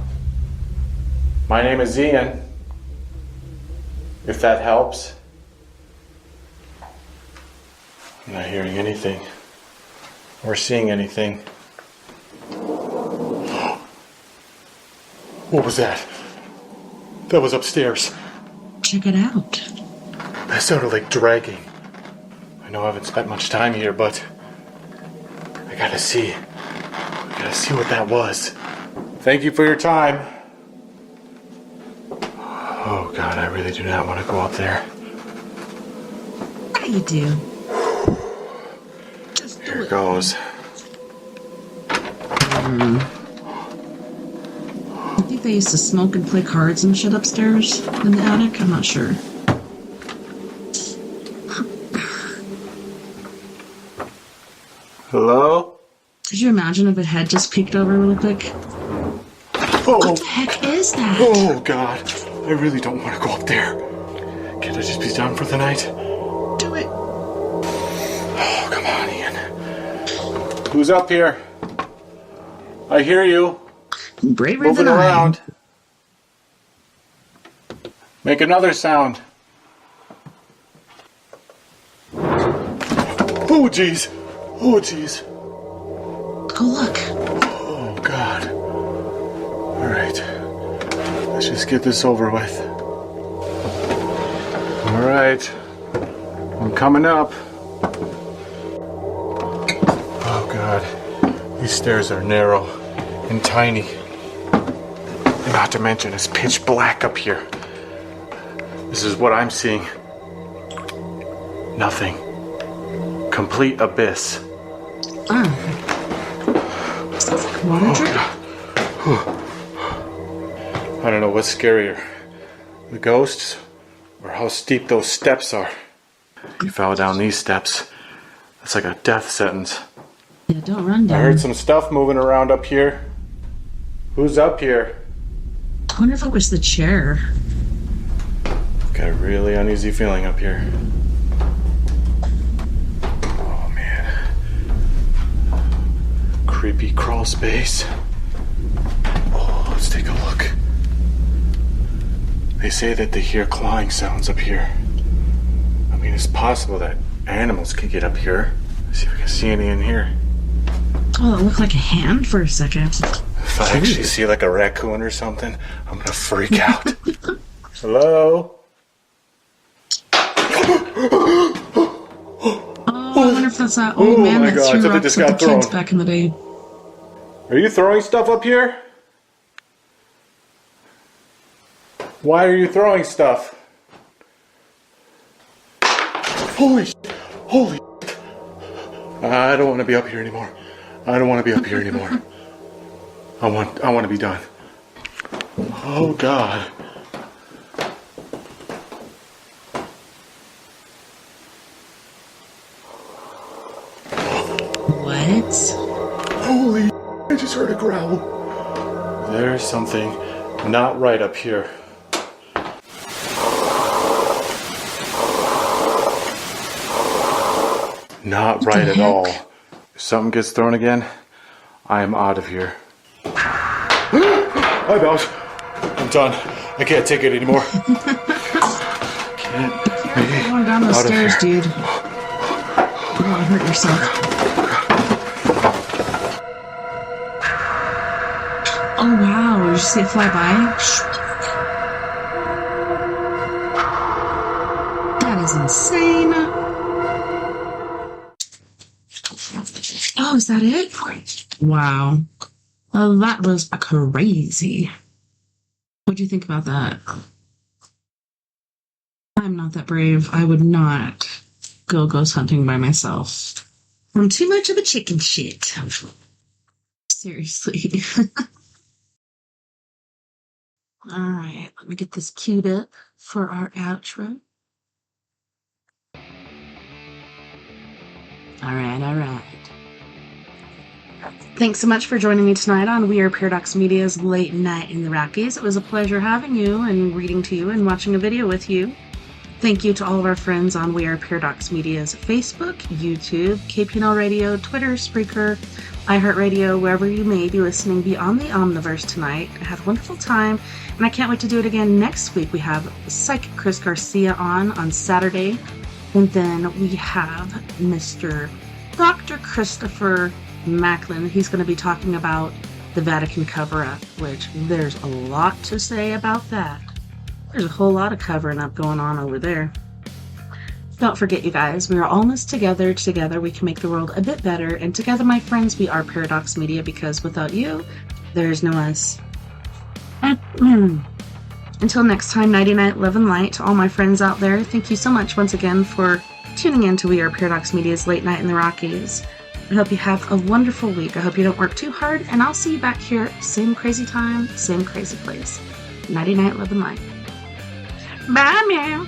My name is Ian. If that helps. I'm not hearing anything or seeing anything. What was that? That was upstairs. Check it out. That sounded like dragging. I know I haven't spent much time here, but I gotta see. I gotta see what that was. Thank you for your time. Oh God, I really do not want to go up there. What do you do? Just do Here it. goes. I think they used to smoke and play cards and shit upstairs in the attic. I'm not sure. Hello? Could you imagine if it had just peeked over really quick? Oh, What the heck is that? oh God. I really don't want to go up there. Can't I just be done for the night? Do it. Oh, come on, Ian. Who's up here? I hear you. Braver Moving than I. around. Make another sound. Oh, jeez. Oh, jeez. Go look. Oh, God. All right. Let's just get this over with. All right. I'm coming up. Oh, God. These stairs are narrow and tiny. And not to mention, it's pitch black up here. This is what I'm seeing. Nothing. Complete abyss. Water drip? I don't know what's scarier, the ghosts or how steep those steps are. You fell down these steps. That's like a death sentence. Yeah, don't run I down. heard some stuff moving around up here. Who's up here? I wonder if it was the chair. Got a really uneasy feeling up here. Oh man. Creepy crawl space. Oh, let's take a look. They say that they hear clawing sounds up here. I mean, it's possible that animals can get up here. Let's see if we can see any in here. Oh, it looked like a hand for a second. If I actually see like a raccoon or something, I'm gonna freak out. Hello? Oh, I wonder if that's that old Oh man my that God, threw something rocks just at got the kids thrown. back in the day. Are you throwing stuff up here? Why are you throwing stuff? Holy shit. Holy shit. I don't want to be up here anymore. I don't want to be up here anymore. I want to be done. Oh God. What? Holy, I just heard a growl. There's something not right up here. Not right at all. If something gets thrown again, I am out of here. I'm out. I'm done. I can't take it anymore. Can't be You're going down those out of stairs, here. dude. You don't want to hurt yourself. Oh wow, did you see it fly by? That is insane. Oh, is that it? Wow. Well, that was crazy. What'd you think about that? I'm not that brave. I would not go ghost hunting by myself. I'm too much of a chicken shit. Seriously. All right, let me get this queued up for our outro. All right. Thanks so much for joining me tonight on We Are Paradox Media's Late Night in the Rockies. It was a pleasure having you and reading to you and watching a video with you. Thank you to all of our friends on We Are Paradox Media's Facebook, YouTube, KPNL Radio, Twitter, Spreaker, iHeartRadio, wherever you may be listening beyond the Omniverse tonight. I had a wonderful time, and I can't wait to do it again next week. We have Psychic Chris Garcia on Saturday. And then we have Mr. Dr. Christopher Macklin. He's going to be talking about the Vatican cover-up, which there's a lot to say about that. There's a whole lot of covering up going on over there. Don't forget, you guys, we are all in this together. Together we can make the world a bit better. And together, my friends, we are Paradox Media, because without you, there is no us. Until next time, nighty night, love and light to all my friends out there. Thank you so much once again for tuning in to We Are Paradox Media's Late Night in the Rockies. I hope you have a wonderful week. I hope you don't work too hard, and I'll see you back here, same crazy time, same crazy place. Nighty night, love and light. Bye, meow.